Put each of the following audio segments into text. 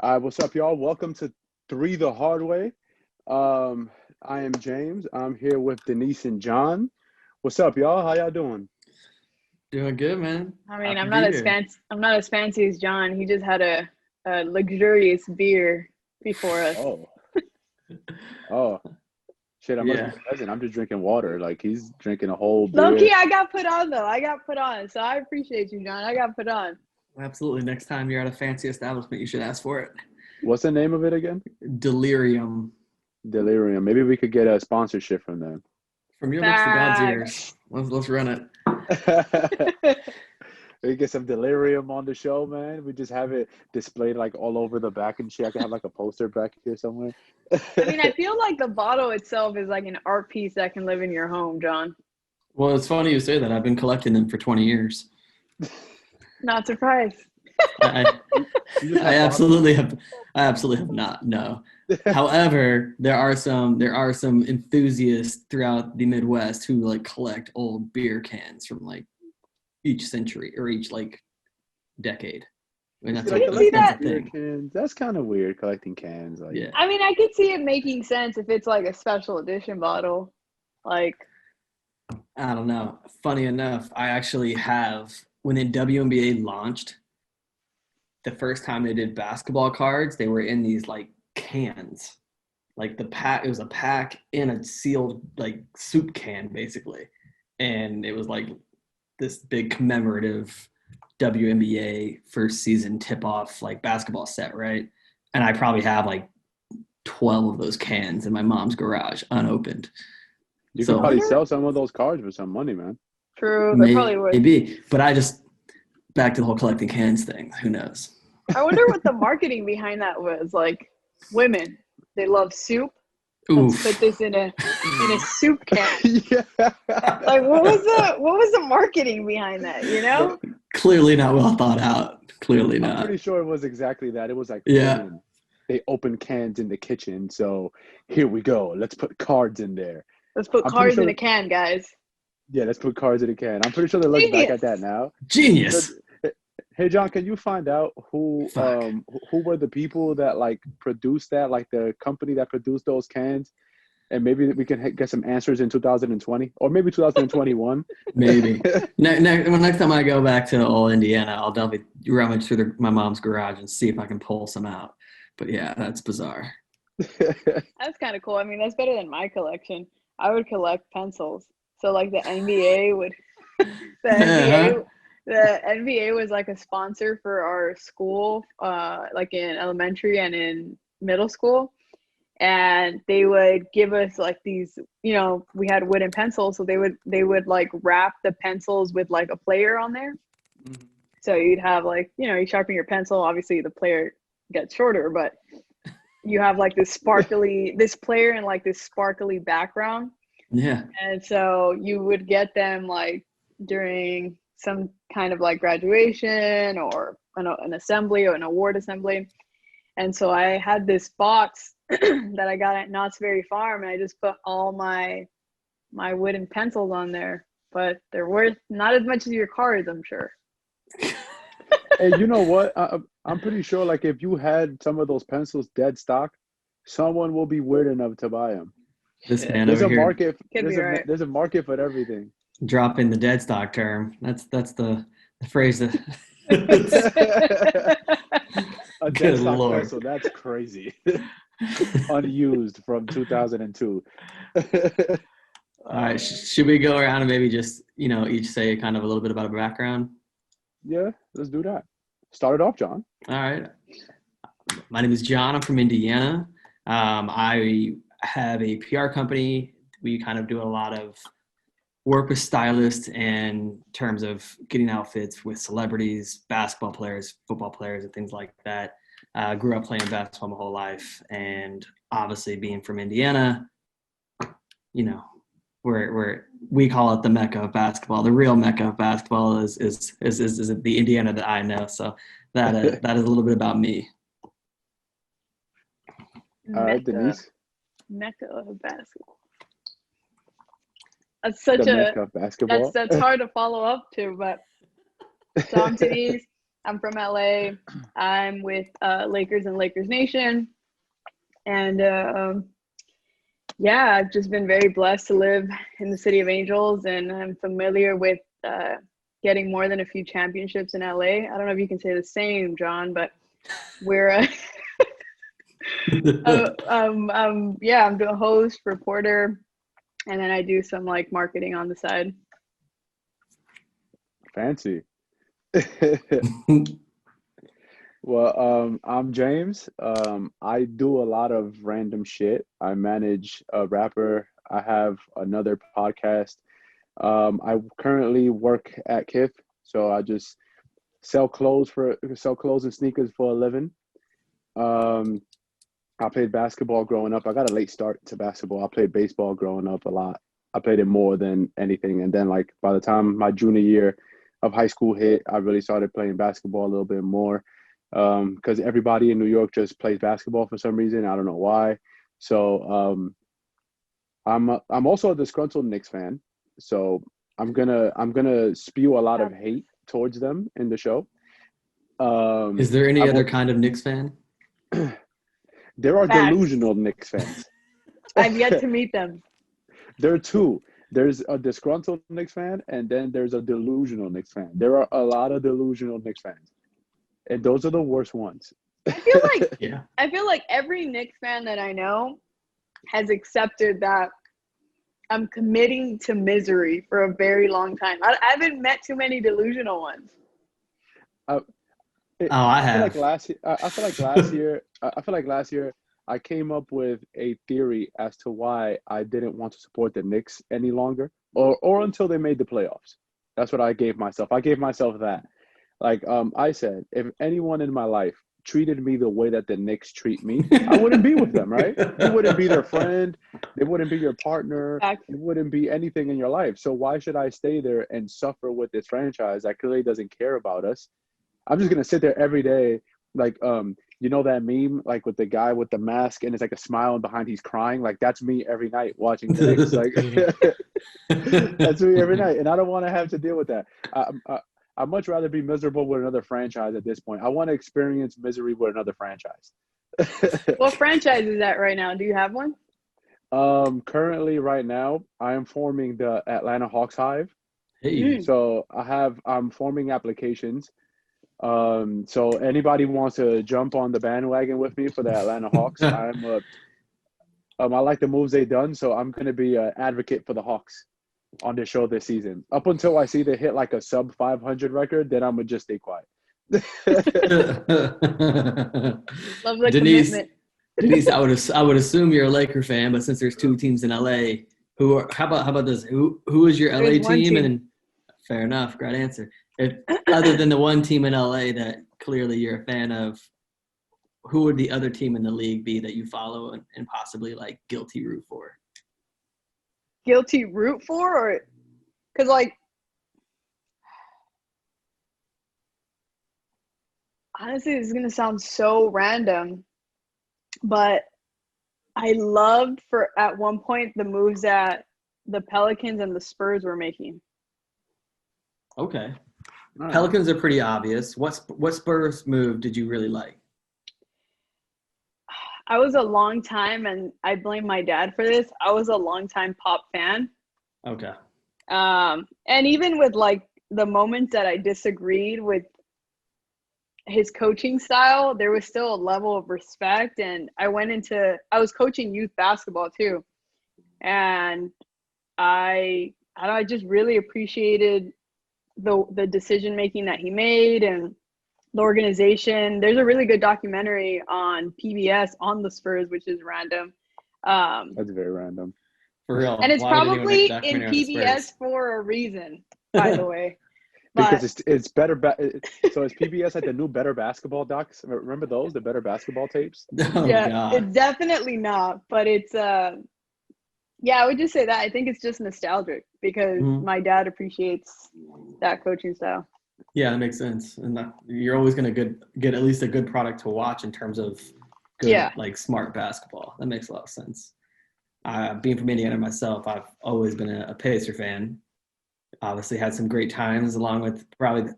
What's up, y'all? Welcome to Three the Hard Way. I am James. I'm here with Denise and John. What's up, y'all? How y'all doing? Doing good, man. I mean, Happy I'm to not be as here. fancy. I'm not as fancy as John. He just had a luxurious beer before us. Oh, oh, shit! I must be Yeah, present. I'm just drinking water. Like he's drinking a whole Low beer. key, I got put on though. I got put on, so I appreciate you, John. I got put on. absolutely. Next time you're at a fancy establishment, you should ask for it. What's the name of it again? Delirium. Delirium. Maybe we could get a sponsorship from them. From your lips to God's Facts. ears. Let's run it. We get some delirium on the show, man. We just have it displayed like all over the back and shit. I can have like a poster back here somewhere. I mean, I feel like the bottle itself is like an art piece that can live in your home, John. Well, it's funny you say that. I've been collecting them for 20 years. Not surprised. I, You just I have absolutely have. I absolutely have not. No. bottles? However, there are some enthusiasts throughout the Midwest who like collect old beer cans from like each century or each like decade. I mean, You that's like a, can see collecting that's a that. beer thing. cans. That's kind of weird, collecting cans. Like, Yeah. I mean, I could see it making sense if it's like a special edition bottle. Like, I don't know. Funny enough, I actually have when the WNBA launched, the first time they did basketball cards, they were in these like cans. Like the pack, it was a pack in a sealed like soup can basically. And it was like this big commemorative WNBA first season tip off like basketball set, right? And I probably have like 12 of those cans in my mom's garage unopened. you I could So probably wonder. sell some of those cards for some money, man. True, that probably would. maybe, but I just back to the whole collecting cans thing. Who knows? I wonder what the marketing behind that was. Like, women, they love soup. Let's put Oof. this in a soup can. Yeah. Like, what was the marketing behind that? You know? Clearly not well thought out. Clearly I'm not. pretty sure it was exactly that. It was like Yeah. women. They open cans in the kitchen, so here we go. Let's put cards in there. Let's put I'm pretty cards in sure. a can, guys. Yeah, let's put cards in a can. I'm pretty sure they look back at Genius. that now. So, Genius. hey John, can you find out Fuck. who were the people that like produced that, like the company that produced those cans, and maybe we can get some answers in 2020 or maybe 2021. Maybe. Next time I go back to old Indiana, I'll definitely rummage through my mom's garage and see if I can pull some out. But yeah, that's bizarre. That's kind of cool. I mean, that's better than my collection. I would collect pencils. So like the NBA would, the NBA, Uh-huh. the NBA was like a sponsor for our school, like in elementary and in middle school. And they would give us like these, we had wooden pencils, so they would like wrap the pencils with like a player on there. So you'd have like, you sharpen your pencil, obviously the player gets shorter, but you have like this player in like this sparkly background. Yeah. And so you would get them like during some kind of like graduation or an assembly or an award assembly. And so I had this box that I got at Knott's Berry Farm, and I just put all my wooden pencils on there. But they're worth not as much as your cards, I'm sure. Hey, you know what? I'm pretty sure like if you had some of those pencils dead stock, someone will be weird enough to buy them. This Shit. man There's over a here market. Could be right. There's a market for everything. dropping the dead stock term. That's the phrase that A dead good stock lord. pencil. That's crazy. Unused from 2002. All right, should we go around and maybe just, each say kind of a little bit about a background? Yeah, let's do that. Start it off, John. All right. My name is John. I'm from Indiana. I have a PR company. We kind of do a lot of work with stylists in terms of getting outfits with celebrities, basketball players, football players, and things like that. Grew up playing basketball my whole life, and obviously being from Indiana, you know, we call it the Mecca of basketball. The real Mecca of basketball is the Indiana that I know. So that is a little bit about me. All right, Mecca, Denise. Mecca of basketball. That's The such a Mecca of basketball. that's hard to follow up to, but so I'm Denise. I'm from LA. I'm with Lakers and Lakers Nation. And yeah, I've just been very blessed to live in the City of Angels, and I'm familiar with getting more than a few championships in LA. I don't know if you can say the same, John, but we're yeah, I'm the host, reporter, and then I do some like marketing on the side. Fancy. Well, I'm James. I do a lot of random shit. I manage a rapper. I have another podcast. I currently work at Kith, so I just sell clothes and sneakers for a living. I played basketball growing up. I got a late start to basketball. I played baseball growing up a lot. I played it more than anything. And then like by the time my junior year of high school hit, I really started playing basketball a little bit more. Because everybody in New York just plays basketball for some reason. I don't know why. So I'm also a disgruntled Knicks fan. So I'm gonna spew a lot of hate towards them in the show. Is there any other kind of Knicks fan? There are Facts. delusional Knicks fans. I've yet to meet them. There are two. There's a disgruntled Knicks fan, and then there's a delusional Knicks fan. There are a lot of delusional Knicks fans, and those are the worst ones. I feel like Yeah. I feel like every Knicks fan that I know has accepted that I'm committing to misery for a very long time. I haven't met too many delusional ones. I have. feel like last year. I feel like last year. I feel like last year I came up with a theory as to why I didn't want to support the Knicks any longer, or until they made the playoffs. That's what I gave myself. I gave myself that. Like I said, if anyone in my life treated me the way that the Knicks treat me, I wouldn't be with them, right? You wouldn't be their friend. They wouldn't be your partner. Facts. It wouldn't be anything in your life. So why should I stay there and suffer with this franchise that clearly doesn't care about us? I'm just gonna sit there every day, like you know that meme, like with the guy with the mask and it's like a smile and behind he's crying. Like that's me every night watching the Knicks. Like that's me every night, and I don't want to have to deal with that. I'd much rather be miserable with another franchise at this point. I want to experience misery with another franchise. What franchise is that right now? Do you have one? Currently, right now, I am forming the Atlanta Hawks Hive. Hey. So I'm forming applications. So anybody wants to jump on the bandwagon with me for the Atlanta Hawks, I like the moves they've done, so I'm going to be an advocate for the Hawks on this show this season. Up until I see they hit like a sub 500 record, then I'm going to just stay quiet. Love the Denise, commitment. Denise, I would assume you're a Laker fan, but since there's two teams in LA, how about this? Who is your LA There's one team? team. And fair enough, great answer. Other than the one team in LA that clearly you're a fan of, who would the other team in the league be that you follow and possibly like guilty root for? Guilty root for, or because like honestly, this is gonna sound so random, but I loved for at one point the moves that the Pelicans and the Spurs were making. Okay. Pelicans are pretty obvious. What Spurs move did you really like? I was a long time, and I blame my dad for this. I was a long time Pop fan. Okay. And even with like the moments that I disagreed with his coaching style, there was still a level of respect. And I was coaching youth basketball too. And I just really appreciated the decision making that he made and the organization. There's a really good documentary on PBS on the Spurs, which is random. That's very random. For real. And it's Why would anyone probably make a in documentary on the PBS Spurs? for a reason, by the way. Because it's better. So is PBS like the new Better Basketball docs? Remember those, the Better Basketball tapes? Oh, yeah, God. it's definitely not. But it's yeah, I would just say that. I think it's just nostalgic because my dad appreciates that coaching style. Yeah, that makes sense. And you're always going to get at least a good product to watch in terms of good, like smart basketball. That makes a lot of sense. Being from Indiana myself, I've always been a Pacer fan. Obviously had some great times along with probably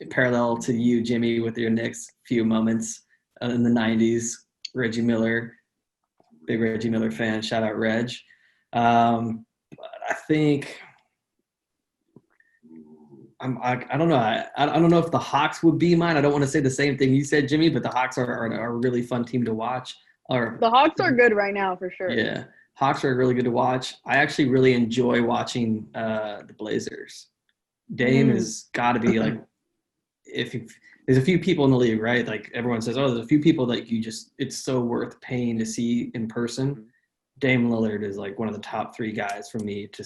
parallel to you, Jimmy, with your Knicks few moments in the 90s. Reggie Miller, big Reggie Miller fan. Shout out Reg. But I think I don't know. I don't know if the Hawks would be mine. I don't want to say the same thing you said, Jimmy, but the Hawks are a really fun team to watch. The Hawks are good right now for sure. Yeah, Hawks are really good to watch. I actually really enjoy watching the Blazers. Dame has got to be like, there's a few people in the league, right? Like everyone says, oh, there's a few people that it's so worth paying to see in person. Dame Lillard is like one of the top 3 guys for me to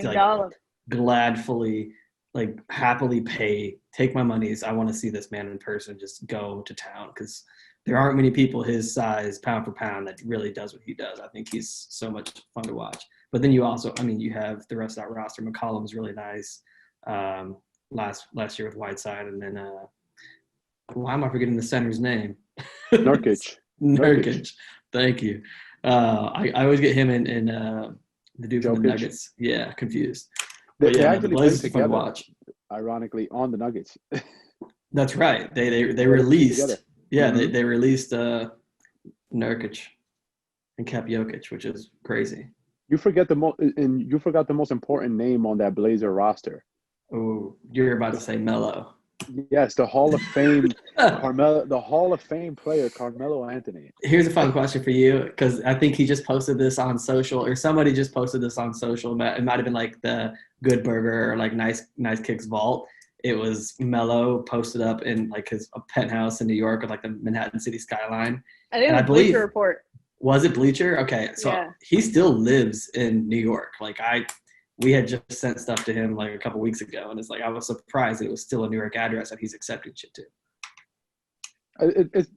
like, gladfully, like happily take my monies. I want to see this man in person, just go to town, because there aren't many people his size, pound for pound, that really does what he does. I think he's so much fun to watch. But then you also, I mean, you have the rest of that roster. McCollum's really nice. Last year with Whiteside, and then why am I forgetting the center's name? Nurkic. Nurkic. Thank you. I always get him and the dude from the Nuggets. Yeah, confused. They the actually Blazers played are fun to together, watch. ironically, on the Nuggets. That's right. They released. Together. Yeah, they released Nurkic and kept Jokic, which is crazy. You forgot the most important name on that Blazer roster. Oh, you're about to say Melo. Yes, the Hall of Fame the Hall of Fame player Carmelo Anthony. Here's a fun question for you, because I think he just posted this on social, or somebody just posted this on social. It might have been like the Good Burger or like Nice Kicks Vault. It was Melo posted up in like his penthouse in New York with like the Manhattan City skyline. I think it was Bleacher Report. Was it Bleacher? Okay, so he still lives in New York. Like we had just sent stuff to him like a couple weeks ago, and it's like I was surprised that it was still a New York address that he's accepting shit to.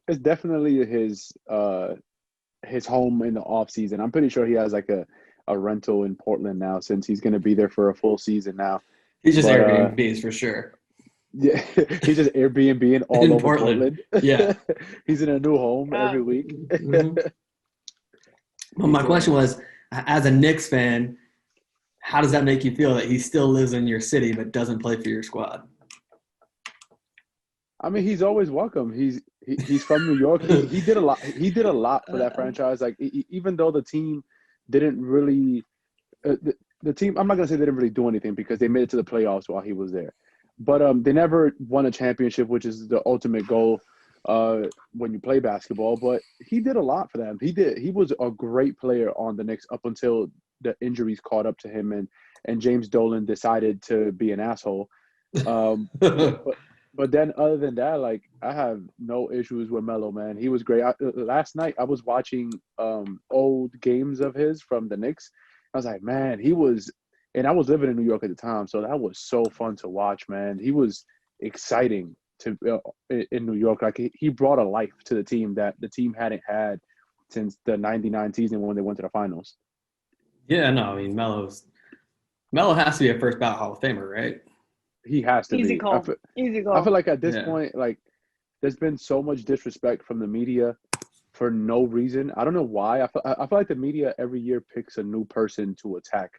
It's definitely his home in the off season. I'm pretty sure he has like a rental in Portland now, since he's going to be there for a full season now. He's just Airbnbs for sure. Yeah, he's just Airbnb all over Portland. Yeah, he's in a new home every week. Well, my question was, as a Knicks fan, how does that make you feel that he still lives in your city but doesn't play for your squad? I mean, he's always welcome. He's from New York. He did a lot. He did a lot for that franchise. Like even though the team didn't really, the team. I'm not gonna say they didn't really do anything, because they made it to the playoffs while he was there. But they never won a championship, which is the ultimate goal when you play basketball. But he did a lot for them. He was a great player on the Knicks up until the injuries caught up to him, and James Dolan decided to be an asshole. But then other than that, like, I have no issues with Melo, man. He was great. Last night I was watching old games of his from the Knicks. I was like, man, he was – and I was living in New York at the time, so that was so fun to watch, man. He was exciting in New York. Like, he brought a life to the team that the team hadn't had since the 99 season when they went to the finals. Yeah, no, I mean, Melo has to be a first ballot Hall of Famer, right? He has to Easy be. call. Easy call. I feel like at this point, like, there's been so much disrespect from the media for no reason. I don't know why. I feel like the media every year picks a new person to attack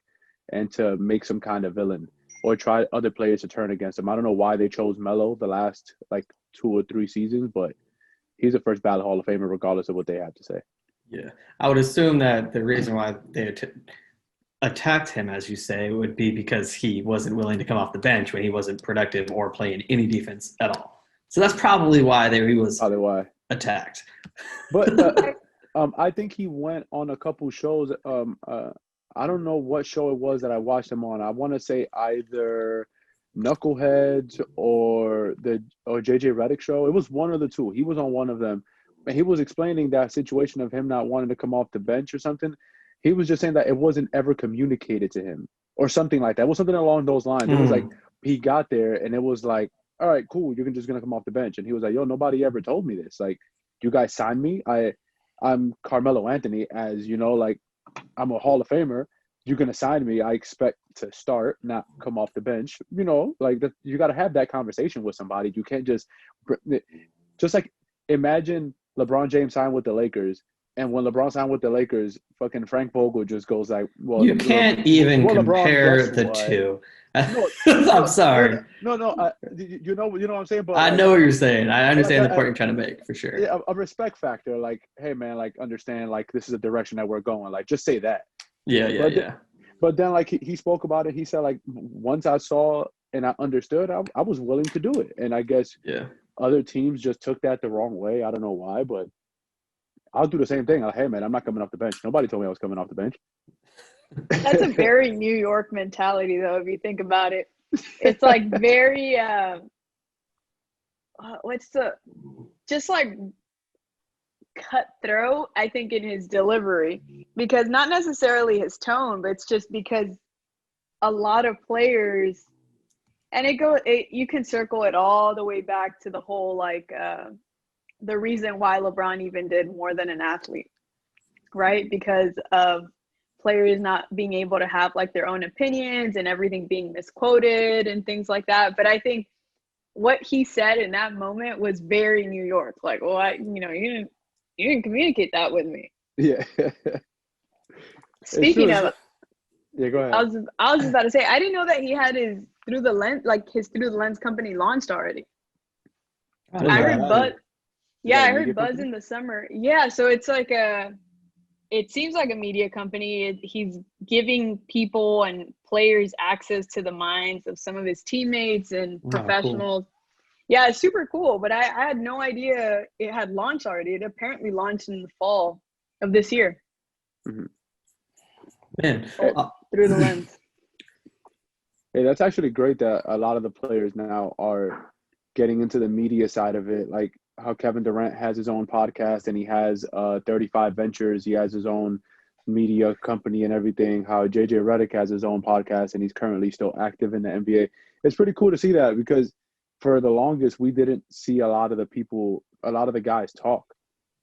and to make some kind of villain, or try other players to turn against him. I don't know why they chose Melo the last like 2 or 3 seasons, but he's a first ballot Hall of Famer regardless of what they have to say. Yeah, I would assume that the reason why they attacked him, as you say, would be because he wasn't willing to come off the bench when he wasn't productive or playing any defense at all. So that's probably why he was attacked. But I think he went on a couple shows. I don't know what show it was that I watched him on. I want to say either Knuckleheads or JJ Redick show. It was one of the two. He was on one of them, and he was explaining that situation of him not wanting to come off the bench or something. He was just saying that it wasn't ever communicated to him or something like that. It was something along those lines. It was like he got there and it was like, all right, cool, you're just going to come off the bench. And he was like, yo, nobody ever told me this. Like, you guys signed me. I'm Carmelo Anthony, as you know, like, I'm a Hall of Famer. You're going to sign me. I expect to start, not come off the bench. You know, like, you got to have that conversation with somebody. You can't just like, imagine LeBron James signed with the Lakers. And when LeBron signed with the Lakers, fucking Frank Vogel just goes like, well, you can't even compare the two. No, I'm sorry. no. You know what I'm saying. But I like, know what you're saying. I understand like, the point you're trying to make for sure. yeah, a respect factor. Like, hey man, like understand, like this is a direction that we're going. Like, just say that. Yeah. But then like he spoke about it. He said like once I saw and I understood, I was willing to do it. And I guess Yeah. other teams just took that the wrong way. I don't know why, but I'll do the same thing. Like, hey man, I'm not coming off the bench. Nobody told me I was coming off the bench. That's a very New York mentality, though, if you think about it. It's like very, just like cutthroat, I think, in his delivery. Because not necessarily his tone, but it's just because a lot of players, and you can circle it all the way back to the whole, like, the reason why LeBron even did more than an athlete, right? Because of players not being able to have like their own opinions and everything being misquoted and things like that. But I think what he said in that moment was very New York. Like, well, you didn't communicate that with me. Yeah. Speaking of, yeah, go ahead. I was just about to say, I didn't know that he had his Through the Lens company launched already. I heard Buzz. Yeah, I heard Buzz in the summer. Yeah, so it's like it seems like a media company. He's giving people and players access to the minds of some of his teammates and professionals. Cool. Yeah, it's super cool. But I had no idea it had launched already. It apparently launched in the fall of this year. Mm-hmm. Man, Through the Lens. Hey, that's actually great that a lot of the players now are getting into the media side of it. Like how Kevin Durant has his own podcast and he has 35 Ventures. He has his own media company and everything. How JJ Redick has his own podcast and he's currently still active in the NBA. It's pretty cool to see that because for the longest we didn't see a lot of the guys talk.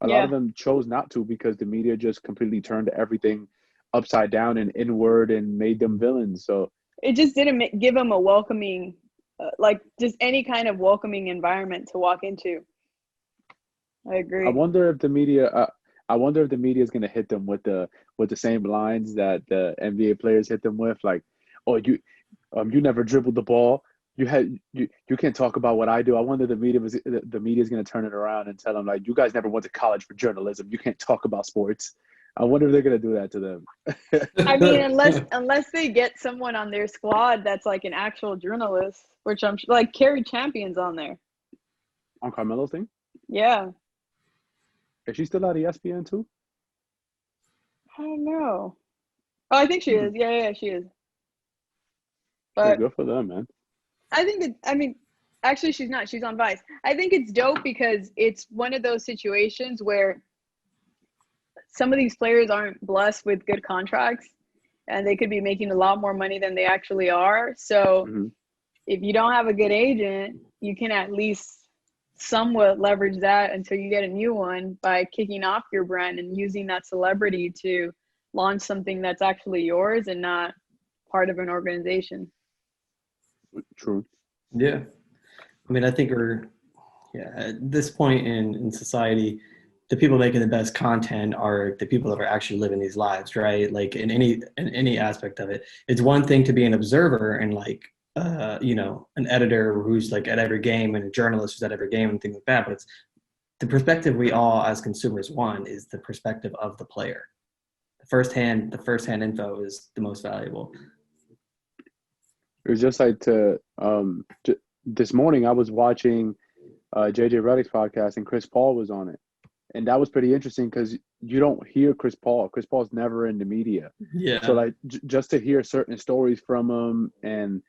A lot of them chose not to because the media just completely turned everything upside down and inward and made them villains. So it just didn't give them a welcoming, like just any kind of welcoming environment to walk into. I agree. I wonder if the media is going to hit them with the same lines that the NBA players hit them with, like, "Oh, you never dribbled the ball. You can't talk about what I do." I wonder if the media is going to turn it around and tell them like, "You guys never went to college for journalism. You can't talk about sports." I wonder if they're going to do that to them. I mean, unless they get someone on their squad that's like an actual journalist, which I'm like Carrie Champion's on there. On Carmelo's thing? Yeah. Is she still at ESPN too? I don't know. Oh, I think she is. Yeah, she is. But good for them, man. Actually, she's not. She's on Vice. I think it's dope because it's one of those situations where some of these players aren't blessed with good contracts and they could be making a lot more money than they actually are. So if you don't have a good agent, you can at least somewhat leverage that until you get a new one by kicking off your brand and using that celebrity to launch something that's actually yours and not part of an organization. True. Yeah. I mean, I think at this point in society, the people making the best content are the people that are actually living these lives, right? Like in any aspect of it. It's one thing to be an observer and like, an editor who's like at every game and a journalist who's at every game and things like that. But it's the perspective we all as consumers want is the perspective of the player. The firsthand info is the most valuable. It was just like this morning I was watching JJ Redick's podcast and Chris Paul was on it. And that was pretty interesting because you don't hear Chris Paul. Chris Paul's never in the media. Yeah. So like just to hear certain stories from him and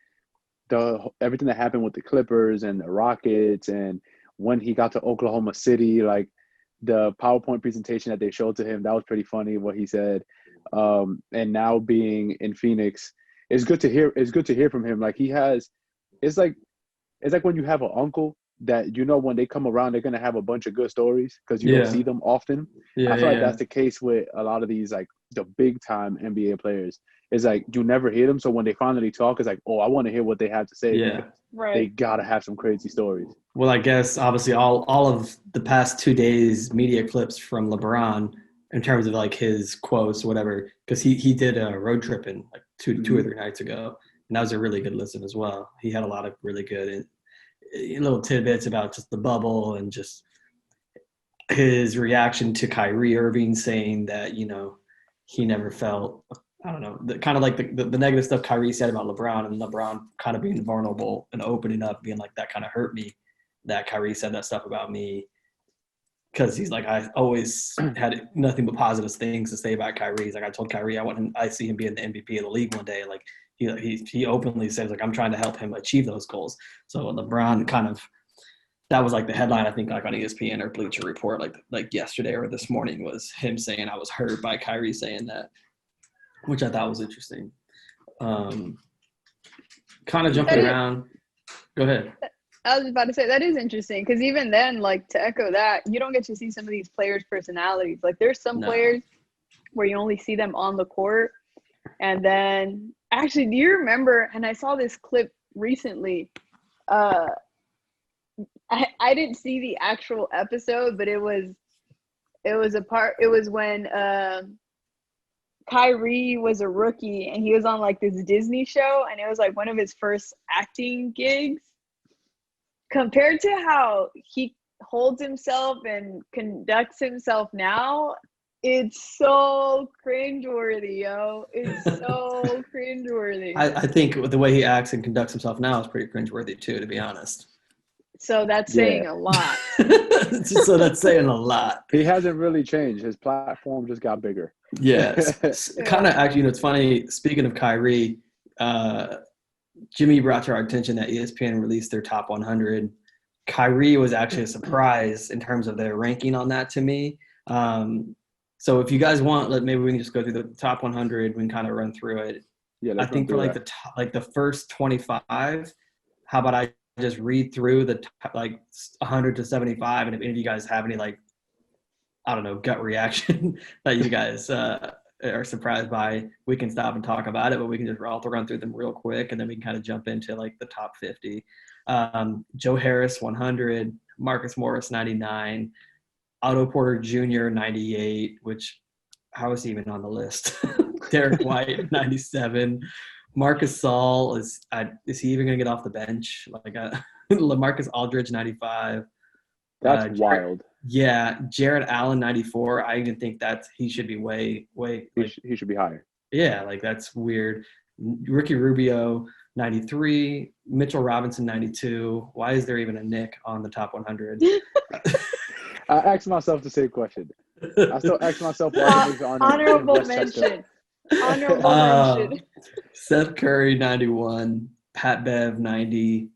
everything that happened with the Clippers and the Rockets and when he got to Oklahoma City, like the PowerPoint presentation that they showed to him, that was pretty funny what he said. And now being in Phoenix, it's good to hear from him. Like it's like when you have an uncle that when they come around they're gonna have a bunch of good stories because you don't see them often. I feel like that's the case with a lot of these like the big time NBA players. It's like you never hear them, so when they finally talk, it's like, oh, I want to hear what they have to say. Yeah, right. They gotta have some crazy stories. Well, I guess obviously all of the past 2 days media clips from LeBron in terms of like his quotes or whatever, because he did a road trip in like two or three nights ago. and that was a really good listen as well. He had a lot of really good little tidbits about just the bubble and just his reaction to Kyrie Irving saying that, he never felt, I don't know, kind of like the negative stuff Kyrie said about LeBron, and LeBron kind of being vulnerable and opening up, being like, that kind of hurt me, that Kyrie said that stuff about me. Because he's like, I always had nothing but positive things to say about Kyrie. He's like, I told Kyrie I see him being the MVP of the league one day. Like he openly says, like, I'm trying to help him achieve those goals. So LeBron that was like the headline, I think, like on ESPN or Bleacher Report, like yesterday or this morning, was him saying I was hurt by Kyrie saying that, which I thought was interesting. Kind of jumping around. Go ahead. I was about to say, that is interesting, because even then, like, to echo that, you don't get to see some of these players' personalities. Like, there's some players where you only see them on the court. And then, actually, do you remember, and I saw this clip recently, I didn't see the actual episode, but it was when Kyrie was a rookie, and he was on, like, this Disney show, and it was, like, one of his first acting gigs. Compared to how he holds himself and conducts himself now, it's so cringeworthy, yo. It's so cringeworthy. I think the way he acts and conducts himself now is pretty cringeworthy too, to be honest. So that's saying a lot. So that's saying a lot. He hasn't really changed. His platform just got bigger. Yes. Kind of actually, it's funny, speaking of Kyrie, Jimmy brought to our attention that ESPN released their top 100. Kyrie was actually a surprise in terms of their ranking on that to me. So if you guys want, maybe we can just go through the top 100. We can kind of run through it. Yeah, I think for the first 25, how about I just read through the 100 to 75, and if any of you guys have any gut reaction that you guys are surprised by, we can stop and talk about it, but we can just also run through them real quick, and then we can kind of jump into like the top 50. Joe Harris 100, Marcus Morris 99, Otto Porter Jr. 98, which how is he even on the list? Derek White 97, Marcus Saul is he even gonna get off the bench? LaMarcus Aldridge 95. That's wild. Yeah, Jared Allen 94. I even think he should be way. He should be higher. Yeah, that's weird. Ricky Rubio 93, Mitchell Robinson 92. Why is there even a Nick on the top 100? I asked myself the same question. I still ask myself why he's on honorable mention. Honorable mention. Seth Curry 91, Pat Bev 90,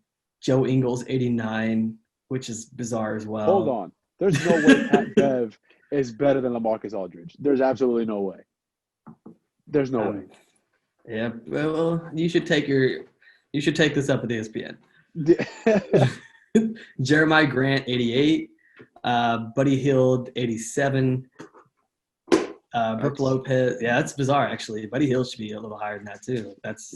Joe Ingles 89, which is bizarre as well. Hold on. There's no way Pat Bev is better than LaMarcus Aldridge. There's absolutely no way. There's no way. Yeah, well, you should take this up with ESPN. Jeremiah Grant 88, Buddy Hield 87, Brooke Lopez. Yeah, that's bizarre actually. Buddy Hield should be a little higher than that too. That's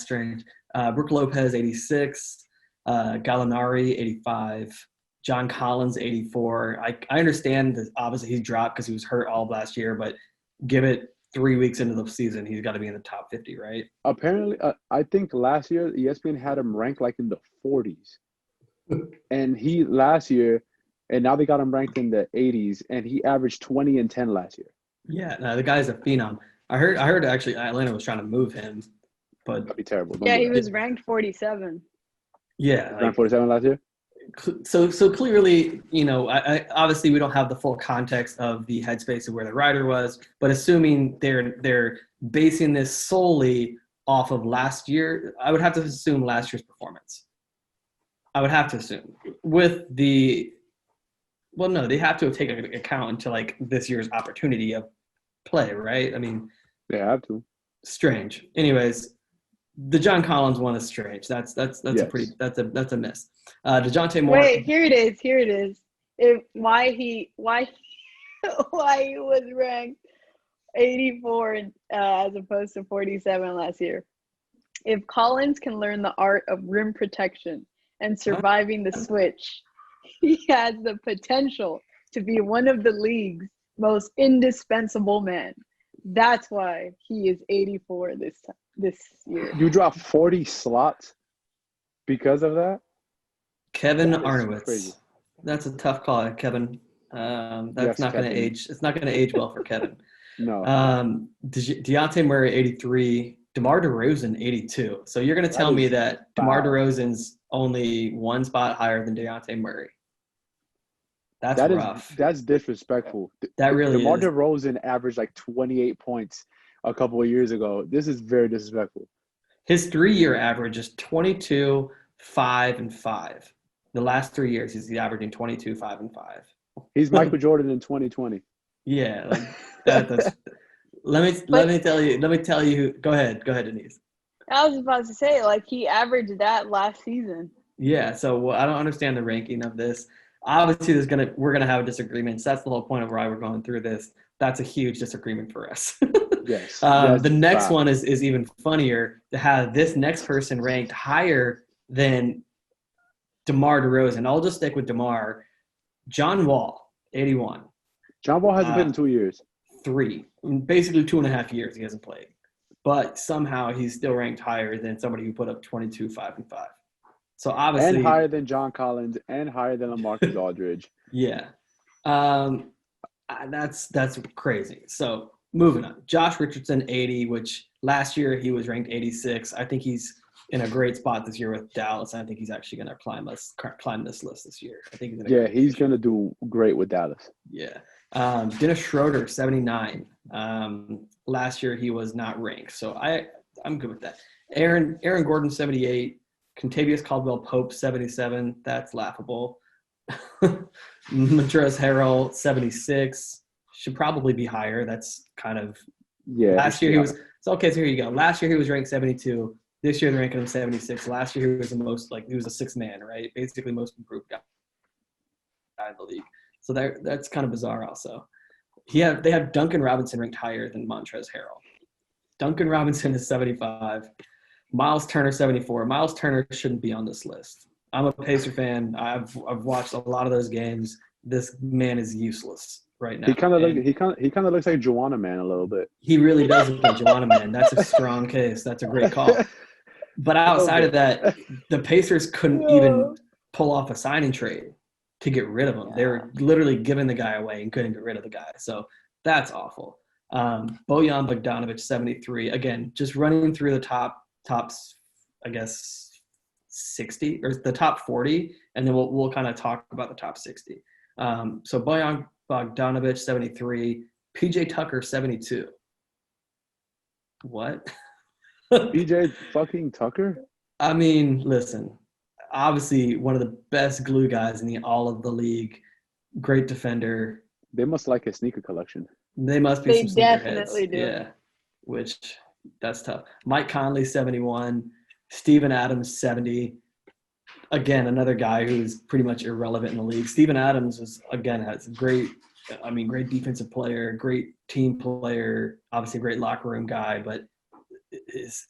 strange. Brooke Lopez 86, Gallinari 85. John Collins, 84. I understand that obviously he's dropped because he was hurt all of last year, but give it 3 weeks into the season, he's got to be in the top 50, right? Apparently, I think last year ESPN had him ranked in the 40s. And he last year, and now they got him ranked in the 80s, and he averaged 20 and 10 last year. Yeah, no, the guy's a phenom. I heard actually Atlanta was trying to move him, but that'd be terrible. Yeah, he was ranked 47. Yeah, ranked 47 last year. So clearly, I obviously we don't have the full context of the headspace of where the writer was, but assuming they're basing this solely off of last year, I would have to assume last year's performance. I would have to assume they have to have taken account into this year's opportunity of play, right? I mean, they have to. Strange. Anyways, the John Collins one is strange. That's yes. That's a miss. DeJounte Moore. Wait, here it is. Why he was ranked 84 as opposed to 47 last year. If Collins can learn the art of rim protection and surviving the switch, he has the potential to be one of the league's most indispensable men. That's why he is 84 this time. this year. You dropped 40 slots because of that? Kevin That is Arnowitz. crazy. That's a tough call, Kevin. That's Yes, not going to Kevin. age. It's not going to age well for Kevin. No. Dejounte Murray, 83. DeMar DeRozan, 82. So you're going to tell me that DeMar foul. DeRozan's only one spot higher than Dejounte Murray. That's rough. That's disrespectful. That really DeMar is. DeRozan averaged like 28 points a couple of years ago. This is very disrespectful. His 3-year average is 22, 5, and 5. The last 3 years, he's averaging 22, 5, and 5. He's Michael Jordan in 2020. Yeah, like that's. Let me tell you. Go ahead, Denise. I was about to say, like, he averaged that last season. Yeah, so I don't understand the ranking of this. Obviously, we're gonna have disagreements. That's the whole point of why we're going through this. That's a huge disagreement for us. Yes. The next one is even funnier, to have this next person ranked higher than DeMar DeRozan. I'll just stick with DeMar. John Wall, 81. John Wall hasn't played in 2 years. 3. Basically 2.5 years he hasn't played. But somehow he's still ranked higher than somebody who put up 22, 5, and 5. So obviously, and higher than John Collins and higher than LaMarcus Aldridge. Yeah. That's crazy. So moving on. Josh Richardson, 80, which last year he was ranked 86. I think he's in a great spot this year with Dallas. I think he's actually going to climb this list this year. I think he's going to do great with Dallas. Yeah. Dennis Schroeder, 79. Last year he was not ranked, so I'm good with that. Aaron Gordon, 78. Contavious Caldwell-Pope, 77. That's laughable. Montrezl Harrell, 76. Should probably be higher. That's kind of last year he was so okay, so here you go. Last year he was ranked 72. This year they're ranking him 76. Last year he was he was a sixth man, right? Basically most improved guy in the league. So that's kind of bizarre also. They have Duncan Robinson ranked higher than Montrezl Harrell. Duncan Robinson is 75. Miles Turner, 74. Miles Turner shouldn't be on this list. I'm a Pacer fan. I've watched a lot of those games. This man is useless right now. He kind of looks like Joanna Man a little bit. He really does look like Joanna Man. That's a strong case. That's a great call. But outside of that, the Pacers couldn't even pull off a signing trade to get rid of him. They were literally giving the guy away and couldn't get rid of the guy. So that's awful. Bojan Bogdanovic, 73. Again, just running through the tops, I guess, 60 or the top 40, and then we'll kind of talk about the top 60. So Bojan Bogdanovic, 73. PJ Tucker, 72. What? PJ fucking Tucker? I mean, listen, obviously one of the best glue guys in all of the league. Great defender. They must like his sneaker collection. They must be They some definitely sneakerheads. do. Yeah, which that's tough. Mike Conley, 71. Steven Adams, 70. Again, another guy who's pretty much irrelevant in the league. Steven Adams has great defensive player, great team player, obviously a great locker room guy, but is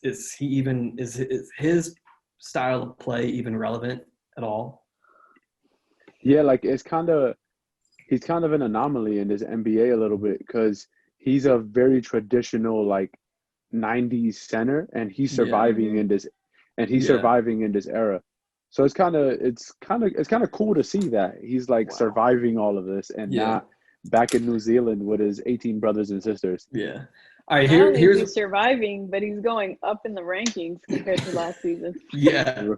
his style of play even relevant at all? Yeah, like he's kind of an anomaly in this NBA a little bit because he's a very traditional like 90s center and he's surviving in this era. So it's kind of cool to see that he's like surviving all of this and not back in New Zealand with his 18 brothers and sisters. Yeah. All right, he's surviving, but he's going up in the rankings compared to last season. Yeah.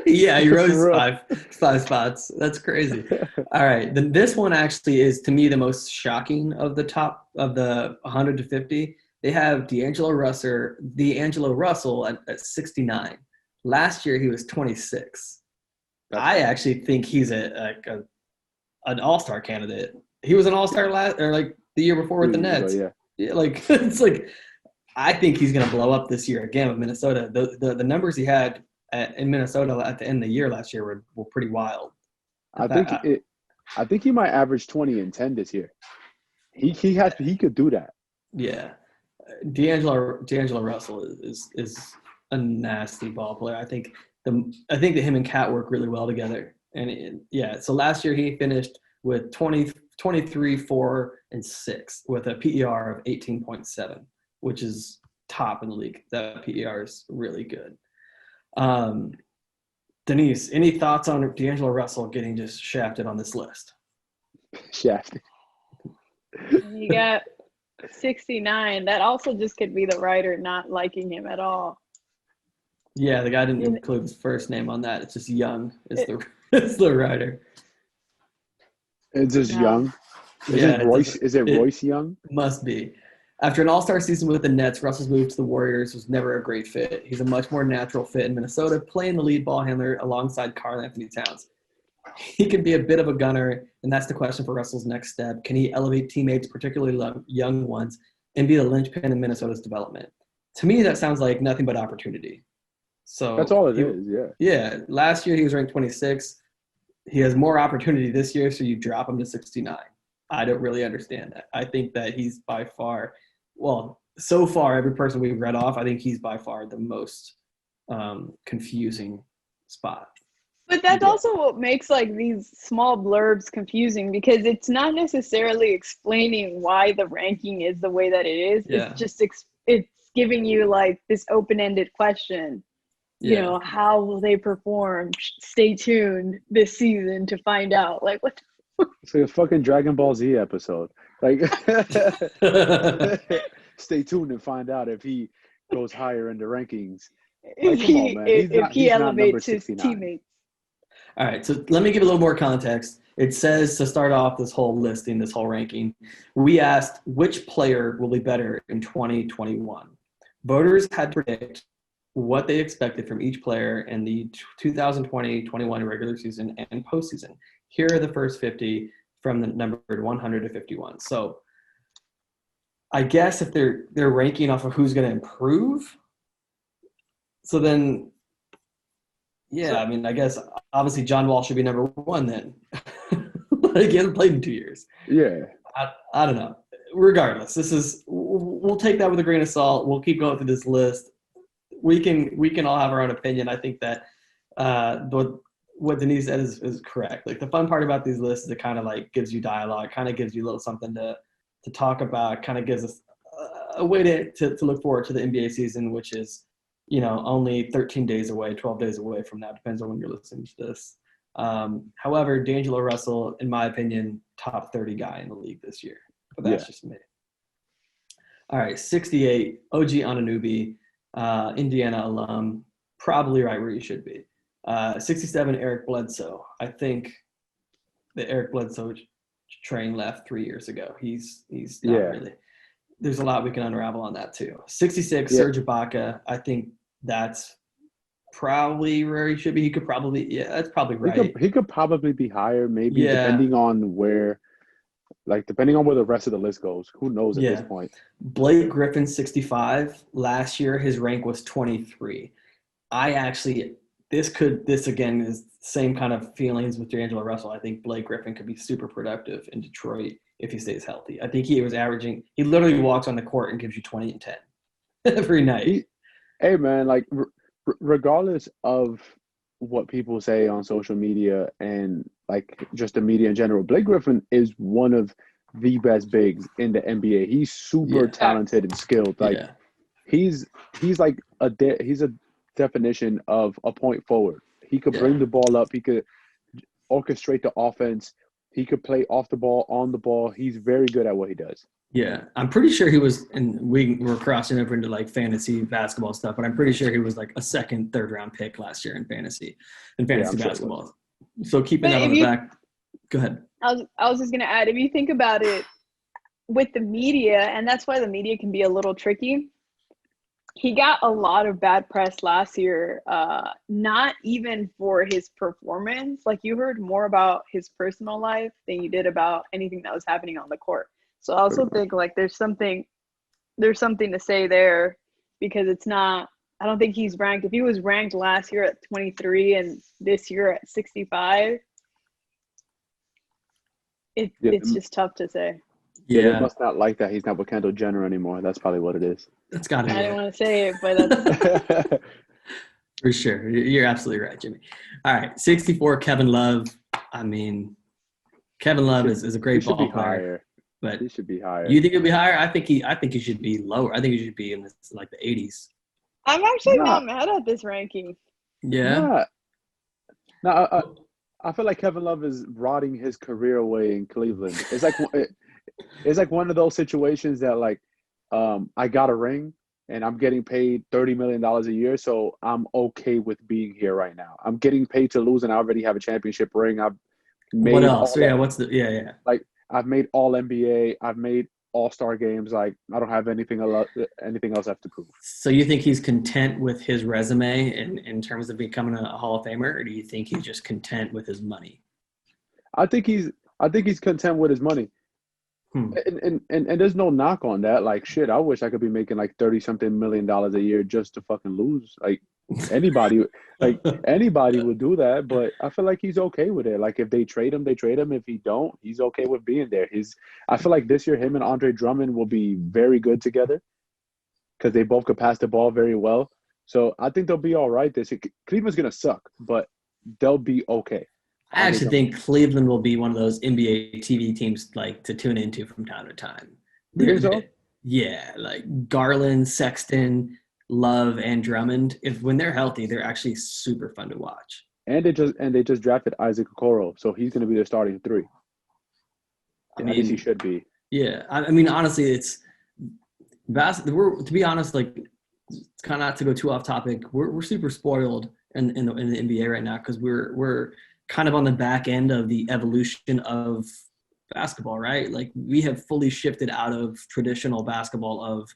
Yeah, he rose five spots. That's crazy. All right, then this one actually is to me the most shocking of the top of the 100 to 50. They have D'Angelo Russell at 69. Last year he was 26. I actually think he's an all-star candidate. He was an all-star the year before with the Nets. Yeah, like it's like I think he's going to blow up this year again with Minnesota. The numbers he had in Minnesota at the end of the year last year were pretty wild. I think he might average 20 and 10 this year. He could do that. Yeah. D'Angelo Russell is a nasty ball player. I think that him and Cat work really well together. And so last year he finished with 23, 4, and 6 with a PER of 18.7, which is top in the league. That PER is really good. Denise, any thoughts on D'Angelo Russell getting just shafted on this list? Shafted. You got 69. That also just could be the writer not liking him at all. Yeah, the guy didn't include his first name on that. It's just Young is the writer. It's just Young. Is it Royce Young? Must be. After an all-star season with the Nets, Russell's move to the Warriors was never a great fit. He's a much more natural fit in Minnesota, playing the lead ball handler alongside Karl Anthony Towns. He can be a bit of a gunner, and that's the question for Russell's next step. Can he elevate teammates, particularly young ones, and be the linchpin in Minnesota's development? To me, that sounds like nothing but opportunity. So that's all it is, yeah. Yeah, last year he was ranked 26. He has more opportunity this year, so you drop him to 69. I don't really understand that. I think that he's by far – well, so far, every person we've read off, I think he's by far the most confusing spot. But that's also what makes like these small blurbs confusing, because it's not necessarily explaining why the ranking is the way that it is. Yeah. It's just it's giving you like this open-ended question. Yeah. You know, how will they perform? Stay tuned this season to find out. Like, what? It's like a fucking Dragon Ball Z episode. Like, stay tuned and find out if he goes higher in the rankings. Like, if he elevates his teammates. All right, so let me give a little more context. It says, to start off this whole listing, this whole ranking, we asked which player will be better in 2021. Voters had to predict what they expected from each player in the 2020-21 regular season and postseason. Here are the first 50 from the numbered 100 to 51. So I guess if they're ranking off of who's going to improve, so then, yeah, I mean, I guess obviously John Wall should be number one then. Like, he hasn't played in 2 years. Yeah. I don't know. Regardless, we'll take that with a grain of salt. We'll keep going through this list. We can all have our own opinion. I think that what Denise said is correct. Like, the fun part about these lists is it kind of like gives you dialogue, kind of gives you a little something to talk about, kind of gives us a way to look forward to the NBA season, which is, you know, only 13 days away, 12 days away from now. Depends on when you're listening to this. However, D'Angelo Russell, in my opinion, top 30 guy in the league this year. But that's just me. All right, 68, OG Anunoby, Indiana alum, probably right where you should be. 67, Eric Bledsoe. I think the Eric Bledsoe train left 3 years ago. He's not really. There's a lot we can unravel on that too. 66, Serge Ibaka. I think that's probably where he should be. He could probably, that's probably right. He could probably be higher, maybe, depending on where the rest of the list goes. Who knows at this point? Blake Griffin, 65. Last year, his rank was 23. This again is the same kind of feelings with D'Angelo Russell. I think Blake Griffin could be super productive in Detroit if he stays healthy. I think he literally walks on the court and gives you 20 and 10 every night. Hey, man, like, regardless of what people say on social media and, like, just the media in general, Blake Griffin is one of the best bigs in the NBA. He's super talented and skilled. Like, he's like he's a definition of a point forward. He could bring the ball up. He could orchestrate the offense. He could play off the ball, on the ball. He's very good at what he does. Yeah, I'm pretty sure he was, and we're crossing over into like fantasy basketball stuff, but I'm pretty sure he was like a second, third round pick last year in fantasy basketball. Sure. So keeping that on the back. Go ahead. I was just gonna add, if you think about it with the media, and that's why the media can be a little tricky. He got a lot of bad press last year, not even for his performance. Like, you heard more about his personal life than you did about anything that was happening on the court. So I also think like there's something to say there, because it's not, I don't think he's ranked. If he was ranked last year at 23 and this year at 65, it's just tough to say. Yeah, they must not like that he's not with Kendall Jenner anymore. That's probably what it is. That's got to be. I didn't want to say it, but that's for sure. You're absolutely right, Jimmy. All right, 64, Kevin Love. I mean, Kevin Love is a great ball player. But He should be higher. you think he'll be higher? I think he should be lower. I think he should be in like the 80s. I'm actually Nah. not mad at this ranking. Yeah. I feel like Kevin Love is rotting his career away in Cleveland. It's like one of those situations that like I got a ring and I'm getting paid $30 million a year, so I'm okay with being here right now. I'm getting paid to lose and I already have a championship ring. I've made What else? Yeah. like I've made all NBA, I've made all-star games. Like I don't have anything else left to prove. So you think he's content with his resume in terms of becoming a Hall of Famer, or do you think he's just content with his money? I think he's content with his money. And there's no knock on that. Like shit, I wish I could be making like $30-something million a year just to fucking lose. Like anybody would do that, but I feel like he's okay with it. Like if they trade him, they trade him. If he don't, he's okay with being there. I feel like this year him and Andre Drummond will be very good together because they both could pass the ball very well. So I think they'll be all right this year. Cleveland's gonna suck, but they'll be okay. I actually think Cleveland will be one of those NBA TV teams like to tune into from time to time. You think so? Yeah, like Garland, Sexton, Love, and Drummond. When they're healthy, they're actually super fun to watch. And they just drafted Isaac Okoro, so he's going to be their starting three. I guess he should be. Yeah, I mean, honestly, it's to be honest, like it's kind of not to go too off topic. We're super spoiled in the NBA right now because we're kind of on the back end of the evolution of basketball, right? Like we have fully shifted out of traditional basketball of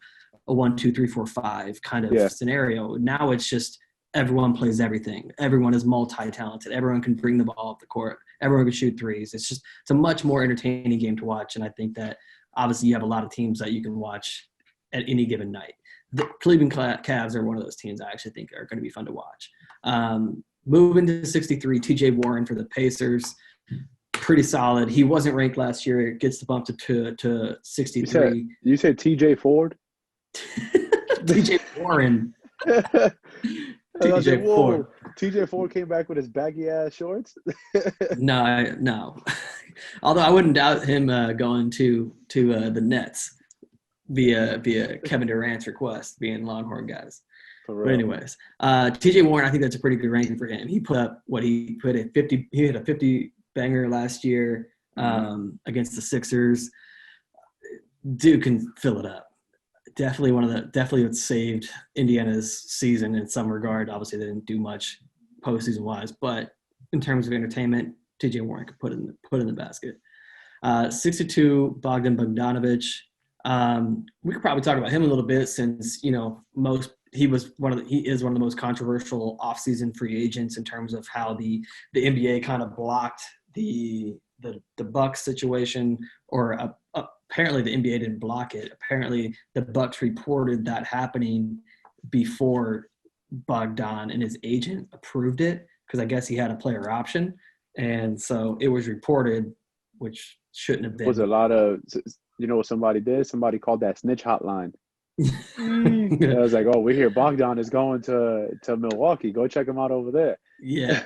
a 1, 2, 3, 4, 5 kind of scenario. Now it's just everyone plays everything. Everyone is multi-talented. Everyone can bring the ball up the court. Everyone can shoot threes. It's a much more entertaining game to watch. And I think that obviously you have a lot of teams that you can watch at any given night. The Cleveland Cavs are one of those teams I actually think are going to be fun to watch. Moving to 63, TJ Warren for the Pacers. Pretty solid. He wasn't ranked last year. It gets the bump to 63. You said TJ Ford? TJ Warren. TJ Ford. TJ Ford came back with his baggy ass shorts. No. Although I wouldn't doubt him going to the Nets via Kevin Durant's request, being Longhorn guys. But anyways, TJ Warren, I think that's a pretty good ranking for him. He put up he hit a 50 banger last year against the Sixers. Dude can fill it up. Definitely what saved Indiana's season in some regard. Obviously, they didn't do much postseason wise, but in terms of entertainment, TJ Warren could put in the basket. 62, Bogdan Bogdanovic. We could probably talk about him a little bit since he is one of the most controversial offseason free agents in terms of how the NBA kind of blocked the Bucks situation, or apparently the NBA didn't block it. Apparently the Bucks reported that happening before Bogdan and his agent approved it, because I guess he had a player option, and so it was reported, which shouldn't have been. Was a lot of what somebody did? Somebody called that snitch hotline. I was like, oh, we hear Bogdan is going to Milwaukee. Go check him out over there. Yeah.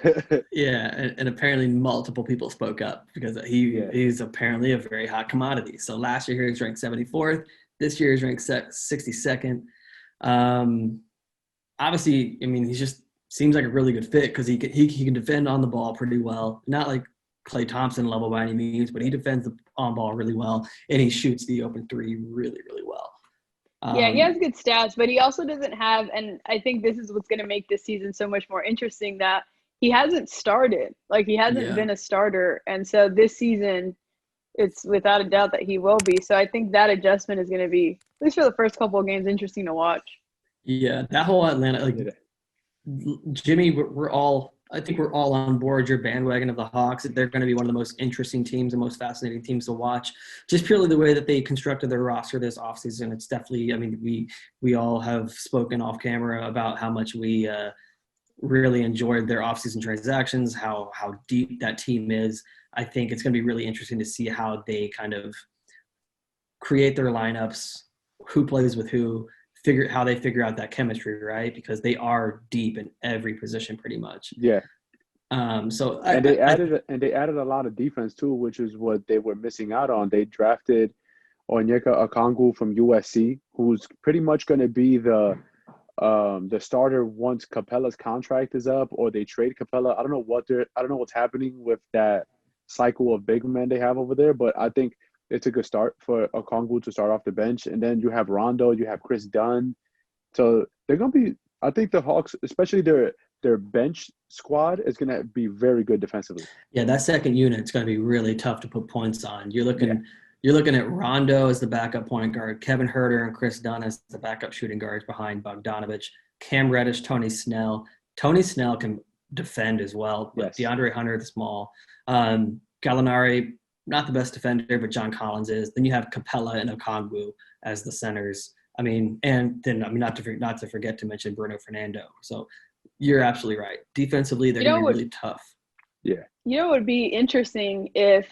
And apparently multiple people spoke up because he's apparently a very hot commodity. So last year he was ranked 74th. This year he's ranked 62nd. Obviously, I mean, he just seems like a really good fit because he can defend on the ball pretty well. Not like Klay Thompson level by any means, but he defends the on ball really well, and he shoots the open three really, really well. Yeah, he has good stats, but he also doesn't have, and I think this is what's going to make this season so much more interesting, that he hasn't started. Like, he hasn't been a starter, and so this season, it's without a doubt that he will be. So I think that adjustment is going to be, at least for the first couple of games, interesting to watch. Yeah, that whole Atlanta, Jimmy, I think we're all on board your bandwagon of the Hawks. They're going to be one of the most interesting teams and most fascinating teams to watch, just purely the way that they constructed their roster this offseason. It's definitely, I mean, we all have spoken off camera about how much we really enjoyed their offseason transactions, how deep that team is. I think it's going to be really interesting to see how they kind of create their lineups, who plays with who, how they figure out that chemistry, right? Because they are deep in every position pretty much. Yeah. So they added a lot of defense too, which is what they were missing out on. They drafted Onyeka Okongwu from USC, who's pretty much going to be the starter once Capella's contract is up, or they trade Capella. I don't know what's happening with that cycle of big men they have over there, but I think it's a good start for Okongwu to start off the bench. And then you have Rondo, you have Chris Dunn. So they're going to be, I think the Hawks, especially their bench squad, is going to be very good defensively. Yeah, that second unit is going to be really tough to put points on. You're looking at Rondo as the backup point guard, Kevin Huerter and Chris Dunn as the backup shooting guards behind Bogdanovich, Cam Reddish, Tony Snell. Tony Snell can defend as well, but yes. DeAndre Hunter, the small. Gallinari, not the best defender, but John Collins is. Then you have Capella and Okongwu as the centers. Not to forget to mention Bruno Fernando. So you're absolutely right. Defensively, they're going to be really tough. Yeah. You know, it would be interesting if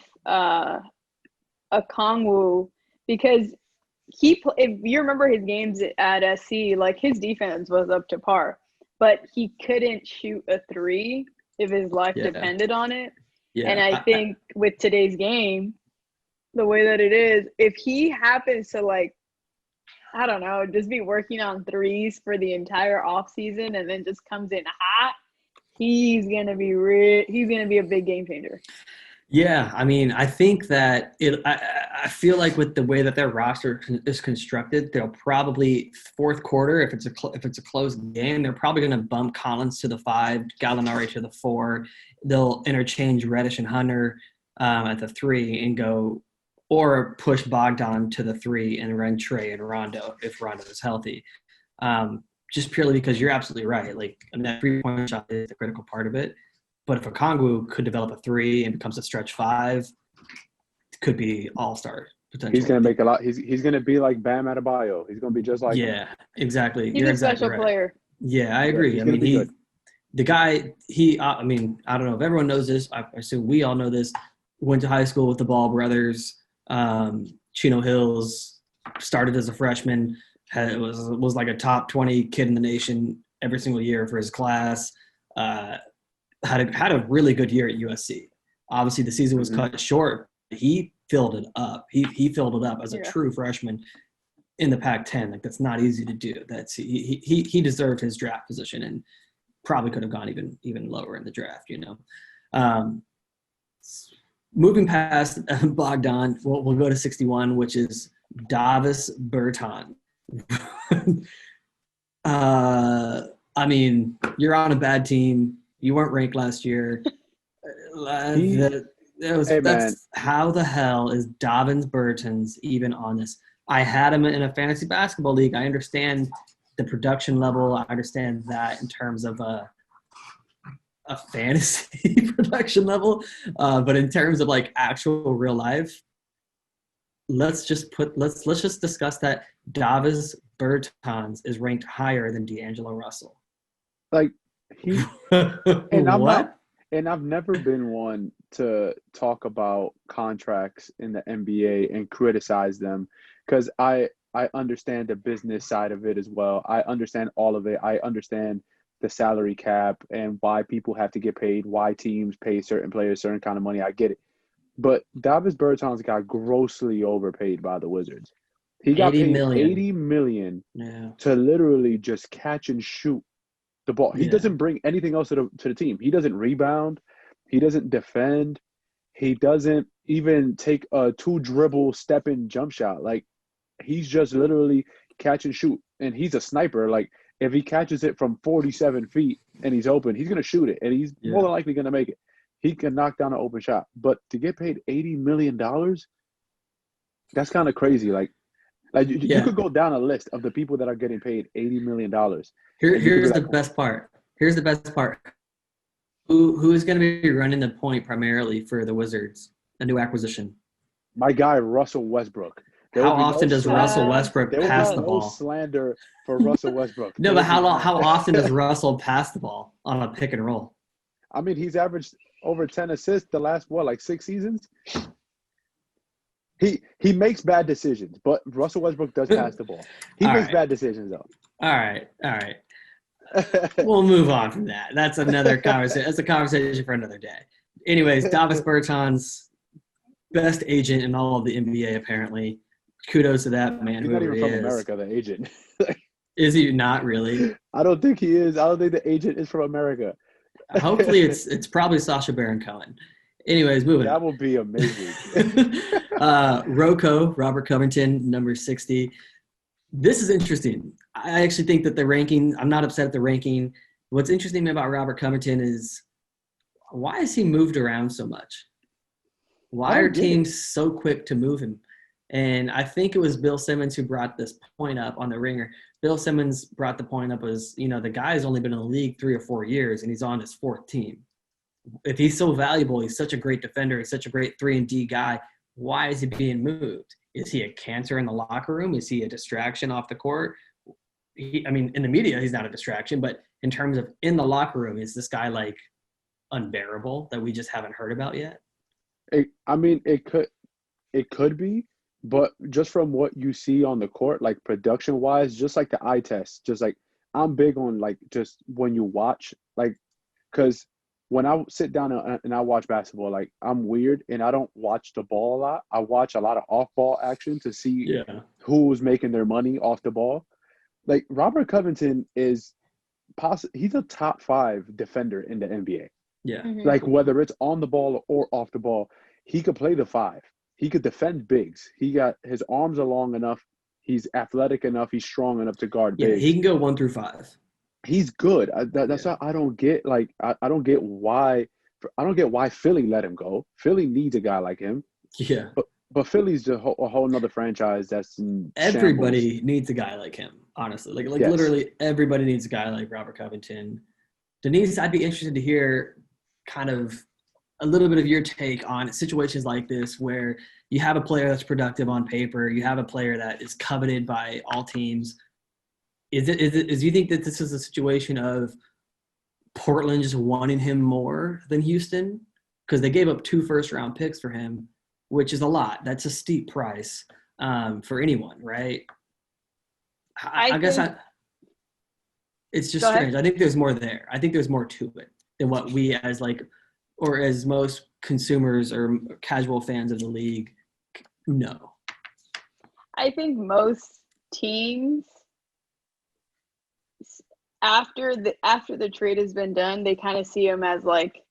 Okongwu, because if you remember his games at SC, like his defense was up to par, but he couldn't shoot a three if his life depended on it. Yeah. And I think with today's game, the way that it is, if he happens to I don't know, just be working on threes for the entire offseason and then just comes in hot, he's gonna be a big game changer. Yeah, I mean, I think that I feel like with the way that their roster is constructed, they'll probably fourth quarter, if it's a close game, they're probably going to bump Collins to the 5, Gallinari to the 4. They'll interchange Reddish and Hunter at the 3 and go, or push Bogdan to the 3 and run Trey and Rondo if Rondo is healthy. Just purely because you're absolutely right. Like, that 3-point shot is the critical part of it. But if Okongwu could develop a 3 and becomes a stretch 5, it could be all-star potential. He's going to make a lot. He's going to be like Bam Adebayo. He's going to be just like him. Exactly. He's a special player. Yeah, I agree. I don't know if everyone knows this. I assume we all know this. Went to high school with the Ball brothers. Chino Hills, started as a freshman. Was like a top 20 kid in the nation every single year for his class. Had a really good year at USC. Obviously, the season was cut short. He filled it up. He filled it up as a true freshman in the Pac-10. Like, that's not easy to do. He deserved his draft position and probably could have gone even lower in the draft. Moving past Bogdan, we'll go to 61, which is Davis Bertans. I mean, you're on a bad team. You weren't ranked last year. How the hell is Davis Bertans even on this? I had him in a fantasy basketball league. I understand the production level. I understand that in terms of a fantasy production level. But in terms of like actual real life, let's just discuss that Davis Bertans is ranked higher than D'Angelo Russell. Like, I've never been one to talk about contracts in the NBA and criticize them, because I understand the business side of it as well. I understand all of it. I understand the salary cap and why people have to get paid, why teams pay certain players certain kind of money. I get it. But Davis Bertans got grossly overpaid by the Wizards. He got paid $80 million to literally just catch and shoot the ball. He doesn't bring anything else to the team. He doesn't rebound. He doesn't defend. He doesn't even take a 2-dribble step-in jump shot. Like, he's just literally catch and shoot. And he's a sniper. Like, if he catches it from 47 feet and he's open, he's going to shoot it. And he's more than likely going to make it. He can knock down an open shot. But to get paid $80 million, that's kind of crazy. Like you could go down a list of the people that are getting paid $80 million. Here's the best part. Here's the best part. Who is going to be running the point primarily for the Wizards? A new acquisition. My guy, Russell Westbrook. How often does Russell Westbrook pass the ball? No slander for Russell Westbrook. No, but how often does Russell pass the ball on a pick and roll? I mean, he's averaged over 10 assists the last 6 seasons. He makes bad decisions, but Russell Westbrook does pass the ball. He makes bad decisions, though. All right. We'll move on from that. That's another conversation. That's a conversation for another day. Anyways, Davis Bertans, best agent in all of the NBA, apparently. kudos to that man, He's not whoever even he from is. America, the agent. Is he not really? I don't think he is. I don't think the agent is from America. Hopefully it's probably Sacha Baron Cohen. Anyways, moving That on. would be amazing. Rocco, Robert Covington, number 60. This is interesting. I actually think that the ranking, I'm not upset at the ranking. What's interesting about Robert Covington is why has he moved around so much? Why are teams so quick to move him? And I think it was Bill Simmons who brought this point up on the Ringer. Bill Simmons brought the point up as, the guy's only been in the league 3 or 4 years, and he's on his 4th team. If he's so valuable, he's such a great defender, he's such a great 3-and-D guy, why is he being moved? Is he a cancer in the locker room? Is he a distraction off the court? In the media, he's not a distraction, but in terms of in the locker room, is this guy like unbearable that we just haven't heard about yet? It could be, but just from what you see on the court, like production wise, just like the eye test, just like I'm big on like just when you watch, like, because when I sit down and I watch basketball, like I'm weird and I don't watch the ball a lot. I watch a lot of off ball action to see who's making their money off the ball. Like Robert Covington is he's a top 5 defender in the NBA. Yeah. Mm-hmm. Like whether it's on the ball or off the ball, he could play the 5. He could defend bigs. His arms are long enough. He's athletic enough. He's strong enough to guard bigs. Yeah, he can go 1 through 5. He's good. That's why I don't get like I don't get why Philly let him go. Philly needs a guy like him. Yeah. But Philly's a whole nother franchise that's in everybody shambles. needs a guy like him, honestly. Like Yes. Literally everybody needs a guy like Robert Covington. Denise, I'd be interested to hear kind of a little bit of your take on situations like this where you have a player that's productive on paper, you have a player that is coveted by all teams. Do you think that this is a situation of Portland just wanting him more than Houston? Because they gave up 2 first-round picks for him, which is a lot. That's a steep price for anyone, right? I guess it's just strange. I think there's more there. I think there's more to it than what we as as most consumers or casual fans of the league know. I think most teams after the trade has been done, they kind of see him as like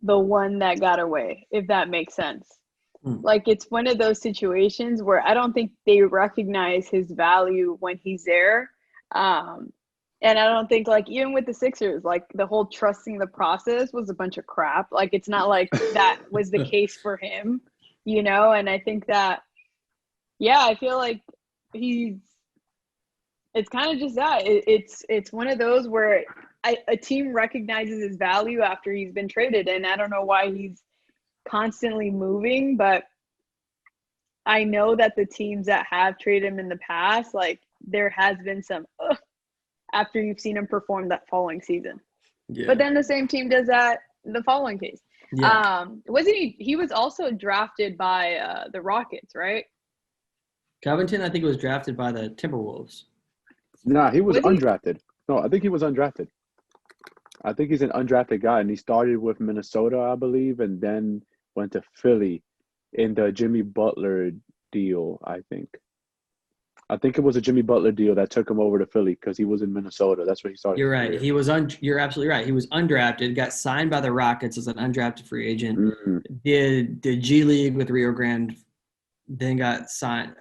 the one that got away, if that makes sense. Like it's one of those situations where I don't think they recognize his value when he's there. And I don't think like even with the Sixers, like the whole trusting the process was a bunch of crap. Like it's not like that was the case for him, and I think that, I feel like it's kind of just that. It's one of those where a team recognizes his value after he's been traded, and I don't know why he's constantly moving, but I know that the teams that have traded him in the past, like there has been some after you've seen him perform that following season. Yeah. But then the same team does that the following case. Yeah. Wasn't he was also drafted by the Rockets, right? Covington, I think, was drafted by the Timberwolves. Nah, he was undrafted. No, I think he was undrafted. I think he's an undrafted guy, and he started with Minnesota, I believe, and then went to Philly in the Jimmy Butler deal, I think. I think it was a Jimmy Butler deal that took him over to Philly because he was in Minnesota. That's where he started. You're right. You're absolutely right. He was undrafted, got signed by the Rockets as an undrafted free agent, did G League with Rio Grande, then got signed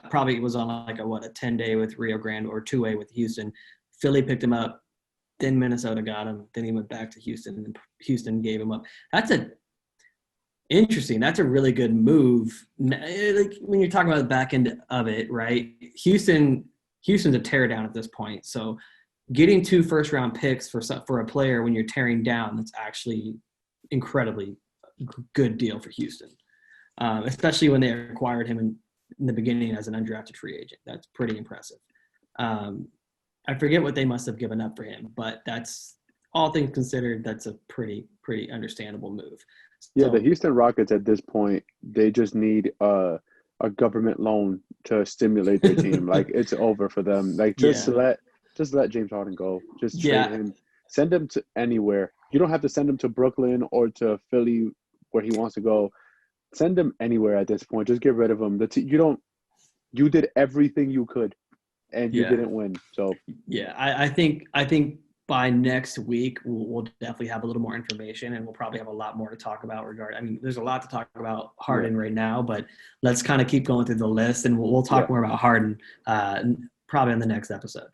probably was on like a 10-day with Rio Grande or 2-way with Houston. Philly picked him up, then Minnesota got him, then he went back to Houston, and Houston gave him up. That's a really good move. Like when you're talking about the back end of it, right? Houston's a teardown at this point. So getting 2 first-round picks for a player when you're tearing down, that's actually incredibly good deal for Houston. Especially when they acquired him in the beginning as an undrafted free agent. That's pretty impressive. I forget what they must have given up for him, but that's, all things considered, that's a pretty understandable move. Yeah, the Houston Rockets at this point, they just need a government loan to stimulate their team. Like it's over for them. Like just let James Harden go. Just trade him. Send him to anywhere. You don't have to send him to Brooklyn or to Philly where he wants to go. Send him anywhere at this point. Just get rid of him. you did everything you could, and you didn't win. So yeah, I think by next week we'll definitely have a little more information, and we'll probably have a lot more to talk about regarding. I mean, there's a lot to talk about Harden right now, but let's kind of keep going through the list, and we'll talk more about Harden probably in the next episode.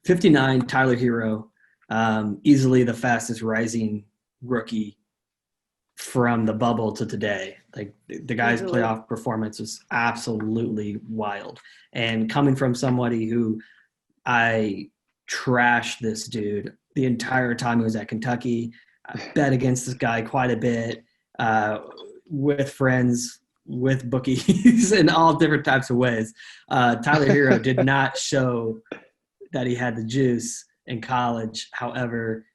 59, Tyler Hero, easily the fastest rising rookie from the bubble to today. Like the guy's playoff performance was absolutely wild. And coming from somebody who I trashed this dude the entire time he was at Kentucky, I bet against this guy quite a bit with friends, with bookies, in all different types of ways. Tyler Hero did not show that he had the juice in college. However,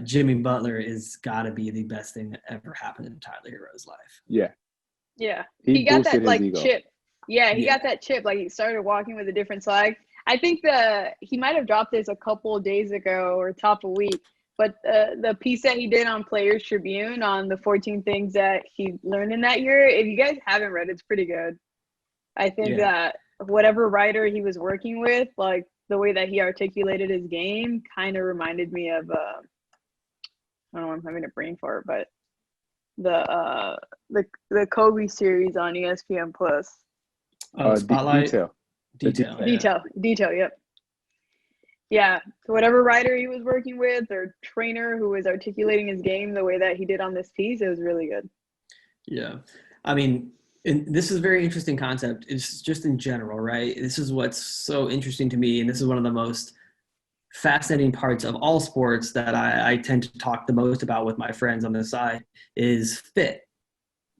Jimmy Butler is got to be the best thing that ever happened in Tyler Hero's life. Yeah. He got that like chip. Yeah, he got that chip. Like he started walking with a different swag. I think he might have dropped this a couple of days ago or top of week. But the piece that he did on Players Tribune on the 14 things that he learned in that year, if you guys haven't read, it's pretty good. I think that whatever writer he was working with, like the way that he articulated his game kind of reminded me of, I don't know, I'm having a brain fart, but the Kobe series on ESPN Plus. Spotlight. Detail. Yep. Yeah, so whatever writer he was working with or trainer who was articulating his game the way that he did on this piece, it was really good. Yeah, I mean, and this is a very interesting concept. It's just in general, right? This is what's so interesting to me, and this is one of the most fascinating parts of all sports that I tend to talk the most about with my friends on the side is fit,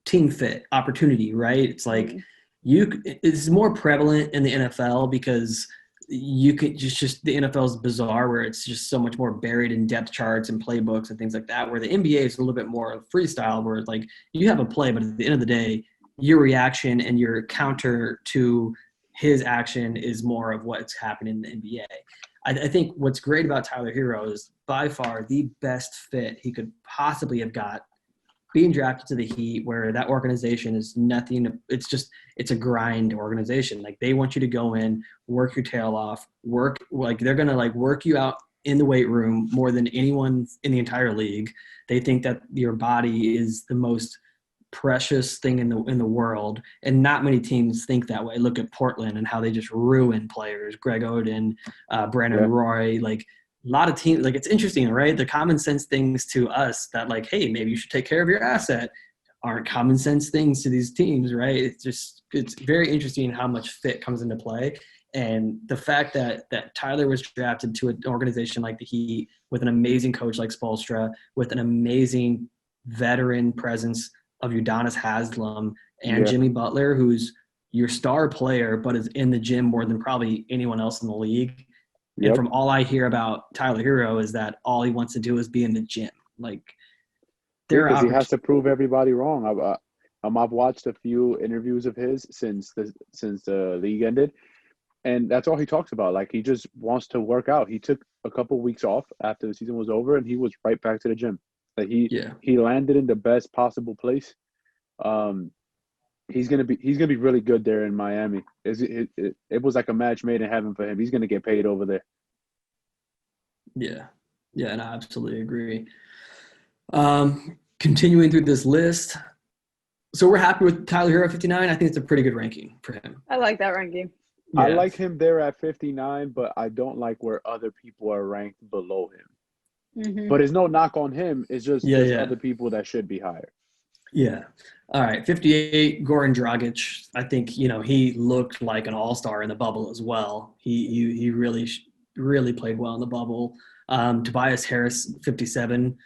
team fit, opportunity, right? It's like it's more prevalent in the NFL because you could just the NFL is bizarre where it's just so much more buried in depth charts and playbooks and things like that, where the NBA is a little bit more freestyle where it's like you have a play, but at the end of the day, your reaction and your counter to his action is more of what's happening in the NBA. I think what's great about Tyler Hero is by far the best fit he could possibly have got being drafted to the Heat, where that organization is nothing. It's a grind organization. Like they want you to go in, work your tail off, they're going to work you out in the weight room more than anyone in the entire league. They think that your body is the most precious thing in the world, and not many teams think that way. Look at Portland and how they just ruin players. Greg Oden, Brandon Roy, like a lot of teams. Like it's interesting, right? The common sense things to us that like, hey, maybe you should take care of your asset, aren't common sense things to these teams, right? It's very interesting how much fit comes into play. And the fact that Tyler was drafted to an organization like the Heat with an amazing coach like Spoelstra, with an amazing veteran presence of Udonis Haslem and Jimmy Butler, who's your star player, but is in the gym more than probably anyone else in the league. Yep. And from all I hear about Tyler Hero is that all he wants to do is be in the gym. Like, because he has to prove everybody wrong. I've watched a few interviews of his since the league ended, and that's all he talks about. Like, he just wants to work out. He took a couple weeks off after the season was over, and he was right back to the gym. Like he landed in the best possible place. He's gonna be really good there in Miami. It was like a match made in heaven for him. He's gonna get paid over there. Yeah, and I absolutely agree. Continuing through this list, so we're happy with Tyler Hero at 59. I think it's a pretty good ranking for him. I like that ranking. Yeah. I like him there at 59, but I don't like where other people are ranked below him. Mm-hmm. But it's no knock on him. It's just there's other people that should be higher. Yeah. All right. 58, Goran Dragic. I think, he looked like an all-star in the bubble as well. He really played well in the bubble. Tobias Harris, 57.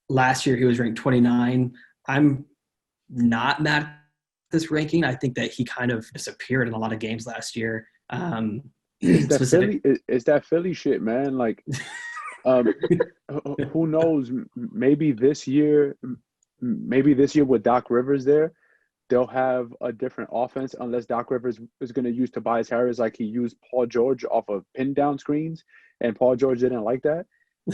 Last year he was ranked 29. I'm not mad at this ranking. I think that he kind of disappeared in a lot of games last year. It's that Philly shit, man. Like, who knows? Maybe this year with Doc Rivers there, they'll have a different offense unless Doc Rivers is going to use Tobias Harris like he used Paul George off of pin down screens, and Paul George didn't like that.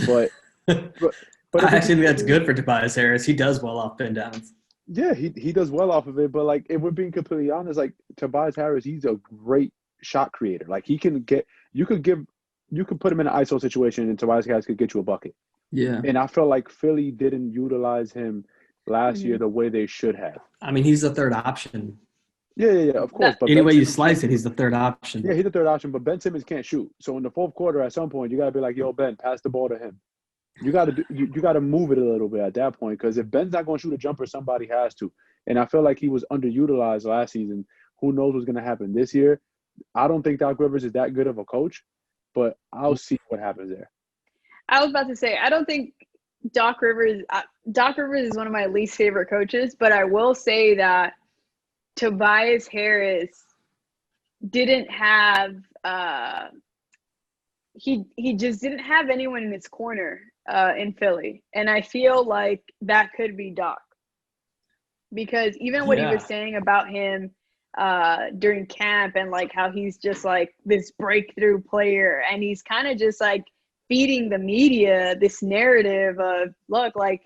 But I actually think that's good for Tobias Harris. He does well off pin downs. Yeah, he does well off of it, but like if we're being completely honest, like Tobias Harris, he's a great shot creator. Like he can get you could put him in an ISO situation and Tobias Harris could get you a bucket. Yeah. And I feel like Philly didn't utilize him last year Mhm. the way they should have. I mean, he's the third option. Yeah, of course. But Any Ben way you Simmons slice can't, it, he's the third option. yeah, he's the third option, but Ben Simmons can't shoot. So in the fourth quarter, at some point, you gotta be like, yo, Ben, pass the ball to him. You gotta move it a little bit at that point because if Ben's not gonna shoot a jumper, somebody has to. And I feel like he was underutilized last season. Who knows what's gonna happen this year? I don't think Doc Rivers is that good of a coach, but I'll see what happens there. I was about to say, I don't think Doc Rivers is one of my least favorite coaches, but I will say that Tobias Harris didn't have he just didn't have anyone in his corner in Philly. And I feel like that could be Doc. Because even what he was saying about him during camp and like how he's just like this breakthrough player and he's kind of just like feeding the media this narrative of, look, like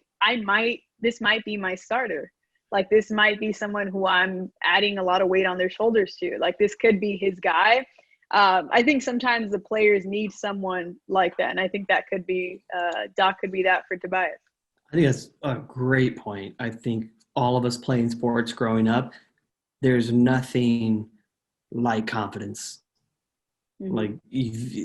this might be my starter. Like this might be someone who I'm adding a lot of weight on their shoulders to. Like this could be his guy. I think sometimes the players need someone like that. And I think that could be Doc could be that for Tobias. I think that's a great point. I think all of us playing sports growing up, there's nothing like confidence. Mm-hmm. Like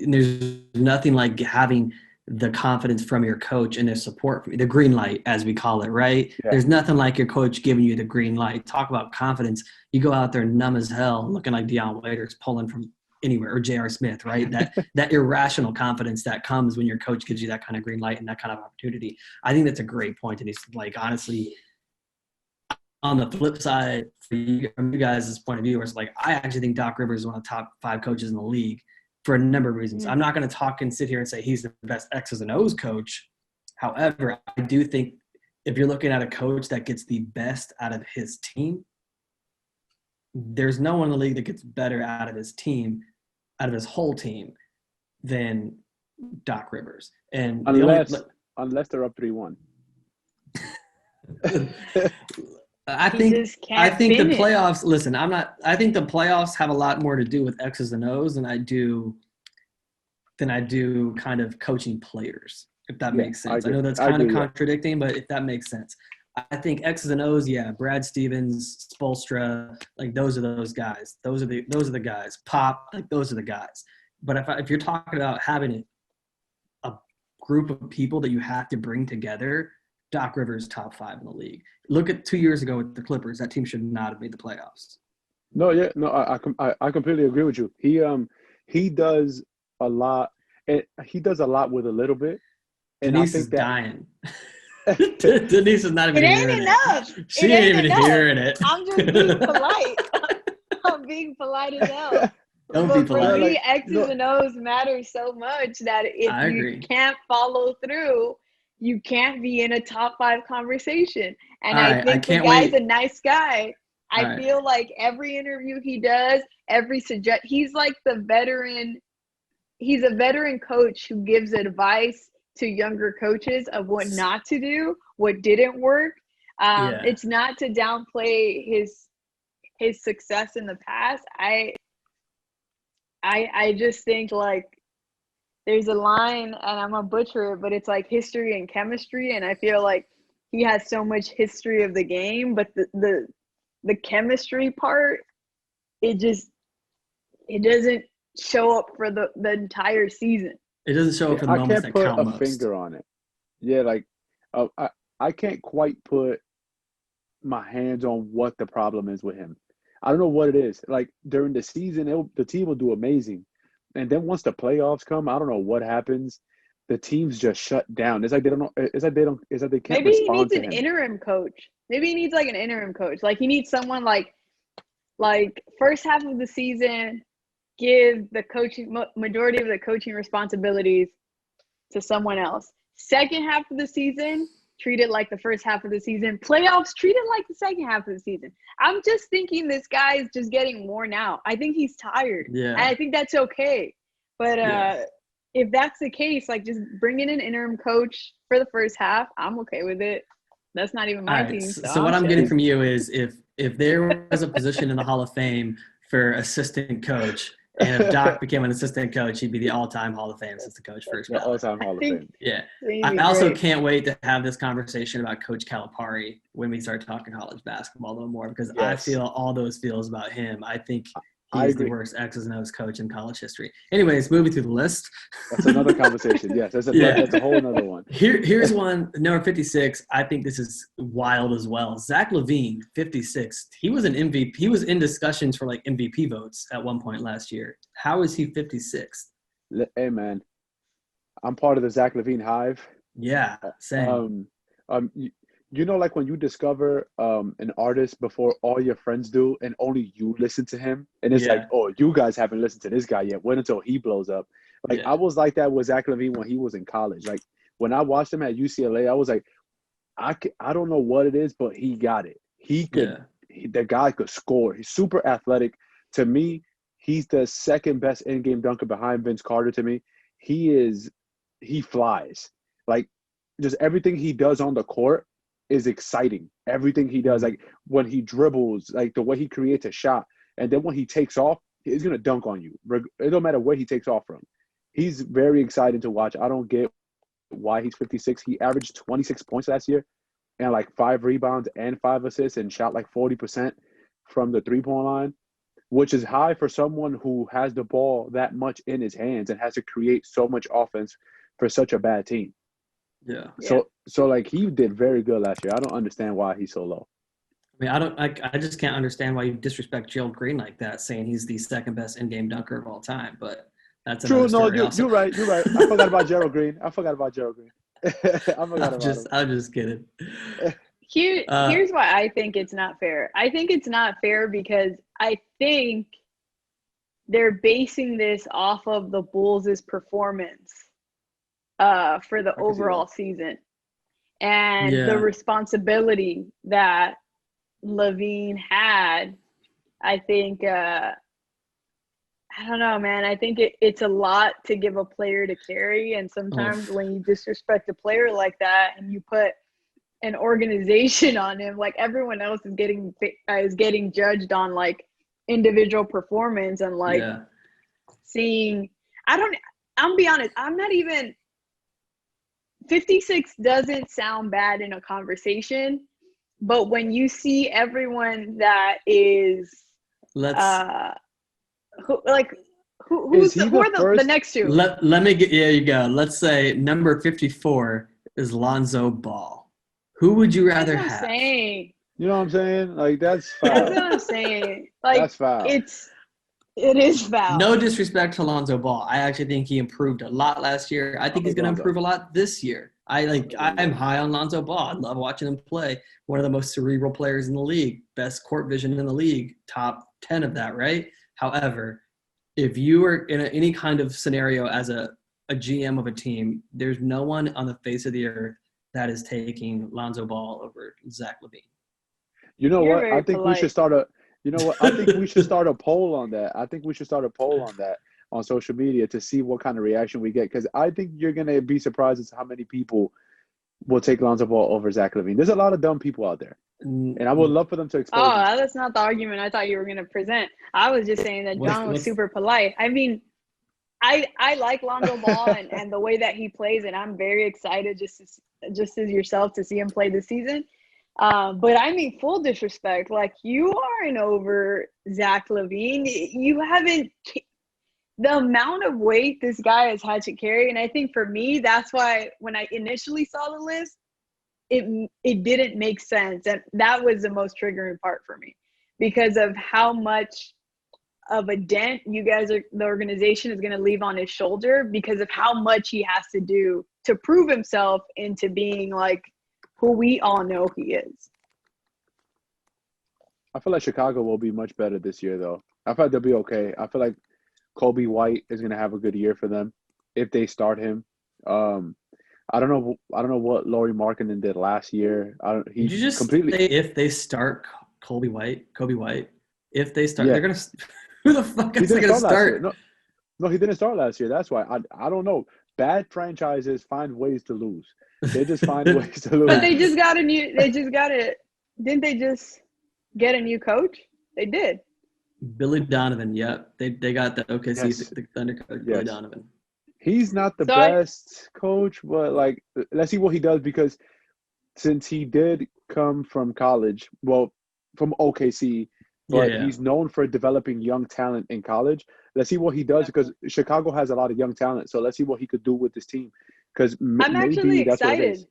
there's nothing like having the confidence from your coach and the support, the green light, as we call it, right? Yeah. There's nothing like your coach giving you the green light. Talk about confidence. You go out there numb as hell, looking like Deion Waiters pulling from anywhere, or J.R. Smith, right? That irrational confidence that comes when your coach gives you that kind of green light and that kind of opportunity. I think that's a great point. And it's like, honestly, on the flip side, from you guys' point of view, where it's like, I actually think Doc Rivers is one of the top 5 coaches in the league for a number of reasons. Mm-hmm. I'm not going to talk and sit here and say he's the best X's and O's coach. However, I do think if you're looking at a coach that gets the best out of his team, there's no one in the league that gets better out of his team, out of his whole team, than Doc Rivers. And unless they're up 3-1. I think the playoffs. Listen, I think the playoffs have a lot more to do with X's and O's than I do kind of coaching players. If that makes sense. I know that's kind of contradicting, but if that makes sense, I think X's and O's. Yeah, Brad Stevens, Spoelstra, like those are those guys. Those are the guys. Pop, like those are the guys. But if you're talking about having a group of people that you have to bring together, Doc Rivers top 5 in the league. Look at 2 years ago with the Clippers. That team should not have made the playoffs. I completely agree with you. He does a lot. He does a lot with a little bit. And Denise is dying. Denise is not even hearing it. Ain't enough. She ain't even hearing it. I'm just being polite. I'm being polite as hell. Don't but be polite. For me, X's and O's matter so much that if you can't follow through, you can't be in a top 5 conversation. And I think the guy's a nice guy. I feel like every interview he does, he's like the veteran. He's a veteran coach who gives advice to younger coaches of what not to do, what didn't work. It's not to downplay his success in the past. I just think like there's a line, and I'm gonna butcher it, but it's like history and chemistry, and I feel like he has so much history of the game, but the chemistry part, it doesn't show up for the entire season. It doesn't show up for the moments that count most. I can't put a finger on it. Yeah, like I can't quite put my hands on what the problem is with him. I don't know what it is. Like during the season, the team will do amazing. And then once the playoffs come, I don't know what happens. The teams just shut down. It's like they don't know. It's like they can't. Maybe he needs an interim coach. Maybe he needs like an interim coach. Like he needs someone like first half of the season, give the coaching majority of the coaching responsibilities to someone else. Second half of the season, treat it like the first half of the season. Playoffs, treat it like the second half of the season. I'm just thinking this guy is just getting worn out. I think he's tired. Yeah. And I think that's okay. But if that's the case, like just bring in an interim coach for the first half. I'm okay with it. That's not even All my right. team. So what I'm getting from you is if there was a position in the Hall of Fame for assistant coach, and if Doc became an assistant coach, he'd be the all-time Hall of Fame assistant coach first The ballot. all-time Hall of Fame. Yeah. He'd I be also great. can't wait to have this conversation about Coach Calipari when we start talking college basketball a little more, because I Yes. feel all those feels about him. I think I he's the agree. worst X's and O's coach in college history. Anyways, moving through the list. That's another conversation. Yes, that's a whole another one. Here's one, number 56. I think this is wild as well. Zach LaVine, 56. He was an MVP. He was in discussions for like MVP votes at one point last year. How is he 56th? Hey man, I'm part of the Zach LaVine hive. Yeah, same. You know, like when you discover an artist before all your friends do, and only you listen to him, and it's like, oh, you guys haven't listened to this guy yet. Wait until he blows up. Like I was like that with Zach LaVine when he was in college. Like when I watched him at UCLA, I was like, I don't know what it is, but he got it. He could. The guy could score. He's super athletic. To me, he's the second best in-game dunker behind Vince Carter. To me, he flies. Like just everything he does on the court is exciting. Everything he does, like when he dribbles, like the way he creates a shot, and then when he takes off, he's gonna dunk on you. It don't matter where he takes off from. He's very exciting to watch. I don't get why he's 56. He averaged 26 points last year, and like 5 rebounds and 5 assists, and shot like 40% from the 3-point line, which is high for someone who has the ball that much in his hands and has to create so much offense for such a bad team. Yeah. So like he did very good last year. I don't understand why he's so low. I mean, I just can't understand why you disrespect Gerald Green like that, saying he's the second best in-game dunker of all time. But that's true. Another No, story you're right. You're right. I forgot about Gerald Green. I forgot about him. I'm just kidding. Here's why I think it's not fair. I think it's not fair because I think they're basing this off of the Bulls' performance for the overall season, and the responsibility that LaVine had. I think I don't know, man. I think it's a lot to give a player to carry, and sometimes when you disrespect a player like that and you put an organization on him, like everyone else is getting judged on like individual performance and like seeing. I'll be honest. I'm not even. 56 doesn't sound bad in a conversation, but when you see everyone that is who's the next two? Let me get you go. Let's say number 54 is Lonzo Ball. Who would you rather have? You know what I'm saying? Like that's foul. That's what I'm saying. Like that's foul. It is foul. No disrespect to Lonzo Ball. I actually think he improved a lot last year. I think he's going to improve a lot this year. I'm high on Lonzo Ball. I love watching him play. One of the most cerebral players in the league, best court vision in the league, top 10 of that, right? However, if you are in any kind of scenario as a GM of a team, there's no one on the face of the earth that is taking Lonzo Ball over Zach LaVine. You know what? I think we should start a poll on that. I think we should start a poll on that on social media to see what kind of reaction we get, because I think you're going to be surprised as to how many people will take Lonzo Ball over Zach LaVine. There's a lot of dumb people out there, and I would love for them to expose them. That's not the argument I thought you were going to present. I was just saying that John was super polite. I mean, I like Lonzo Ball and the way that he plays, and I'm very excited just as yourself to see him play this season. But I mean, full disrespect, like you aren't over Zach LaVine. You haven't – the amount of weight this guy has had to carry, and I think for me, that's why when I initially saw the list, it didn't make sense. And that was the most triggering part for me because of how much of a dent the organization is going to leave on his shoulder because of how much he has to do to prove himself into being like who we all know he is. I feel like Chicago will be much better this year, though. I feel like they'll be okay. I feel like Kobe White is going to have a good year for them if they start him. I don't know what Lauri Markkanen did last year. Did you just completely say if they start Kobe White, if they start, they're going to – who the fuck is going to start? No, he didn't start last year. That's why. I don't know. Bad franchises find ways to lose. They just find ways to lose. But they just got didn't they just get a new coach? They did. Billy Donovan, yep. They got the OKC Yes. the Thunder coach, Yes. Billy Donovan. He's not the So best coach, but like, let's see what he does, because since he did come from college, well, from OKC, but Yeah. he's known for developing young talent in college. Let's see what he does, because Chicago has a lot of young talent. So let's see what he could do with this team, because I'm actually maybe that's what it excited. is.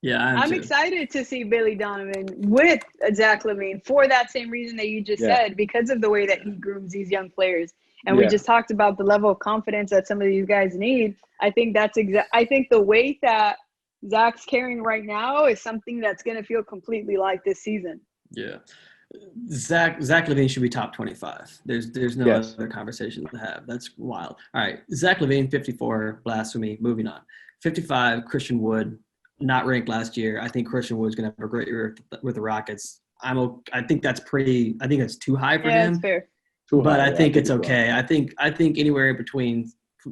Yeah, I'm too. excited to see Billy Donovan with Zach LaVine for that same reason that you just said, because of the way that he grooms these young players. And we just talked about the level of confidence that some of these guys need. I think I think the weight that Zach's carrying right now is something that's going to feel completely like this season. Yeah. Zach LaVine should be top 25. There's no other conversation to have. That's wild. All right. Zach LaVine, 54, blasphemy. Moving on. 55, Christian Wood, not ranked last year. I think Christian Wood's going to have a great year with the Rockets. I think that's too high for him. That's fair. But I think it's okay. I think anywhere between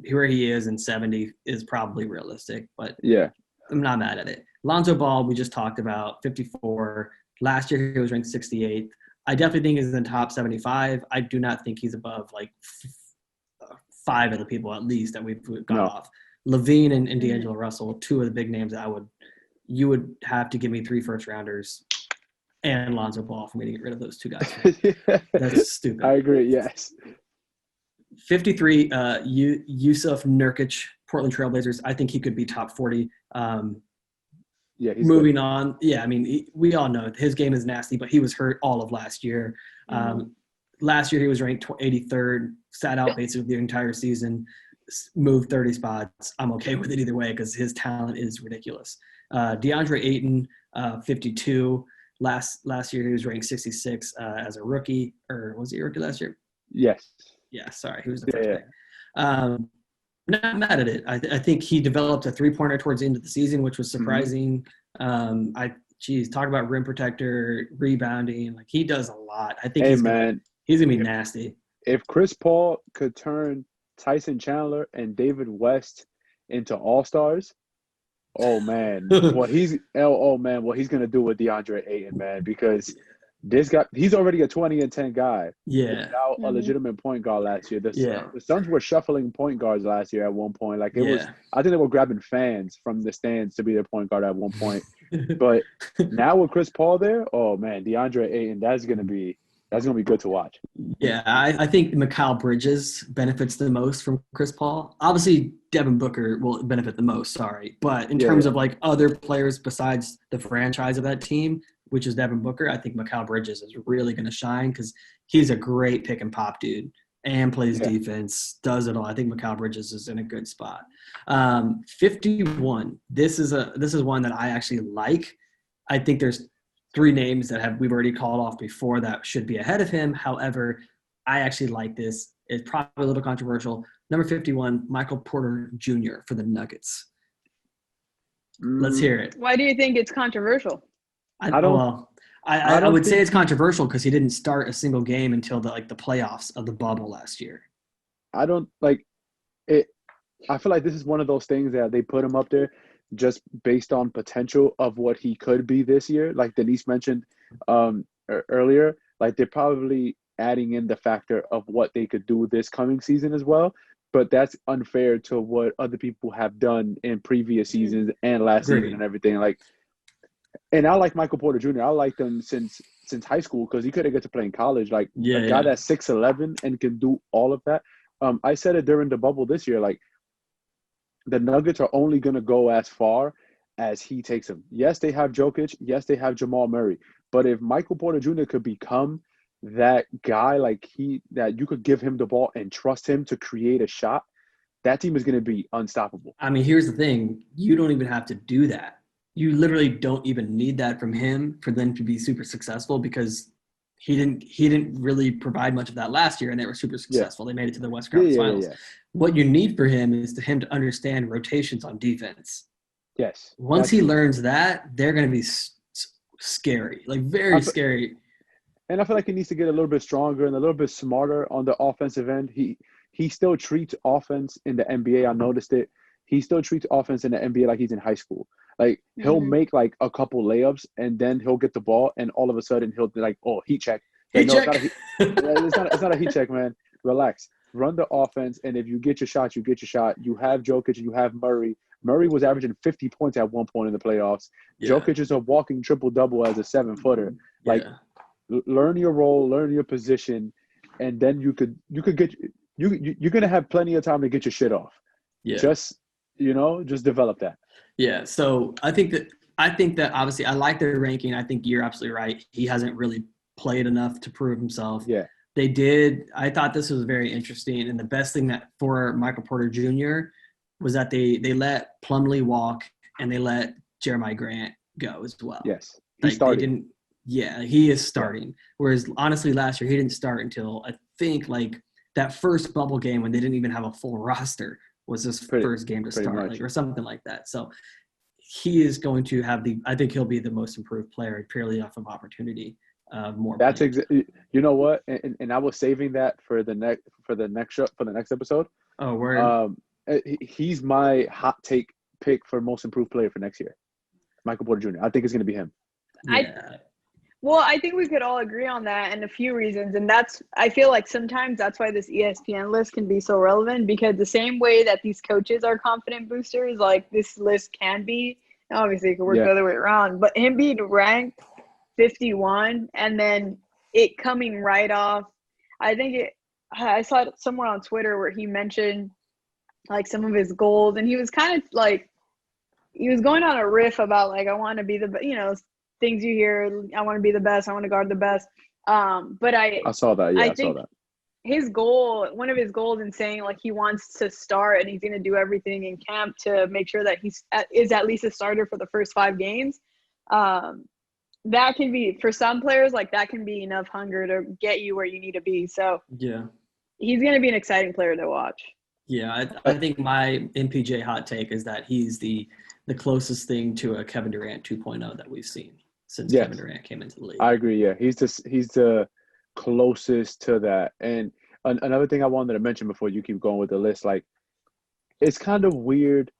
where he is and 70 is probably realistic. But yeah, I'm not mad at it. Lonzo Ball, we just talked about, 54. Last year he was ranked 68th. I definitely think he's in the top 75. I do not think he's above like 5 of the people at least that we've got off. Levine and D'Angelo Russell, 2 of the big names that you would have to give me 3 first-rounders and Lonzo Ball for me to get rid of those 2 guys. That's stupid. I agree, yes. 53, Yusuf Nurkic, Portland Trailblazers. I think he could be top 40. Moving on. Yeah, I mean, we all know his game is nasty, but he was hurt all of last year. Last year he was ranked 83rd, sat out basically the entire season, moved 30 spots. I'm okay with it either way because his talent is ridiculous. DeAndre Ayton, 52. Last year he was ranked 66 as a rookie, or was he a rookie last year? Yes. Yeah, sorry, he was the first pick. Not mad at it. I think he developed a 3-pointer towards the end of the season, which was surprising. Talk about rim protector, rebounding. Like, he does a lot. I think he's gonna be nasty. If Chris Paul could turn Tyson Chandler and David West into all-stars, oh man, what he's gonna do with DeAndre Ayton, man, because this guy, he's already a 20-10 guy. Yeah. Without a legitimate point guard last year. The Suns were shuffling point guards last year at one point. Like, it was, I think they were grabbing fans from the stands to be their point guard at one point. But now with Chris Paul there, oh man, DeAndre Ayton, that's gonna be good to watch. Yeah, I think Mikal Bridges benefits the most from Chris Paul. Obviously, Devin Booker will benefit the most, but in terms of like other players besides the franchise of that team, which is Devin Booker, I think Mikal Bridges is really going to shine because he's a great pick and pop dude and plays defense, does it all. I think Mikal Bridges is in a good spot. 51. This is one that I actually like. I think there's 3 names that we've already called off before that should be ahead of him. However, I actually like this. It's probably a little controversial. Number 51, Michael Porter Jr. for the Nuggets. Let's hear it. Why do you think it's controversial? I would say it's controversial because he didn't start a single game until the playoffs of the bubble last year. I don't like it. I feel like this is one of those things that they put him up there just based on potential of what he could be this year. Like Denise mentioned earlier, like they're probably adding in the factor of what they could do this coming season as well. But that's unfair to what other people have done in previous seasons and last season and everything. Like, and I like Michael Porter Jr. I liked him since high school because he couldn't get to play in college. Like a guy that's 6'11" and can do all of that. I said it during the bubble this year. Like, the Nuggets are only going to go as far as he takes them. Yes, they have Jokic. Yes, they have Jamal Murray. But if Michael Porter Jr. could become that guy, that you could give him the ball and trust him to create a shot, that team is going to be unstoppable. I mean, here's the thing. You don't even have to do that. You literally don't even need that from him for them to be super successful because he didn't really provide much of that last year, and they were super successful. They made it to the West Conference Finals. What you need for him is him to understand rotations on defense. Yes. Once he learns that, they're going to be scary, like very scary. And I feel like he needs to get a little bit stronger and a little bit smarter on the offensive end. He still treats offense in the NBA. I noticed it. He still treats offense in the NBA like he's in high school. Like he'll Mhm. make like a couple layups and then he'll get the ball and all of a sudden he'll be like, oh, heat check. Like, Heat no, it's not check. a heat. It's not a heat check, man. Relax. Run the offense, and if you get your shot, you get your shot. You have Jokic, you have Murray. Murray was averaging 50 points at one point in the playoffs. Yeah. Jokic is a walking triple double as a 7-footer. Like, Yeah. learn your role, learn your position, and then you could get you're gonna have plenty of time to get your shit off. Yeah. Just just develop that. Yeah. So I think that obviously I like their ranking. I think you're absolutely right. He hasn't really played enough to prove himself. Yeah. I thought this was very interesting. And the best thing that for Michael Porter Jr. was that they let Plumlee walk and they let Jeremiah Grant go as well. Yes. He Like started. they didn't. Yeah, he is starting. Yeah. Whereas honestly, last year he didn't start until I think like that first bubble game when they didn't even have a full roster was his first game to start, like, or something like that. So he is going to have I think he'll be the most improved player purely off of opportunity. More. That's exactly. You know what? And I was saving that for the next episode. Oh, where? He's my hot take pick for most improved player for next year. Michael Porter Jr. I think it's going to be him. Yeah. I think we could all agree on that and a few reasons. And I feel like sometimes that's why this ESPN list can be so relevant, because the same way that these coaches are confident boosters, like this list can be, obviously it could work the other way around, but him being ranked 51 and then it coming right off. I saw it somewhere on Twitter where he mentioned like some of his goals, and he was kind of like, he was going on a riff about like, I want to be things you hear, I want to be the best, I want to guard the best. But I saw that. Yeah, I think saw that. His goal, one of his goals in saying like he wants to start and he's going to do everything in camp to make sure that he is at least a starter for the first 5 games. That can be, for some players, like that can be enough hunger to get you where you need to be. So yeah, he's going to be an exciting player to watch. Yeah, I think my MPJ hot take is that he's the closest thing to a Kevin Durant 2.0 that we've seen since Kevin Durant came into the league. I agree. Yeah, he's the closest to that. And another thing I wanted to mention before you keep going with the list, like it's kind of weird,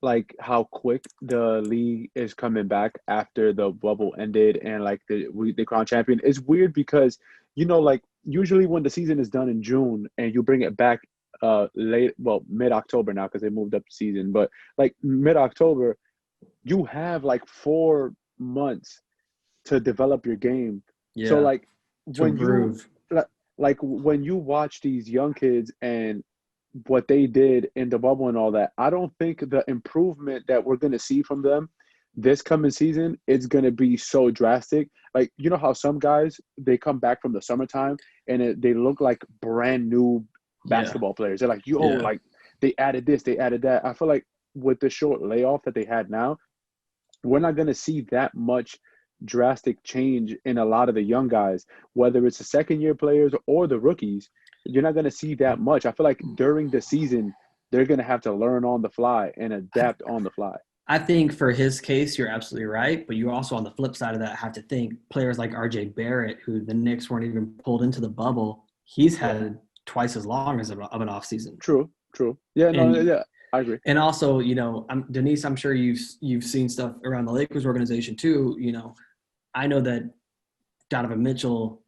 like how quick the league is coming back after the bubble ended and like the crown champion. It's weird because like usually when the season is done in June and you bring it back mid-October now because they moved up the season, but like mid-October, you have like 4 months to develop your game. Yeah. So like when you watch these young kids and what they did in the bubble and all that, I don't think the improvement that we're going to see from them this coming season is going to be so drastic. Like, how some guys, they come back from the summertime and they look like brand new basketball players. They're like, like they added this, they added that. I feel like with the short layoff that they had now, we're not going to see that much drastic change in a lot of the young guys, whether it's the second-year players or the rookies. You're not going to see that much. I feel like during the season, they're going to have to learn on the fly and adapt on the fly. I think for his case, you're absolutely right. But you also, on the flip side of that, have to think players like R.J. Barrett, who the Knicks weren't even pulled into the bubble, he's had twice as long of an offseason. True. Yeah, I agree. And also, Denise, I'm sure you've seen stuff around the Lakers organization too. I know that Donovan Mitchell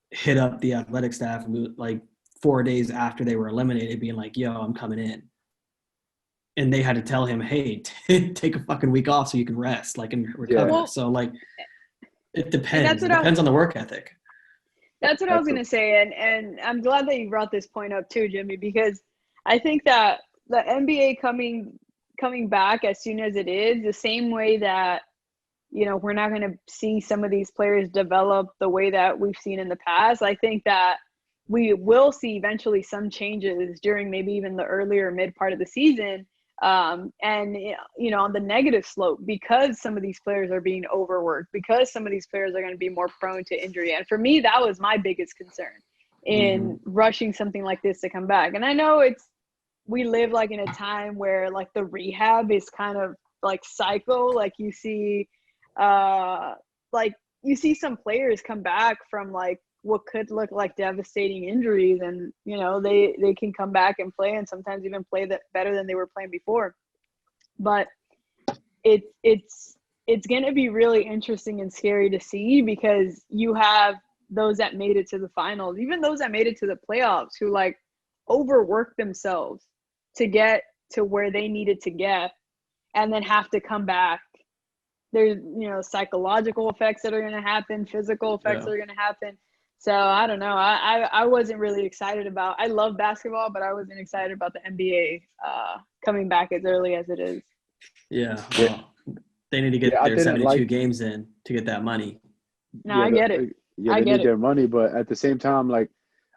hit up the athletic staff like 4 days after they were eliminated, being like, yo, I'm coming in. And they had to tell him, hey, take a fucking week off so you can rest, like, and recover. Yeah. So, like, it depends. It depends on the work ethic. That's what I was going to say. And I'm glad that you brought this point up too, Jimmy, because I think that the NBA coming back as soon as it is, the same way that, we're not going to see some of these players develop the way that we've seen in the past. I think that we will see eventually some changes during maybe even the earlier mid part of the season. And, on the negative slope, because some of these players are being overworked, because some of these players are going to be more prone to injury. And for me, that was my biggest concern in rushing something like this to come back. And I know we live like in a time where like the rehab is kind of like cycle. Like you see some players come back from like what could look like devastating injuries, and they can come back and play, and sometimes even play that better than they were playing before. But it's going to be really interesting and scary to see, because you have those that made it to the finals, even those that made it to the playoffs, who like overworked themselves to get to where they needed to get, and then have to come back. There's, psychological effects that are going to happen, physical effects that are going to happen. So I don't know. I wasn't really excited about. I love basketball, but I wasn't excited about the NBA coming back as early as it is. Yeah, well, they need to get their 72 games in to get that money. No, I get it. Yeah, they need their money, but at the same time, like,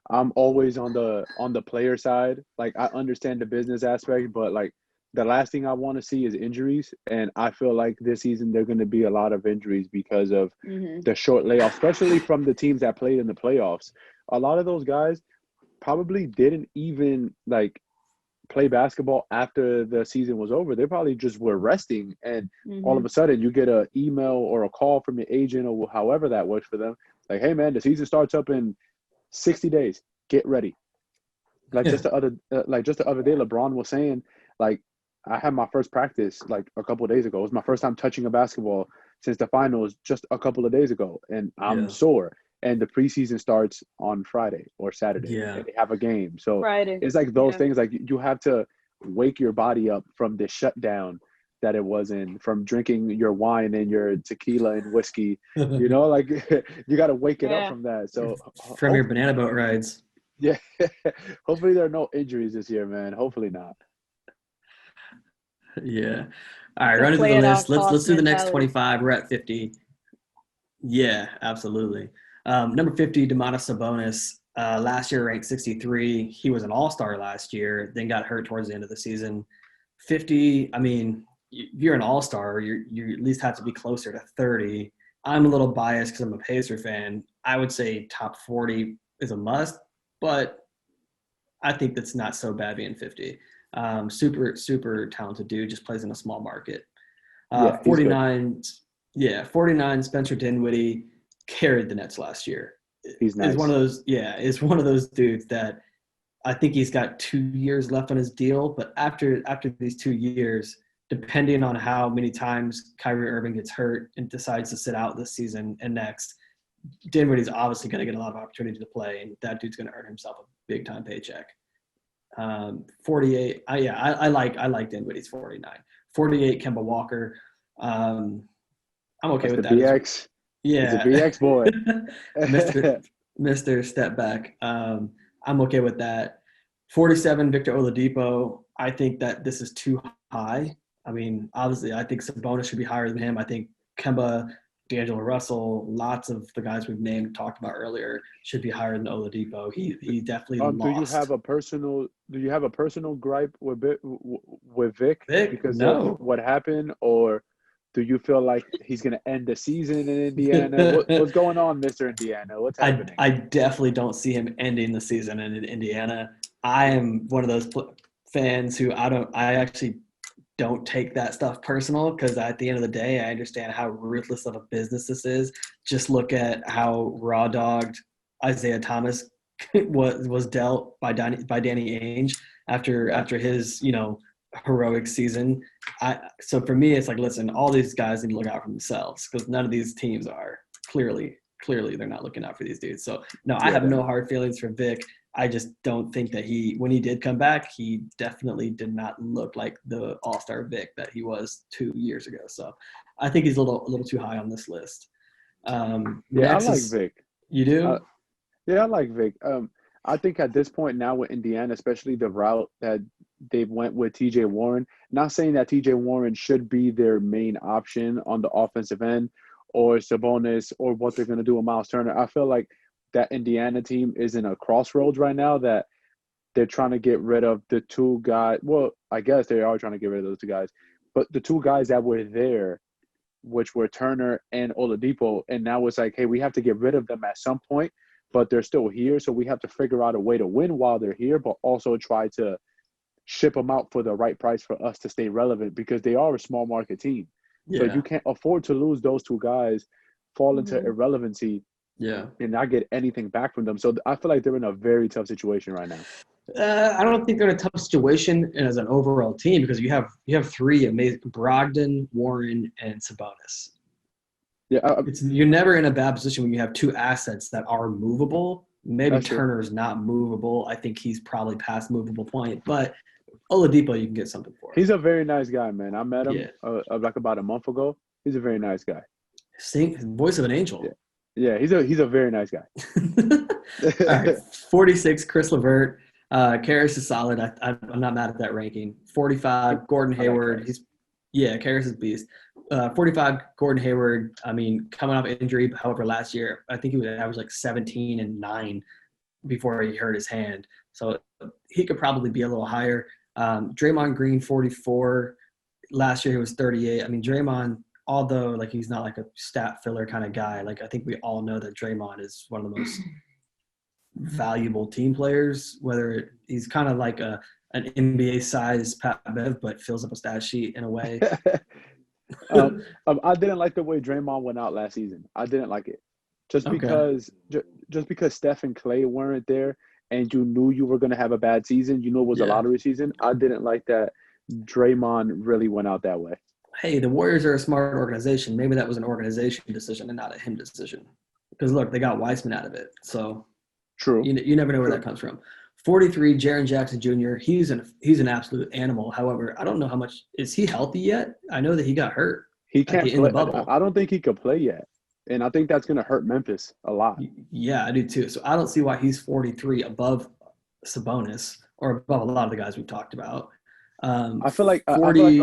I'm always on the player side. Like, I understand the business aspect, but like, the last thing I want to see is injuries, and I feel like this season there are going to be a lot of injuries because of the short layoff, especially from the teams that played in the playoffs. A lot of those guys probably didn't even like play basketball after the season was over. They probably just were resting, and all of a sudden you get an email or a call from your agent or however that works for them, like, hey man, the season starts up in 60 days, get ready. Like, just the other day, LeBron was saying, like, I had my first practice like a couple of days ago. It was my first time touching a basketball since the finals just a couple of days ago, and I'm sore. And the preseason starts on Friday or Saturday. Yeah. And they have a game. So Friday. It's like those things, like, you have to wake your body up from the shutdown that it was in, from drinking your wine and your tequila and whiskey. Like, you got to wake it up from that. So from your banana boat rides. Yeah. Hopefully there are no injuries this year, man. Hopefully not. Yeah. All right, running through the list. Let's do the next 25. We're at 50. Yeah, absolutely. Number 50, Domantas Sabonis. Last year ranked 63. He was an all-star last year, then got hurt towards the end of the season. 50, I mean, you're an all-star. You at least have to be closer to 30. I'm a little biased because I'm a Pacer fan. I would say top 40 is a must, but I think that's not so bad being 50. Super, super talented dude, just plays in a small market. 49, 49, Spencer Dinwiddie carried the Nets last year. He's nice. Is one of those dudes that I think he's got 2 years left on his deal, but after these 2 years, depending on how many times Kyrie Irving gets hurt and decides to sit out this season and next, Dinwiddie's obviously going to get a lot of opportunity to play, and that dude's going to earn himself a big time paycheck. 48. I like Dinwiddie's 49. 48, Kemba Walker. I'm okay with that. BX. Yeah. It's a BX boy. Mr. Step Back. I'm okay with that. 47, Victor Oladipo. I think that this is too high. I mean, obviously, I think Sabonis should be higher than him. I think Kemba, D'Angelo Russell, lots of the guys we've talked about earlier should be higher than Oladipo. He definitely lost. Do you have a personal gripe with Vic? Because of what happened, or do you feel like he's going to end the season in Indiana? What's going on, Mr. Indiana? What's happening? I definitely don't see him ending the season in Indiana. I am one of those fans who I actually don't take that stuff personal, because at the end of the day, I understand how ruthless of a business this is. Just look at how raw-dogged Isaiah Thomas was dealt by Danny Ainge after his heroic season. So for me, it's like, listen, all these guys need to look out for themselves, because none of these teams are clearly they're not looking out for these dudes. So no, I have no hard feelings for Vic. I just don't think that when he did come back, he definitely did not look like the all-star Vic that he was 2 years ago. So I think he's a little too high on this list. I like Vic. You do? I like Vic. I think at this point now with Indiana, especially the route that they went with TJ Warren, not saying that TJ Warren should be their main option on the offensive end, or Sabonis, or what they're going to do with Miles Turner. I feel like that Indiana team is in a crossroads right now, that they're trying to get rid of the two guys. Well, I guess they are trying to get rid of those two guys. But the two guys that were there, which were Turner and Oladipo, and now it's like, hey, we have to get rid of them at some point, but they're still here. So we have to figure out a way to win while they're here, but also try to ship them out for the right price for us to stay relevant, because they are a small market team. Yeah. So you can't afford to lose those two guys, fall into irrelevancy, and not get anything back from them. So I feel like they're in a very tough situation right now. I don't think they're in a tough situation as an overall team because you have three amazing Brogdon, Warren, and Sabonis. Yeah, You're never in a bad position when you have two assets that are movable. Maybe That's true. Turner's not movable. I think he's probably past movable point, but Oladipo you can get something for. He's a very nice guy, man. I met him Yeah. like about a month ago. He's a very nice guy. Voice of an angel. Yeah, he's a very nice guy. All right, 46, Chris LeVert. Karras is solid. I'm not mad at that ranking. 45, Gordon Hayward. Karras is beast. 45, Gordon Hayward. I mean, coming off injury. However, last year I think he was average like 17 and 9 before he hurt his hand. So he could probably be a little higher. Draymond Green, 44. Last year he was 38. I mean, Draymond, although like he's not like a stat filler kind of guy, like I think we all know that Draymond is one of the most valuable team players, whether he's kind of like an NBA size Pat Bev, but fills up a stat sheet in a way. I didn't like the way Draymond went out last season. I didn't like it. Just because Steph and Clay weren't there and you knew you were going to have a bad season, you know it was a lottery season. I didn't like that Draymond really went out that way. Hey, the Warriors are a smart organization. Maybe that was an organization decision and not a him decision. Because, look, they got Weissman out of it. So True. You never know where that comes from. 43, Jaren Jackson Jr. He's an absolute animal. However, I don't know how much – is he healthy yet? I know that he got hurt. He can't play. In the bubble. I don't think he could play yet. And I think that's going to hurt Memphis a lot. Yeah, I do too. So I don't see why he's 43 above Sabonis or above a lot of the guys we've talked about. I feel like the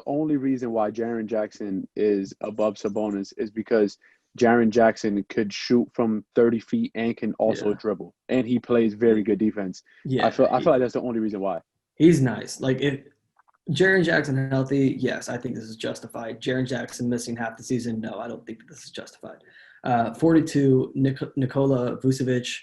only reason why Jaren Jackson is above Sabonis is because Jaren Jackson could shoot from 30 feet and can also dribble, and he plays very good defense. Yeah, I feel like that's the only reason why. He's nice. Like if Jaren Jackson healthy, yes, I think this is justified. Jaren Jackson missing half the season, no, I don't think this is justified. 42, Nikola Vucevic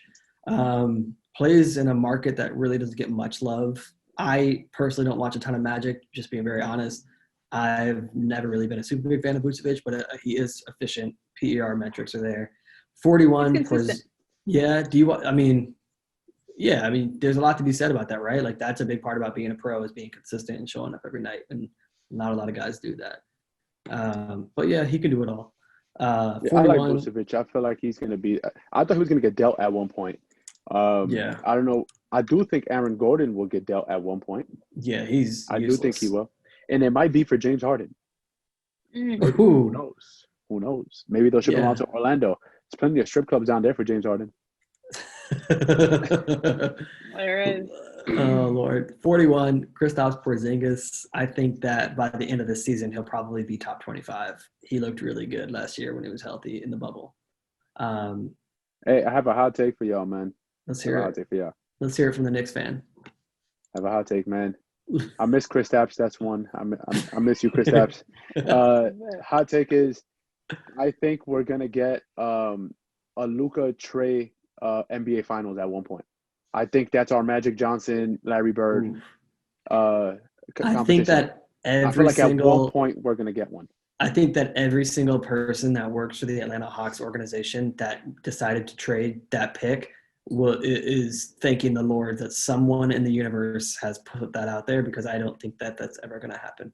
plays in a market that really doesn't get much love. I personally don't watch a ton of Magic, just being very honest. I've never really been a super big fan of Vucevic, but he is efficient. PER metrics are there. 41. There's a lot to be said about that, right? Like that's a big part about being a pro is being consistent and showing up every night, and not a lot of guys do that. But yeah, he can do it all. 41, I like Vucevic. I feel like he's going to be – I thought he was going to get dealt at one point. I don't know. I do think Aaron Gordon will get dealt at one point. Yeah, I do think he will. And it might be for James Harden. Who knows? Who knows? Maybe they'll ship him out to Orlando. There's plenty of strip clubs down there for James Harden. There is. Oh, Lord. 41, Kristaps Porzingis. I think that by the end of the season, he'll probably be top 25. He looked really good last year when he was healthy in the bubble. Hey, I have a hot take for y'all, man. Let's hear it. Let's hear it from the Knicks fan. I have a hot take, man. I miss Kristaps. That's one. I miss you, Kristaps. Hot take is I think we're going to get a Luka Trey NBA Finals at one point. I think that's our Magic Johnson, Larry Bird competition. I think that I feel like at one point we're going to get one. I think that every single person that works for the Atlanta Hawks organization that decided to trade that pick is thanking the Lord that someone in the universe has put that out there, because I don't think that that's ever going to happen.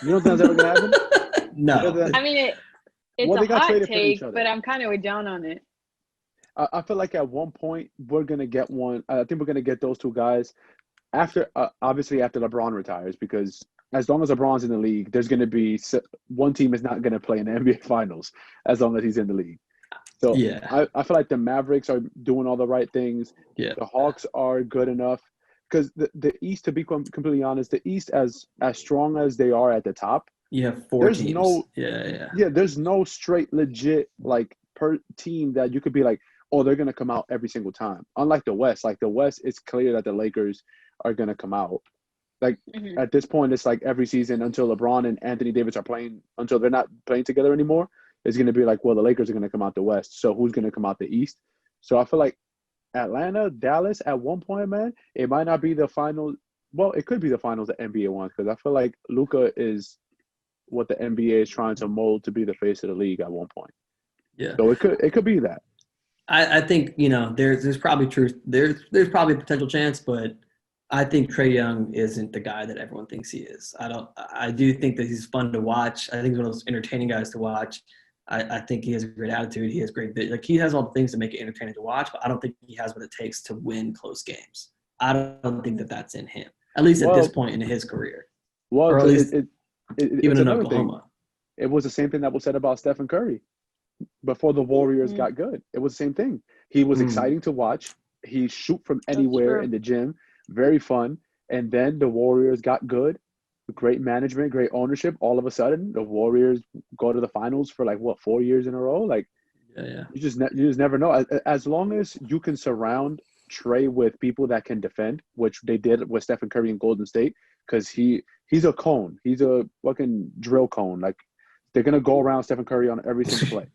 You don't think that's ever going to happen? No. I mean, it's a hot take, but I'm kind of down on it. I feel like at one point we're going to get one. I think we're going to get those two guys obviously after LeBron retires, because as long as LeBron's in the league, there's going to be one team is not going to play in the NBA Finals as long as he's in the league. So I feel like the Mavericks are doing all the right things. Yeah. The Hawks are good enough, because the East, to be completely honest, the East as strong as they are at the top. You have four teams. There's no straight legit like per team that you could be like, oh, they're gonna come out every single time. Unlike the West, it's clear that the Lakers are gonna come out. Like at this point, it's like every season until LeBron and Anthony Davis are playing, until they're not playing together anymore, it's going to be like, well, the Lakers are going to come out the West. So who's going to come out the East? So I feel like Atlanta, Dallas at one point, man, it might not be the final. Well, it could be the finals that NBA wants, because I feel like Luka is what the NBA is trying to mold to be the face of the league at one point. Yeah. So it could be that. I think, there's probably truth. There's probably a potential chance, but I think Trae Young isn't the guy that everyone thinks he is. I do think that he's fun to watch. I think he's one of those entertaining guys to watch. I think he has a great attitude. He has great, like he has all the things to make it entertaining to watch, but I don't think he has what it takes to win close games. I don't think that that's in him, at least at this point in his career, Well, or at least even it's in another Oklahoma. thing. It was the same thing that was said about Stephen Curry before the Warriors got good. It was the same thing. He was exciting to watch. He shoot from anywhere in the gym, very fun. And then the Warriors got good, great management, great ownership. All of a sudden, the Warriors go to the finals for 4 years in a row. You just never know. As long as you can surround Trae with people that can defend, which they did with Stephen Curry in Golden State, because he's a cone. He's a fucking drill cone. Like, they're gonna go around Stephen Curry on every single play.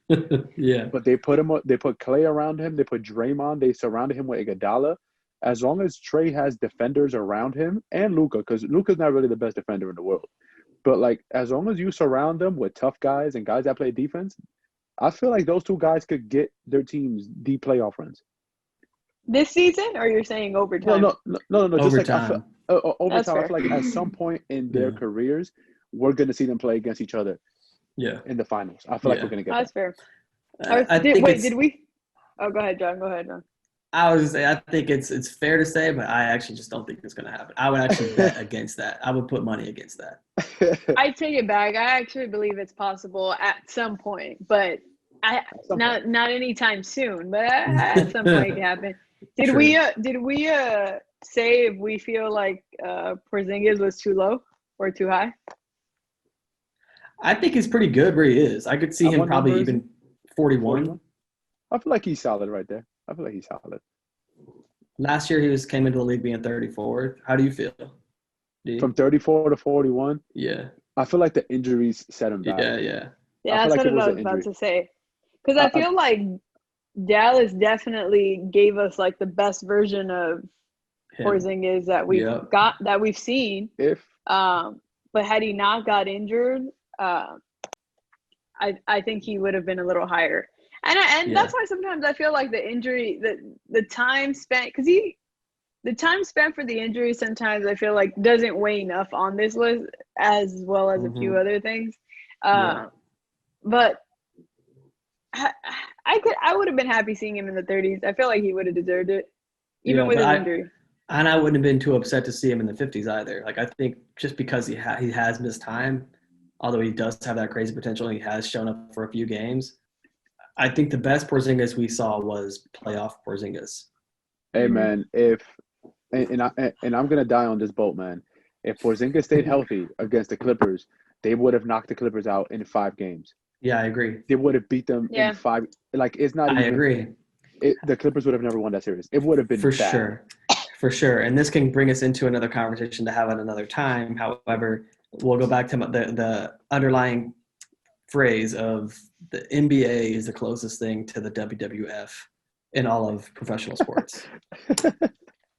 Yeah. But they put Clay around him. They put Draymond. They surrounded him with Iguodala. As long as Trae has defenders around him and Luka, because Luka's not really the best defender in the world, but as long as you surround them with tough guys and guys that play defense, I feel like those two guys could get their teams deep playoff runs. This season, or you're saying overtime? No. Just Overtime. Overtime. I feel like at some point in their careers, we're going to see them play against each other. Yeah. In the finals, I feel like we're going to get. That's that. fair. Did we? Oh, go ahead, John. I was say I think it's fair to say, but I actually just don't think it's going to happen. I would actually bet against that. I would put money against that. I take it back. I actually believe it's possible at some point, but not anytime soon. But at some point it can happen. Did we say if we feel like Porzingis was too low or too high? I think he's pretty good where he is. I could see him probably even 41. I feel like he's solid right there. I feel like he's solid. Last year he came into the league being 34. How do you feel? From 34 to 41? Yeah. I feel like the injuries set him back. Yeah. Yeah, that's what I was about to say. Because I feel like Dallas definitely gave us the best version of Porzingis that we've seen. But had he not got injured, I think he would have been a little higher. And that's why sometimes I feel like the injury, the time spent, because the time spent for the injury sometimes I feel like doesn't weigh enough on this list, as well as a few other things. But I would have been happy seeing him in the 30s. I feel like he would have deserved it, even with his injury. And I wouldn't have been too upset to see him in the 50s either. I think just because he has missed time, although he does have that crazy potential, he has shown up for a few games. I think the best Porzingis we saw was playoff Porzingis. Hey man, and I'm gonna die on this boat, man. If Porzingis stayed healthy against the Clippers, they would have knocked the Clippers out in 5 games. Yeah, I agree. They would have beat them in 5. It's not. I agree. The Clippers would have never won that series. It would have been for bad. sure. And this can bring us into another conversation to have at another time. However, we'll go back to the underlying phrase of the NBA is the closest thing to the WWF in all of professional sports.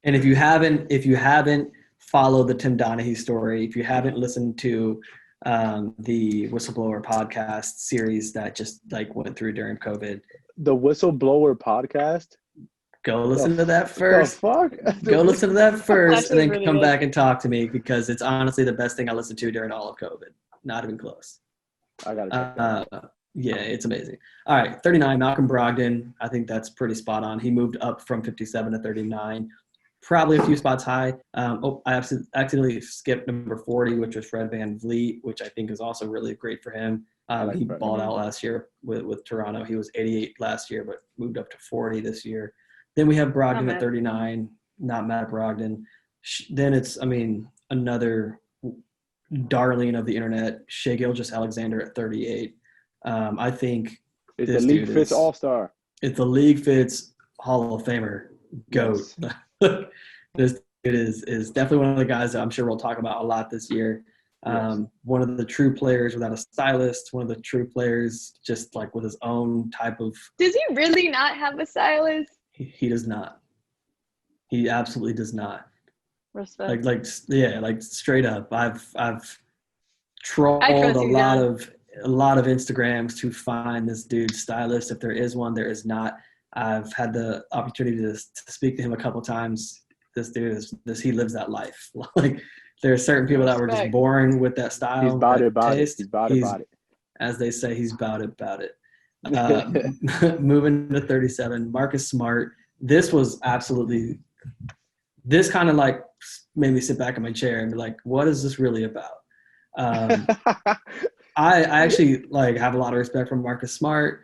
And if you haven't followed the Tim Donaghy story, if you haven't listened to the Whistleblower podcast series that just went through during COVID, the Whistleblower podcast, go listen to that first. Fuck? Go listen to that first, and then really come good. back and talk to me, because it's honestly the best thing I listened to during all of COVID. Not even close. I gotta check that. Yeah, it's amazing. All right, 39, Malcolm Brogdon. I think that's pretty spot on. He moved up from 57 to 39, probably a few spots high. I accidentally skipped number 40, which was Fred VanVleet, which I think is also really great for him. He balled out last year with Toronto. He was 88 last year, but moved up to 40 this year. Then we have Brogdon at 39, not Matt Brogdon. Then it's, another darling of the internet, Shai Gilgeous-Alexander at 38. I think it's the league fits all-star. It's the league fits Hall of Famer GOAT. Yes. This dude is definitely one of the guys that I'm sure we'll talk about a lot this year. One of the true players without a stylist, one of the true players just with his own type of. Does he really not have a stylist? He does not. He absolutely does not. Respect. Straight up. I've trolled a lot of Instagrams to find this dude's stylist. If there is one, there is not. I've had the opportunity to speak to him a couple of times. This dude he lives that life. Like there are certain people that were just born with that style. He's about that it, about taste. it. He's about it, about it. As they say, he's about it. Moving to 37, Marcus Smart. This kind of like made me sit back in my chair and be like, what is this really about? I actually like have a lot of respect for Marcus Smart.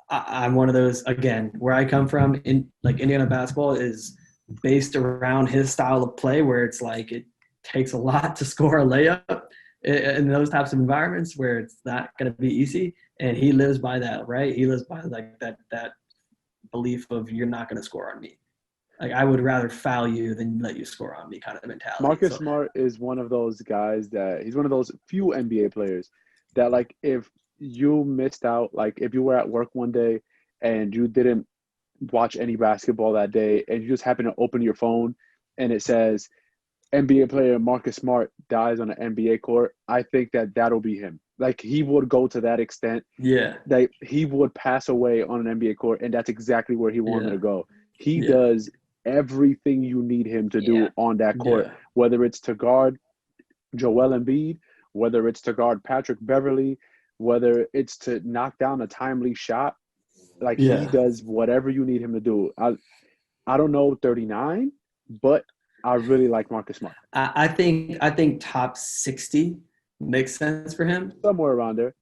I'm one of those, again, where I come from in like Indiana basketball is based around his style of play, where it's like it takes a lot to score a layup in those types of environments where it's not going to be easy. And he lives by that, right? He lives by like that belief of you're not going to score on me. Like I would rather foul you than let you score on me kind of mentality. Marcus Smart is one of those guys that he's one of those few NBA players that like if you missed out, like if you were at work one day and you didn't watch any basketball that day and you just happen to open your phone and it says NBA player Marcus Smart dies on an NBA court, I think that'll be him. Like he would go to that extent. Yeah. That he would pass away on an NBA court, and that's exactly where he wanted to go. He does everything you need him to do on that court, whether it's to guard Joel Embiid, whether it's to guard Patrick Beverly, whether it's to knock down a timely shot. Like he does whatever you need him to do. I don't know 39, but I really like Marcus Smart. I think top 60 makes sense for him. Somewhere around there.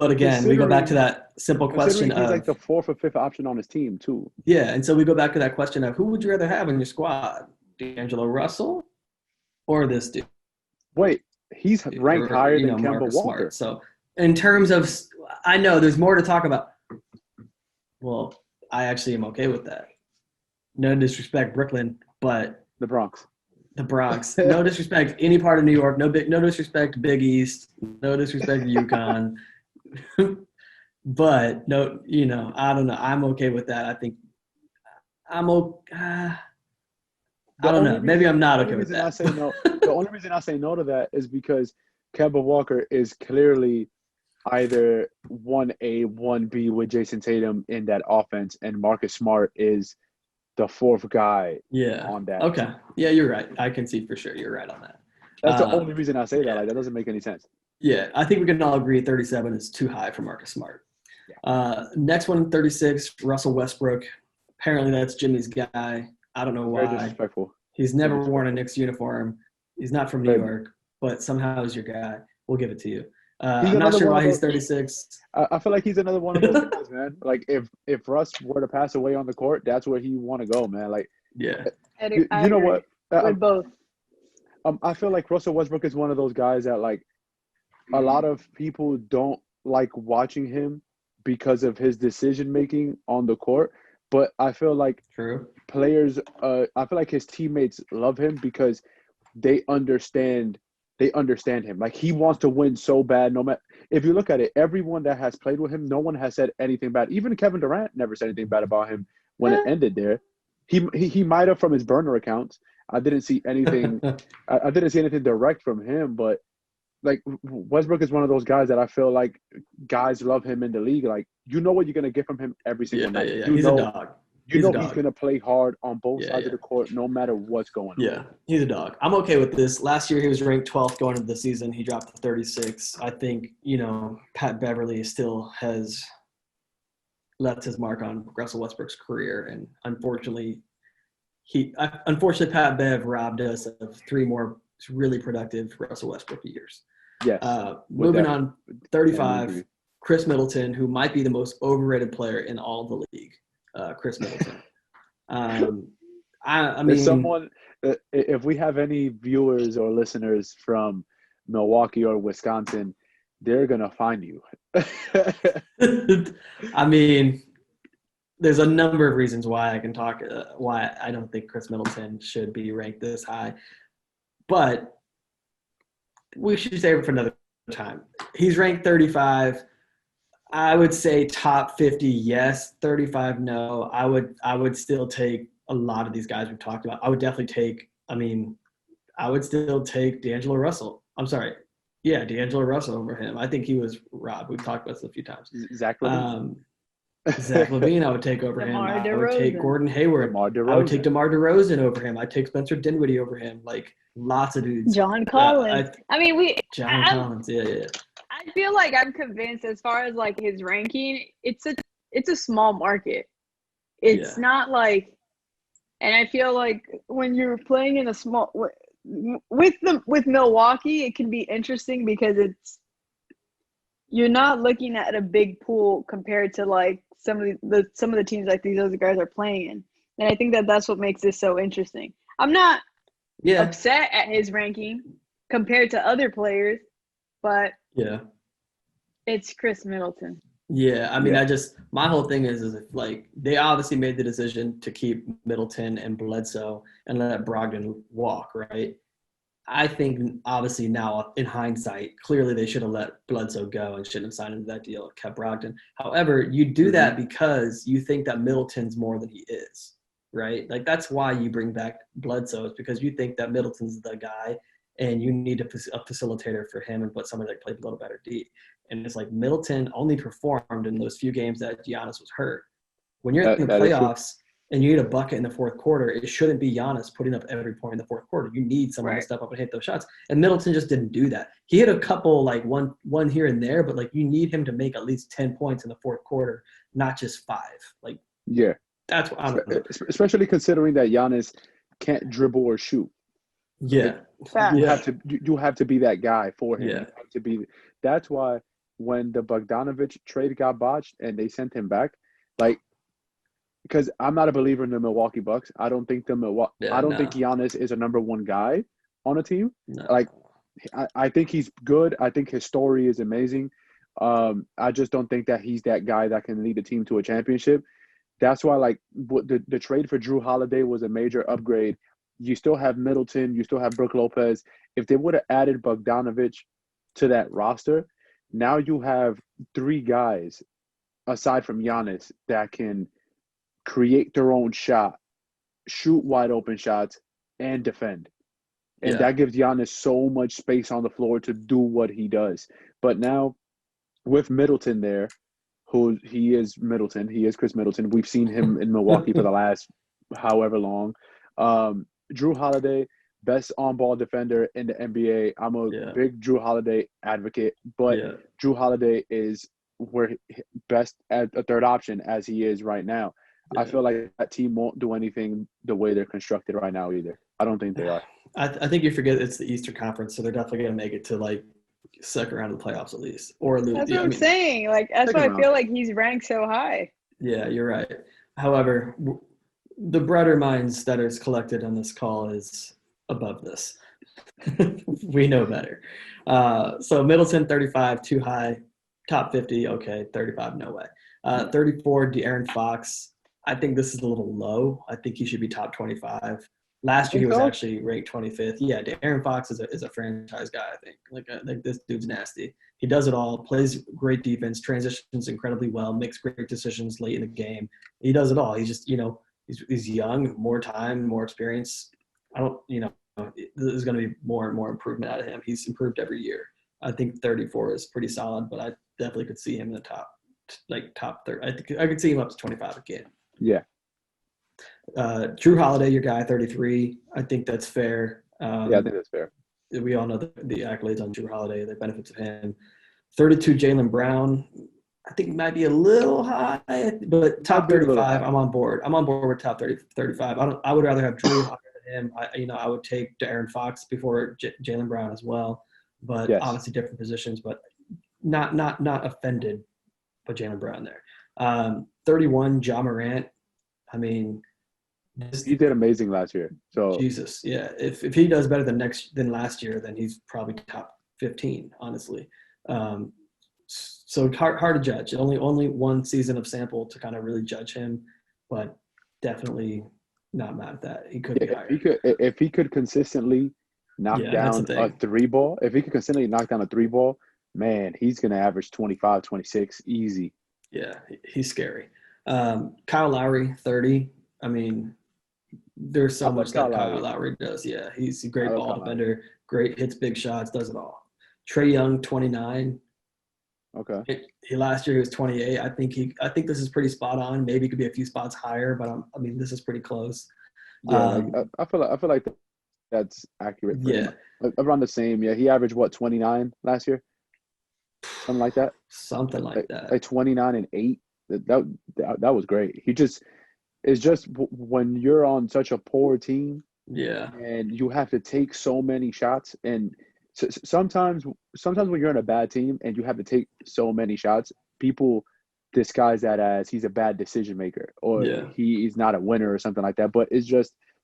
But again, we go back to that simple question of – he's like the fourth or fifth option on his team too. Yeah, and so we go back to that question of who would you rather have in your squad, D'Angelo Russell or this dude? Wait, he's ranked higher than Kemba Marcus Walker. Smart. So in terms of – I know there's more to talk about. Well, I actually am okay with that. No disrespect, Brooklyn, but – The Bronx. No disrespect any part of New York. No disrespect Big East. No disrespect UConn. But no, I don't know. I'm okay with that. I think I'm okay. I don't know. Maybe I'm not okay with that. The only reason I say no to that is because Kemba Walker is clearly either 1A, 1B with Jason Tatum in that offense, and Marcus Smart is the fourth guy on that. Okay. Yeah, you're right. I can see for sure. You're right on that. That's the only reason I say that. Like, that doesn't make any sense. Yeah, I think we can all agree 37 is too high for Marcus Smart. Next one, 36, Russell Westbrook. Apparently that's Jimmy's guy. I don't know why. Very disrespectful. He's never worn a Knicks uniform. He's not from New York, but somehow he's your guy. We'll give it to you. I'm not sure why he's 36. I feel like he's another one of those guys, man. Like if Russ were to pass away on the court, that's where he want to go, man. Like, yeah. You know what? With both. I feel like Russell Westbrook is one of those guys that like a lot of people don't like watching him because of his decision making on the court. But I feel like players, I feel like his teammates love him because they understand him. Like he wants to win so bad. No matter if you look at it, everyone that has played with him, no one has said anything bad. Even Kevin Durant never said anything bad about him when it ended there. He might have from his burner accounts. I didn't see anything. I didn't see anything direct from him. But like Westbrook is one of those guys that I feel like guys love him in the league. Like you know what you're gonna get from him every single night. Yeah. He's a dog. He's going to play hard on both sides of the court no matter what's going on. Yeah, he's a dog. I'm okay with this. Last year he was ranked 12th going into the season. He dropped to 36. I think, Pat Beverly still has left his mark on Russell Westbrook's career. And unfortunately, Pat Bev robbed us of 3 more really productive Russell Westbrook years. Yes. Moving on, 35, Chris Middleton, who might be the most overrated player in all the league. Chris Middleton. I mean, someone. If we have any viewers or listeners from Milwaukee or Wisconsin, they're gonna find you. I mean, there's a number of reasons why I can talk. Why I don't think Chris Middleton should be ranked this high, but we should save it for another time. He's ranked 35. I would say top 50, yes. 35, no. I would still take a lot of these guys we've talked about. I would definitely take D'Angelo Russell. I'm sorry. Yeah, D'Angelo Russell over him. I think he was robbed. We've talked about this a few times. Exactly. Zach LaVine, I would take over him. DeMar I would take DeRozan. Gordon Hayward. DeMar I would take DeRozan. DeMar DeRozan over him. I'd take Spencer Dinwiddie over him. Like lots of dudes. John Collins. John Collins. Yeah. I feel like I'm convinced as far as like his ranking, it's a small market. It's not like, and I feel like when you're playing in a small with Milwaukee, it can be interesting because you're not looking at a big pool compared to like some of the teams like these other guys are playing in, and I think that's what makes this so interesting. I'm not upset at his ranking compared to other players, but it's Chris Middleton. Yeah, I mean, my whole thing is if like they obviously made the decision to keep Middleton and Bledsoe and let Brogdon walk, right? I think obviously now in hindsight, clearly they should have let Bledsoe go and shouldn't have signed into that deal, kept Brogdon. However, you do that because you think that Middleton's more than he is, right? Like that's why you bring back Bledsoe, is because you think that Middleton's the guy and you need a facilitator for him and put somebody that played a little better D. And it's like Middleton only performed in those few games that Giannis was hurt. When you're in the playoffs and you need a bucket in the fourth quarter, it shouldn't be Giannis putting up every point in the fourth quarter. You need someone to step up and hit those shots. And Middleton just didn't do that. He hit a couple, like one here and there, but like you need him to make at least 10 points in the fourth quarter, not just 5. Like that's what I don't know. Especially considering that Giannis can't dribble or shoot. Yeah. You have to be that guy for him. Yeah. You have to be. That's why when the Bogdanovich trade got botched and they sent him back, like, because I'm not a believer in the Milwaukee Bucks. I don't think think Giannis is a number one guy on a team. No. Like, I think he's good. I think his story is amazing. I just don't think that he's that guy that can lead a team to a championship. That's why, like, the trade for Drew Holiday was a major upgrade. You still have Middleton. You still have Brook Lopez. If they would have added Bogdanovich to that roster, now you have 3 guys, aside from Giannis, that can create their own shot, shoot wide open shots, and defend. And that gives Giannis so much space on the floor to do what he does. But now, with Middleton there, he is Chris Middleton. We've seen him in Milwaukee for the last however long. Drew Holiday, best on-ball defender in the NBA. I'm a big Drew Holiday advocate, but Drew Holiday is best at a third option as he is right now. I feel like that team won't do anything the way they're constructed right now either. I don't think they are. I think you forget it's the Eastern Conference, so they're definitely going to make it to like second round of the playoffs at least, or lose. That's what I'm saying. Like that's why I feel like he's ranked so high. Yeah, you're right. However, the brighter minds that is collected on this call is above this. We know better. So Middleton, 35, too high. Top 50, okay. 35, no way. 34, De'Aaron Fox. I think this is a little low. I think he should be top 25. Last year he was actually ranked 25th. Yeah, De'Aaron Fox is a franchise guy, I think. Like this dude's nasty. He does it all, plays great defense, transitions incredibly well, makes great decisions late in the game. He does it all. He's just, he's young, more time, more experience. There's going to be more and more improvement out of him. He's improved every year. I think 34 is pretty solid, but I definitely could see him in the top 30. I think I could see him up to 25 again. Yeah. Drew Holiday, your guy, 33. I think that's fair. I think that's fair. We all know the accolades on Drew Holiday, the benefits of him. 32, Jaylen Brown. I think might be a little high, but top 35, I'm on board. I'm on board with top 30, 35. I would rather have Drew higher than him. I would take De'Aaron Fox before Jaylen Brown as well, but obviously different positions, but not offended by Jaylen Brown there. 31, Ja Morant. I mean, he did amazing last year. So Jesus, yeah. If he does better than last year, then he's probably top 15, honestly. So hard to judge. Only one season of sample to kind of really judge him, but definitely not mad at that. He could be higher. If he could consistently knock down a 3-ball, man, he's going to average 25, 26 easy. Yeah, he's scary. Kyle Lowry, 30. I mean, there's so much that Kyle Lowry does. Yeah, he's a great ball defender, great hits big shots, does it all. Trae Young, 29. Okay. He last year he was 28. I think this is pretty spot on. Maybe it could be a few spots higher, but I mean this is pretty close. Yeah, like I feel like that's accurate for him. Yeah, Around the same. Yeah, he averaged what 29 last year, something like that. something like that. Like 29 and 8. That was great. He just it's just when you're on such a poor team Yeah, and you have to take so many shots, and sometimes when you're in a bad team and you have to take so many shots, people disguise that as he's a bad decision maker or yeah, he's not a winner or something like that. But it's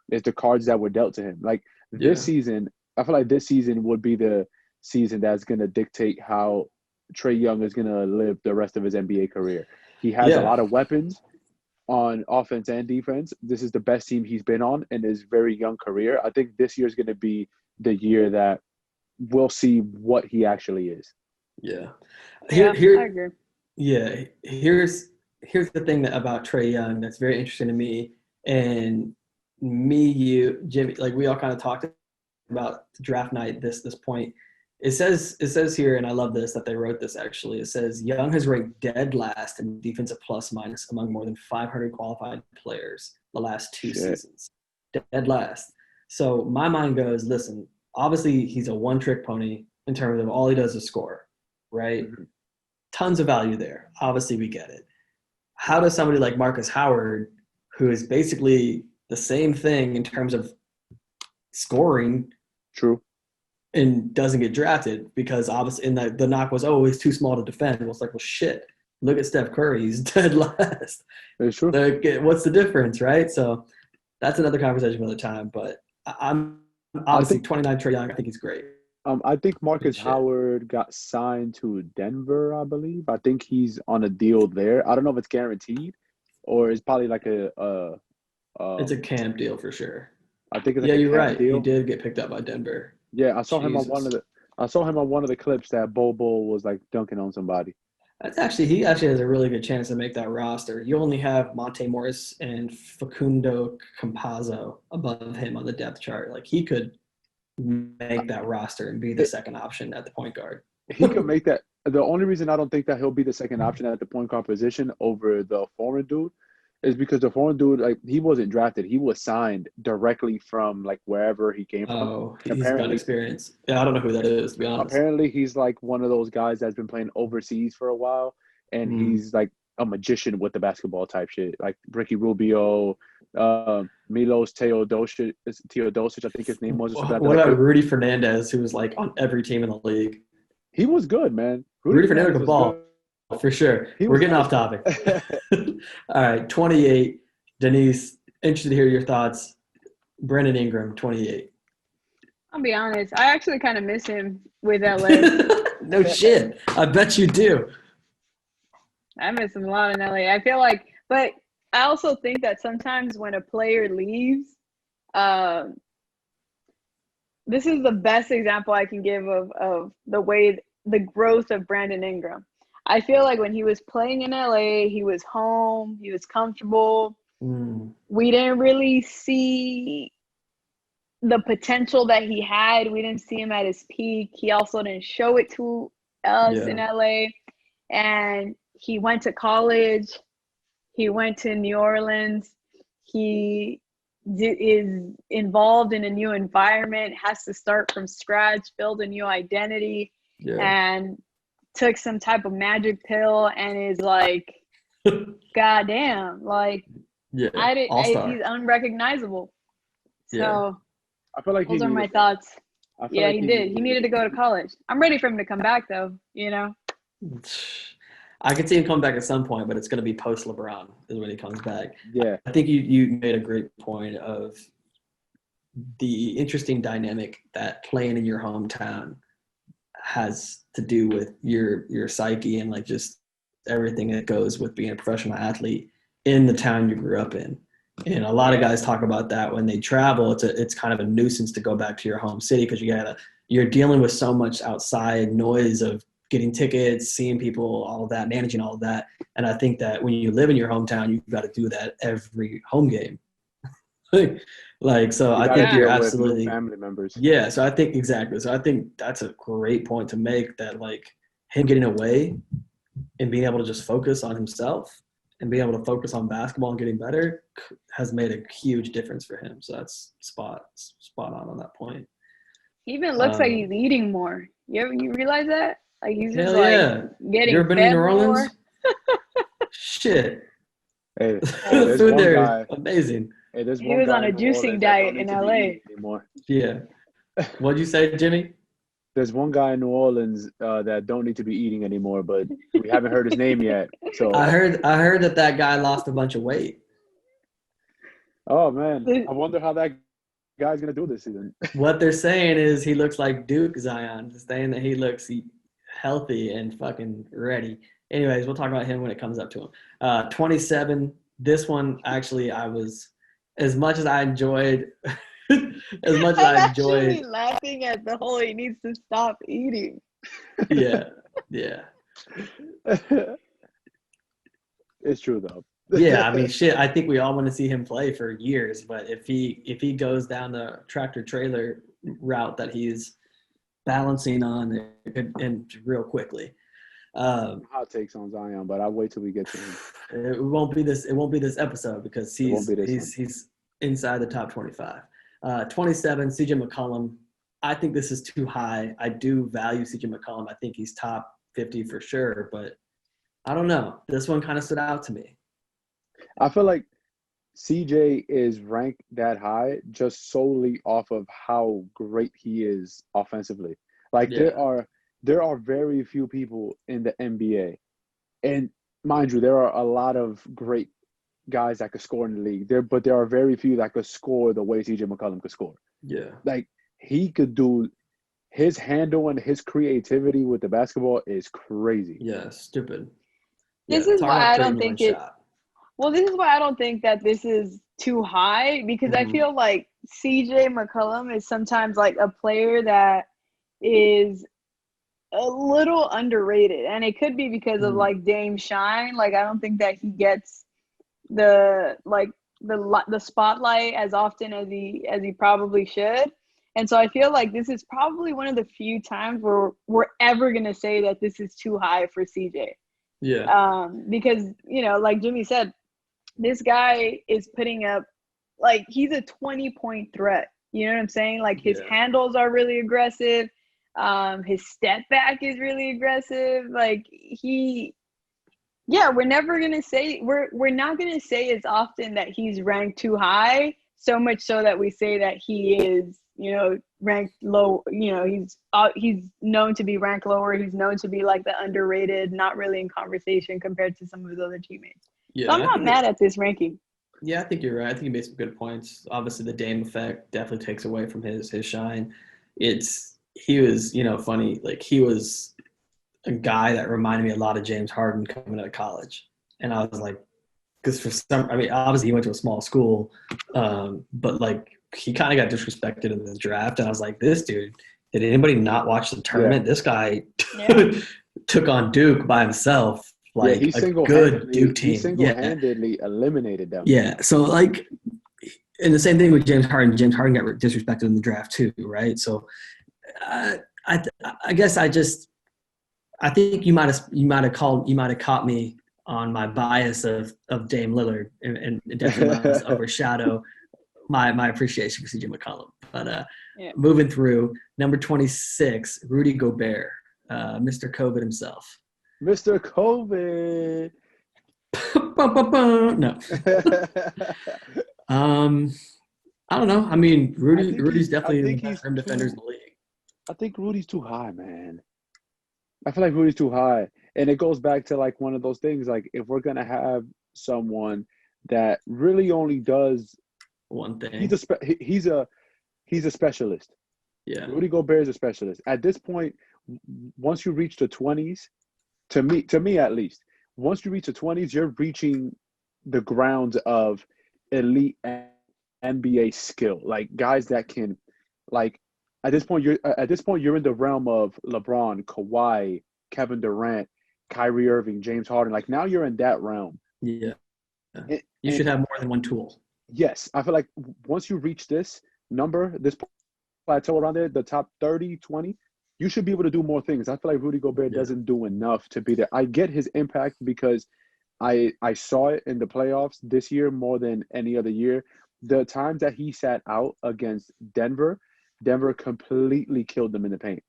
the cards that were dealt to him. Like yeah, this season, I feel like this season would be the season that's going to dictate how Trae Young is going to live the rest of his NBA career. He has a yeah. lot of weapons on offense and defense. This is the best team he's been on in his very young career. I think this year is going to be the year that we'll see what he actually is. Yeah. Yeah, I agree. Yeah. Here's the thing about Trae Young that's very interesting to me, and me, you, Jimmy, like we all kind of talked about draft night. This point, it says here, and I love this that they wrote this actually. It says Young has ranked dead last in defensive plus minus among more than 500 qualified players the last two seasons. Dead last. So my mind goes, listen, obviously he's a one-trick pony in terms of all he does is score, right? Mm-hmm. Tons of value there. Obviously we get it. How does somebody like Marcus Howard, who is basically the same thing in terms of scoring, True, and doesn't get drafted? Because obviously, and the knock was, oh, he's too small to defend. Well, it's like, well, shit. Look at Steph Curry. He's dead last. it's true. Like, what's the difference, right? So that's another conversation for another time. But I'm obviously 29 Trae Young. I think he's great. I think Marcus Howard got signed to Denver, I believe. I think he's on a deal there. I don't know if it's guaranteed or it's probably like it's a camp deal for sure. I think it's like you're right. Deal. He did get picked up by Denver. Yeah, I saw him on one of the clips that Bobo was like dunking on somebody. He actually has a really good chance to make that roster. You only have Monte Morris and Facundo Campazzo above him on the depth chart. Like he could make that roster and be the second option at the point guard. He could make that. The only reason I don't think that he'll be the second option at the point guard position over the foreign dude is because the foreign dude, like, he wasn't drafted. He was signed directly from like wherever he came from. Oh, he's got experience. Yeah, I don't know who that is, to be honest. Apparently, he's like one of those guys that's been playing overseas for a while, and he's like a magician with the basketball type shit, like Ricky Rubio, Milos Teodosic, I think his name was. What about Rudy Fernandez, who was like on every team in the league? He was good, man. Rudy Fernandez could ball. For sure. We're getting off topic. All right, 28. Denise, interested to hear your thoughts. Brandon Ingram, 28. I'll be honest. I actually kind of miss him with LA. No shit. I bet you do. I miss him a lot in LA. I feel like, but I also think that sometimes when a player leaves, this is the best example I can give of the growth of Brandon Ingram. I feel like when he was playing in LA, he was home, he was comfortable. We didn't really see the potential that he had. We didn't see him at his peak. He also didn't show it to us in LA. And he went to college. He went to New Orleans. He is involved in a new environment, has to start from scratch, build a new identity, and took some type of magic pill and is like, goddamn, like, he's unrecognizable. So I feel like those are my thoughts. Yeah, he did. He needed to go to college. I'm ready for him to come back, though, you know? I could see him come back at some point, but it's going to be post LeBron is when he comes back. Yeah. I think you made a great point of the interesting dynamic that playing in your hometown has to do with your psyche and like just everything that goes with being a professional athlete in the town you grew up in. And a lot of guys talk about that when they travel. It's kind of a nuisance to go back to your home city because you're dealing with so much outside noise of getting tickets, seeing people, all of that, managing all of that. And I think that when you live in your hometown, you've got to do that every home game. So I think you're absolutely family members. Yeah. So I think exactly. So I think that's a great point to make that, like, him getting away and being able to just focus on himself and being able to focus on basketball and getting better has made a huge difference for him. So that's spot on that point. He even looks like he's eating more. You realize that? Like he's just Hell like yeah. getting You ever been fed in New Orleans? more. Hey, Shit. there's Food one there guy. is amazing. Hey, there's He one was guy on a in New juicing Orleans that diet don't need in to be LA. eating anymore. Yeah. What'd you say, Jimmy? There's one guy in New Orleans that don't need to be eating anymore, but we haven't heard his name yet. So I heard that guy lost a bunch of weight. oh man, I wonder how that guy's gonna do this season. What they're saying is he looks like Duke Zion. They're saying that he looks healthy and fucking ready. Anyways, we'll talk about him when it comes up to him. 27. This one actually, I was as much as I enjoyed. I'm actually laughing at the whole he needs to stop eating. Yeah. It's true though. Yeah, I mean, shit. I think we all want to see him play for years, but if he goes down the tractor trailer route that he's balancing on and real quickly, hot takes on Zion, but I'll wait till we get to him. it won't be this episode because he's inside the top 25. 27, CJ McCollum. I think this is too high. I do value CJ McCollum. I think he's top 50 for sure, but I don't know. This one kind of stood out to me. I feel like CJ is ranked that high just solely off of how great he is offensively. Like there are very few people in the NBA, and mind you, there are a lot of great guys that could score in the league. But there are very few that could score the way CJ McCollum could score. Yeah. Like he could do his handle and his creativity with the basketball is crazy. Yeah, stupid. This is why I don't think this is why I don't think that this is too high because I feel like CJ McCollum is sometimes like a player that is a little underrated, and it could be because of like Dame shine. Like I don't think that he gets the spotlight as often as he probably should. And so I feel like this is probably one of the few times where we're ever going to say that this is too high for CJ. Yeah. Because, like Jimmy said, this guy is putting up, like, he's a 20-point threat. You know what I'm saying? Like, his handles are really aggressive. His step back is really aggressive. Like, we're never going to say, we're not going to say as often that he's ranked too high, so much so that we say that he is, ranked low. He's known to be ranked lower. He's known to be like the underrated, not really in conversation compared to some of his other teammates. Yeah, so I'm not mad at this ranking. Yeah, I think you're right. I think you made some good points. Obviously, the Dame effect definitely takes away from his shine. He was, funny. Like, he was a guy that reminded me a lot of James Harden coming out of college. And I was like, because obviously he went to a small school, but like he kind of got disrespected in the draft. And I was like, this dude, did anybody not watch the tournament? Yeah. This guy took on Duke by himself. Like a good Duke team. He single-handedly eliminated them. Yeah. So like, and the same thing with James Harden. James Harden got disrespected in the draft too, right? So I guess I think you might have caught me on my bias of Dame Lillard and definitely overshadow my appreciation for CJ McCollum. But moving through, number 26, Rudy Gobert, Mr. COVID himself. Mr. COVID. No. I don't know. I mean, Rudy's definitely the best rim defenders in the league. I think Rudy's too high, man. I feel like Rudy's too high. And it goes back to like one of those things, like if we're going to have someone that really only does one thing, he's a specialist. Yeah. Rudy Gobert is a specialist. At this point, once you reach the 20s, to me at least, once you reach the 20s, you're reaching the grounds of elite NBA skill. Like guys that can, like, at this point you're in the realm of LeBron, Kawhi, Kevin Durant, Kyrie Irving, James Harden. Like now you're in that realm. Yeah. You should have more than one tool. Yes. I feel like once you reach this plateau around there, the top 30, 20, you should be able to do more things. I feel like Rudy Gobert doesn't do enough to be there. I get his impact because I saw it in the playoffs this year more than any other year. The times that he sat out against Denver, Denver completely killed them in the paint.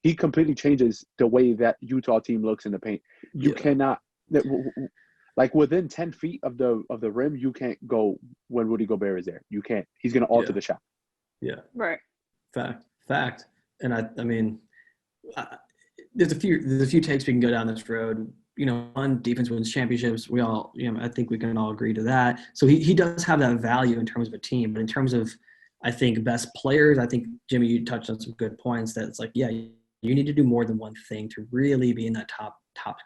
He completely changes the way that Utah team looks in the paint. You cannot, like within 10 feet of the rim, you can't go when Rudy Gobert is there. You can't. He's going to alter the shot. Yeah. Right. Fact. And I mean, there's a few takes we can go down this road. You know, on defense wins championships. We all, you know, I think we can all agree to that. So he does have that value in terms of a team, but in terms of, I think, best players, I think, Jimmy, you touched on some good points that it's like, yeah, you need to do more than one thing to really be in that top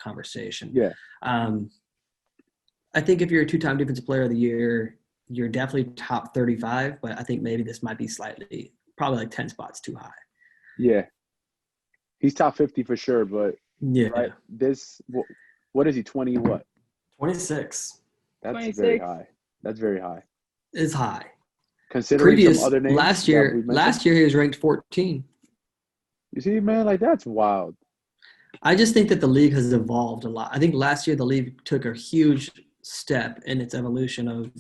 conversation. Yeah. I think if you're a two-time defensive player of the year, you're definitely top 35, but I think maybe this might be probably like 10 spots too high. Yeah. He's top 50 for sure, but yeah. Right, what is he, 20 what? 26. That's 26. very high. That's very high. It's high. Considering some other names. Last year he was ranked 14. You see, man, like that's wild. I just think that the league has evolved a lot. I think last year the league took a huge step in its evolution of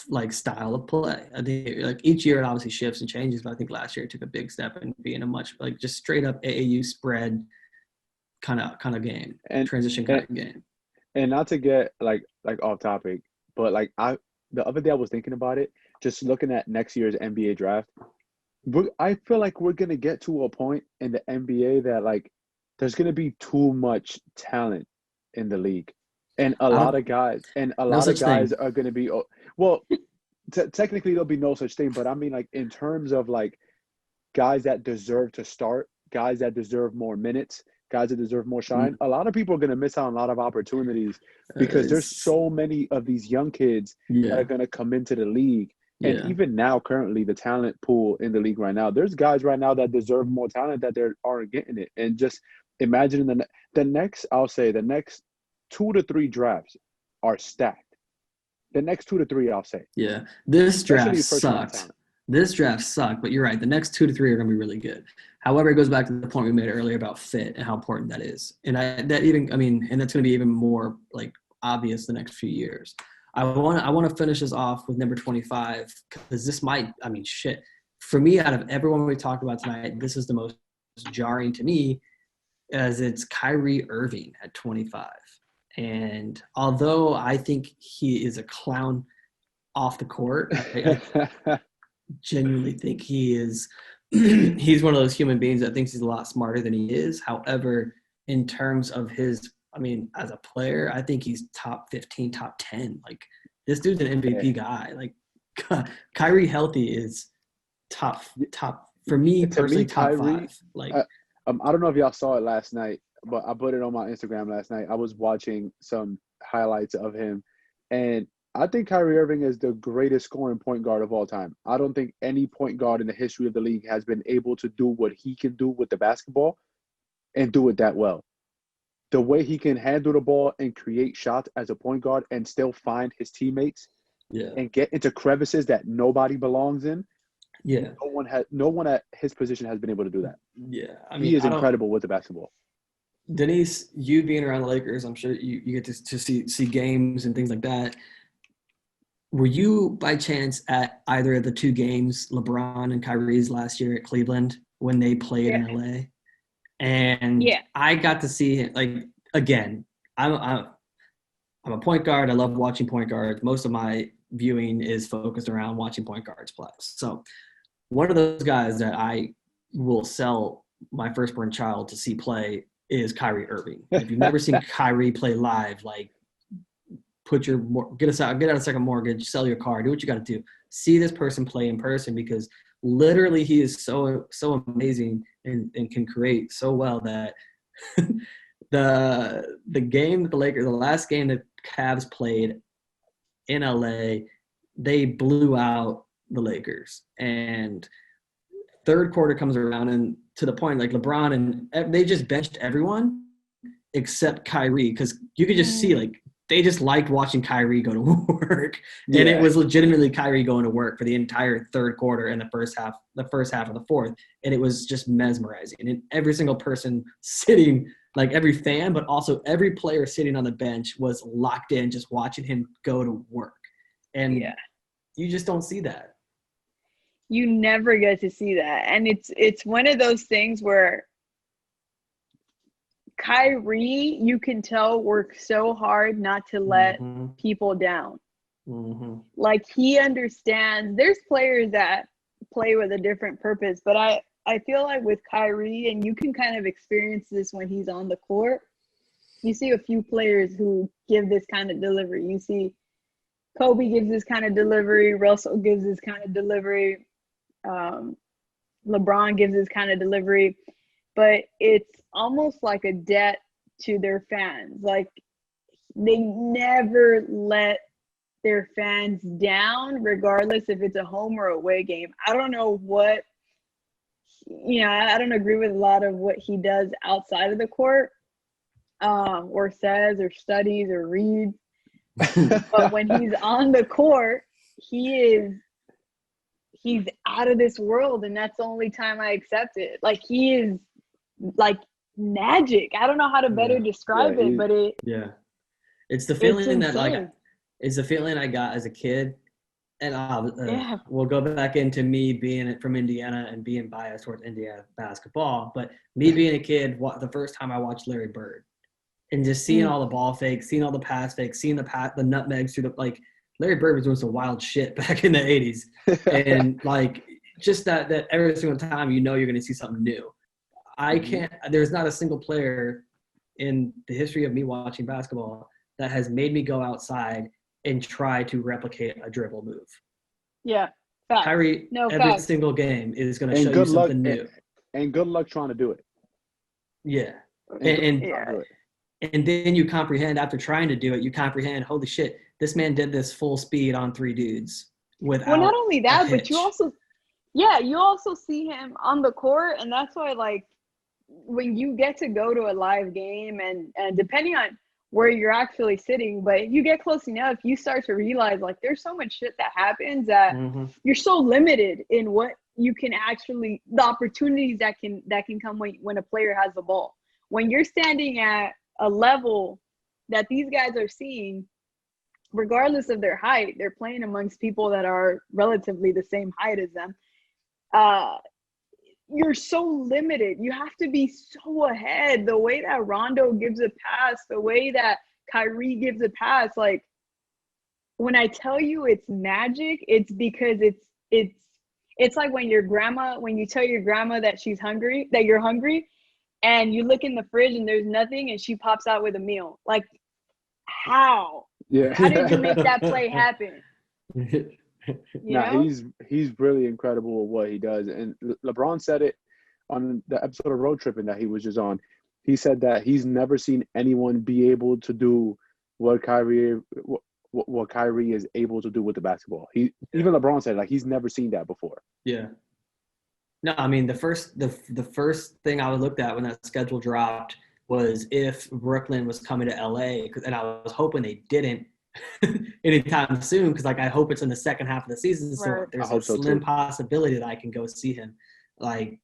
like style of play. I think like each year it obviously shifts and changes, but I think last year it took a big step in being a much like just straight up AAU spread kind of game and transition kind of game. And not to get like off topic, but like the other day I was thinking about it, just looking at next year's NBA draft. I feel like we're going to get to a point in the NBA that, like, there's going to be too much talent in the league. And a lot of guys are going to be – well, technically there'll be no such thing. But, I mean, like, in terms of, like, guys that deserve to start, guys that deserve more minutes, guys that deserve more shine, a lot of people are going to miss out on a lot of opportunities because there's so many of these young kids that are going to come into the league. And even now, currently, the talent pool in the league right now, there's guys right now that deserve more talent that they aren't getting it. And just imagine the next 2 to 3 drafts are stacked. The next 2 to 3, I'll say. Yeah, this draft sucked. This draft sucked, but you're right. The next 2 to 3 are going to be really good. However, it goes back to the point we made earlier about fit and how important that is. And that's going to be even more like obvious the next few years. I want to finish this off with number 25 because this might, for me, out of everyone we talked about tonight, this is the most jarring to me as it's Kyrie Irving at 25. And although I think he is a clown off the court, I genuinely think he's one of those human beings that thinks he's a lot smarter than he is. However, in terms of his as a player, I think he's top 15, top 10. Like, this dude's an MVP guy. Like, Kyrie healthy is top for me personally, top Kyrie, 5. Like, I don't know if y'all saw it last night, but I put it on my Instagram last night. I was watching some highlights of him, and I think Kyrie Irving is the greatest scoring point guard of all time. I don't think any point guard in the history of the league has been able to do what he can do with the basketball and do it that well. The way he can handle the ball and create shots as a point guard and still find his teammates and get into crevices that nobody belongs in. Yeah. No one at his position has been able to do that. Yeah. He is incredible with the basketball. Denise, you being around the Lakers, I'm sure you get to see games and things like that. Were you by chance at either of the 2 games, LeBron and Kyrie's last year at Cleveland, when they played in LA? And I got to see it. Like, again, I'm a point guard. I love watching point guards. Most of my viewing is focused around watching point guards play. So one of those guys that I will sell my firstborn child to see play is Kyrie Irving. If you've never seen Kyrie play live, like, get out a second mortgage, sell your car, do what you got to do. See this person play in person because literally he is so amazing and can create so well that the game that the last game that Cavs played in LA, they blew out the Lakers. And third quarter comes around, and to the point, like, LeBron and they just benched everyone except Kyrie because you could just see, like, they just liked watching Kyrie go to work. Yeah. And it was legitimately Kyrie going to work for the entire third quarter and the first half of the fourth. And it was just mesmerizing. And every single person sitting, like every fan, but also every player sitting on the bench was locked in, just watching him go to work. And you just don't see that. You never get to see that. And it's one of those things where Kyrie, you can tell, works so hard not to let people down. Like, he understands. There's players that play with a different purpose, but I feel like with Kyrie, and you can kind of experience this when he's on the court, you see a few players who give this kind of delivery. You see Kobe gives this kind of delivery, Russell gives this kind of delivery, LeBron gives this kind of delivery, but it's almost like a debt to their fans. Like, they never let their fans down, regardless if it's a home or away game. I don't know what, I don't agree with a lot of what he does outside of the court, or says or studies or reads. But when he's on the court, he's out of this world, and that's the only time I accept it. Like, he is like magic. I don't know how to better describe it, but it's the feeling it's the feeling I got as a kid. And we'll go back into me being from Indiana and being biased towards Indiana basketball. But me being a kid, the first time I watched Larry Bird and just seeing all the ball fakes, seeing all the pass fakes, seeing the nutmegs through Larry Bird was doing some wild shit back in the 80s. And just that every single time you're going to see something new. There's not a single player in the history of me watching basketball that has made me go outside and try to replicate a dribble move. Yeah. Facts. Kyrie, every single game is going to show you something new. And good luck trying to do it. Yeah. And then you comprehend, after trying to do it, holy shit, this man did this full speed on 3 dudes without. Well, not only that, but you also see him on the court, and that's why, like, when you get to go to a live game, and depending on where you're actually sitting, but you get close enough, you start to realize, like, there's so much shit that happens that you're so limited in what you can actually, the opportunities that can come when a player has the ball. When you're standing at a level that these guys are seeing, regardless of their height, they're playing amongst people that are relatively the same height as them. You're so limited. You have to be so ahead. The way that Rondo gives a pass, the way that Kyrie gives a pass, like, when I tell you it's magic, it's because it's like when you tell your grandma that you're hungry, and you look in the fridge and there's nothing, and she pops out with a meal. Like, how? Yeah. How did you make that play happen? He's really incredible at what he does. And LeBron said it on the episode of Road Tripping that he was just on. He said that he's never seen anyone be able to do what Kyrie is able to do with the basketball. Even LeBron said, like, he's never seen that before. Yeah. No, I mean, the first thing I looked at when that schedule dropped was if Brooklyn was coming to LA, and I was hoping they didn't anytime soon, because, like, I hope it's in the second half of the season, so there's a slim possibility that I can go see him. Like,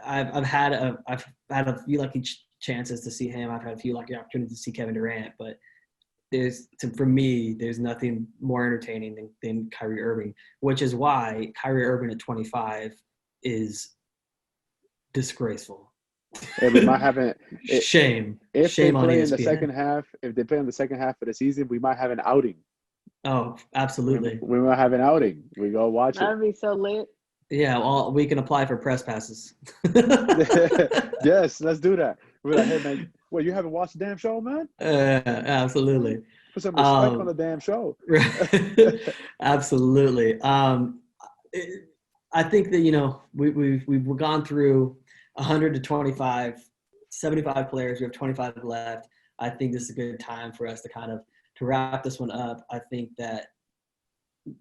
I've had a few lucky chances to see him. I've had a few lucky opportunities to see Kevin Durant, but for me, there's nothing more entertaining than Kyrie Irving, which is why Kyrie Irving at 25 is disgraceful. We might have shame. If Shame they on play ESPN. in the second half, if they play in the second half of the season, we might have an outing. Oh, absolutely. We might have an outing. We go watch That'd be so lit. Yeah, well, we can apply for press passes. Yes, let's do that. We're like, hey, man, well, you haven't watched the damn show, man? Absolutely. Put some respect on the damn show. Absolutely. I think that, we've gone through 100 to 25, 75 players. We have 25 left. I think this is a good time for us to wrap this one up. I think that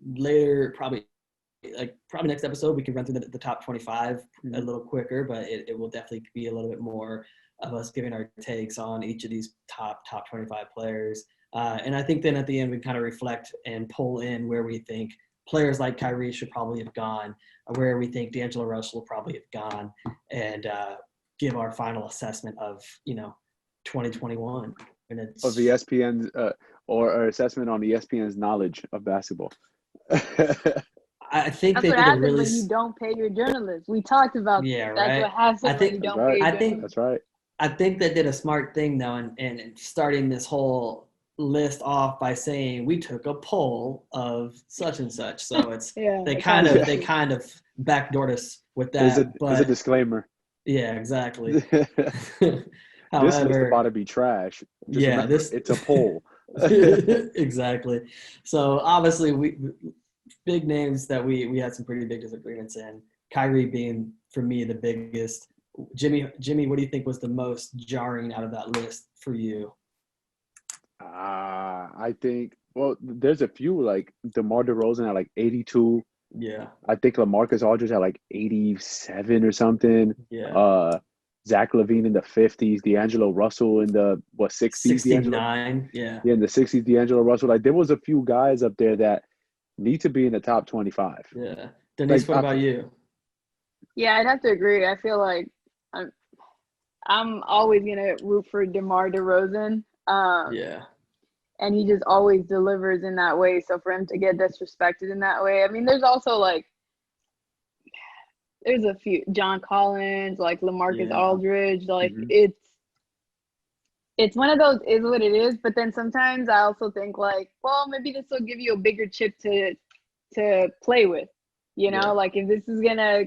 later, probably next episode, we can run through the top 25 a little quicker, but it will definitely be a little bit more of us giving our takes on each of these top 25 players. And I think then at the end we kind of reflect and pull in where we think players like Kyrie should probably have gone, where we think D'Angelo Russell will probably have gone, and give our final assessment of 2021. And it's Of ESPN's or assessment on ESPN's knowledge of basketball. I think That's they what did a happens really when you don't pay your journalists. We talked about Yeah, that's right. what happens I when think- you don't Right. pay your I think- journalists. That's right. I think they did a smart thing though, and starting this whole list off by saying we took a poll of such and such. So it's Yeah, they it's kind kinda- of backdoored us with There's that. a disclaimer. Yeah, exactly. This list However, about to be trash. Just Yeah, remember, this- it's a poll. exactly. So obviously, we big names that we had some pretty big disagreements in. Kyrie being for me the biggest. Jimmy, what do you think was the most jarring out of that list for you? I think. Well, there's a few like DeMar DeRozan at like 82. Yeah, I think LaMarcus Aldridge at like 87 or something. yeah. Zach LaVine in the 50s. D'Angelo Russell in the 60s. 69. Yeah. Yeah, in the 60s. D'Angelo Russell. Like there was a few guys up there that need to be in the top 25. Yeah. Denise, Like, what about you? Yeah, I'd have to agree. I feel like I'm always gonna root for DeMar DeRozan. Yeah. And he just always delivers in that way. So for him to get disrespected in that way, I mean, there's also like there's a few John Collins, like LaMarcus Yeah. Aldridge, like Mhm. it's one of those is what it is. But then sometimes I also think like, well, maybe this will give you a bigger chip to play with, Yeah. like if this is gonna.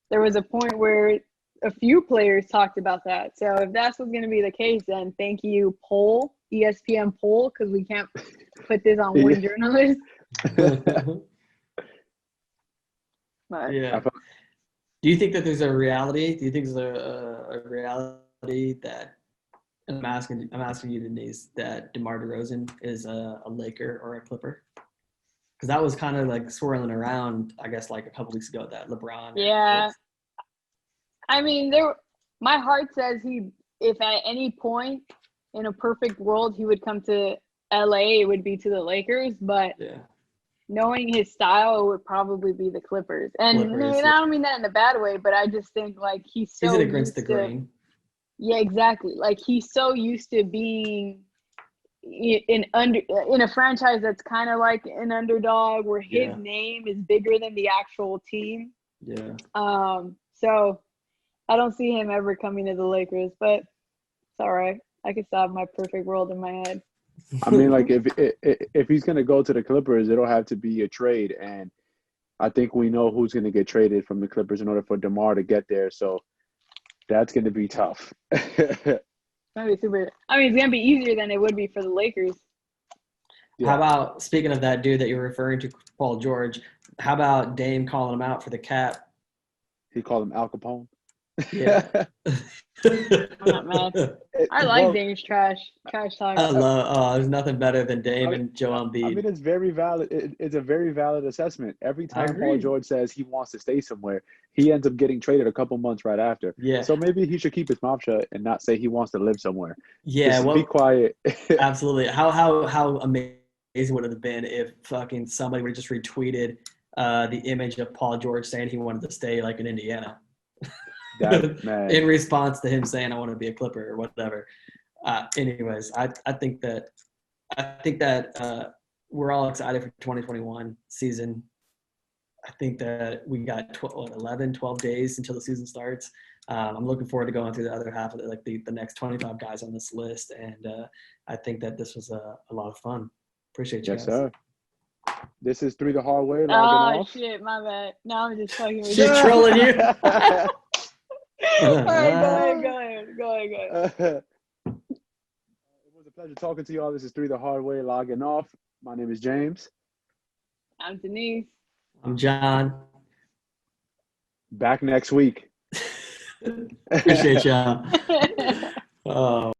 There was a point where a few players talked about that. So if that's what's gonna be the case, then thank you, ESPN poll, because we can't put this on one journalist. But Yeah. Do you think that there's a reality? Do you think there's a reality that I'm asking you, Denise, that DeMar DeRozan is a Laker or a Clipper? Because that was kind of like swirling around, I guess, like a couple weeks ago that LeBron. yeah, I mean, my heart says if at any point in a perfect world he would come to LA, it would be to the Lakers. But Yeah. knowing his style, it would probably be the Clippers. And Clippers, I don't mean that in a bad way, but I just think like he's He's so in against the used to- grain. Yeah, exactly. Like he's so used to being in a franchise that's kind of like an underdog, where his Yeah. name is bigger than the actual team. Yeah. So I don't see him ever coming to the Lakers, but it's all right. I can still have my perfect world in my head. I mean, like if he's gonna go to the Clippers, it'll have to be a trade, and I think we know who's gonna get traded from the Clippers in order for DeMar to get there. So that's gonna be tough. It's gonna be super. I mean, it's gonna be easier than it would be for the Lakers. How about, speaking of that dude that you're referring to, Paul George, how about Dame calling him out for the cap? He called him Al Capone. Yeah. I'm not mad. I like Well, Dame's trash talk. I love. There's nothing better than Dame and Joel Embiid. I mean, it's very valid. It's a very valid assessment. Every time Paul agree. George says he wants to stay somewhere, he ends up getting traded a couple months right after. Yeah. So maybe he should keep his mouth shut and not say he wants to live somewhere. Yeah. Just Well, be quiet. absolutely. How amazing would it have been if fucking somebody would have just retweeted the image of Paul George saying he wanted to stay like in Indiana. That man. In response to him saying I want to be a Clipper or whatever. Anyways, I think that we're all excited for 2021 season. I think that we got 12 days until the season starts. I'm looking forward to going through the other half of it, like the next 25 guys on this list, and I think that this was a lot of fun. Appreciate you Yes, guys. sir. This is Three the Hard Way. Logging Oh off. shit, my bad. No, I'm just fucking with She's you. trolling you. All right, go ahead. It was a pleasure talking to y'all. This is Three the Hard Way. Logging off. My name is James. I'm Denise. I'm John. Back next week. Appreciate y'all. Oh.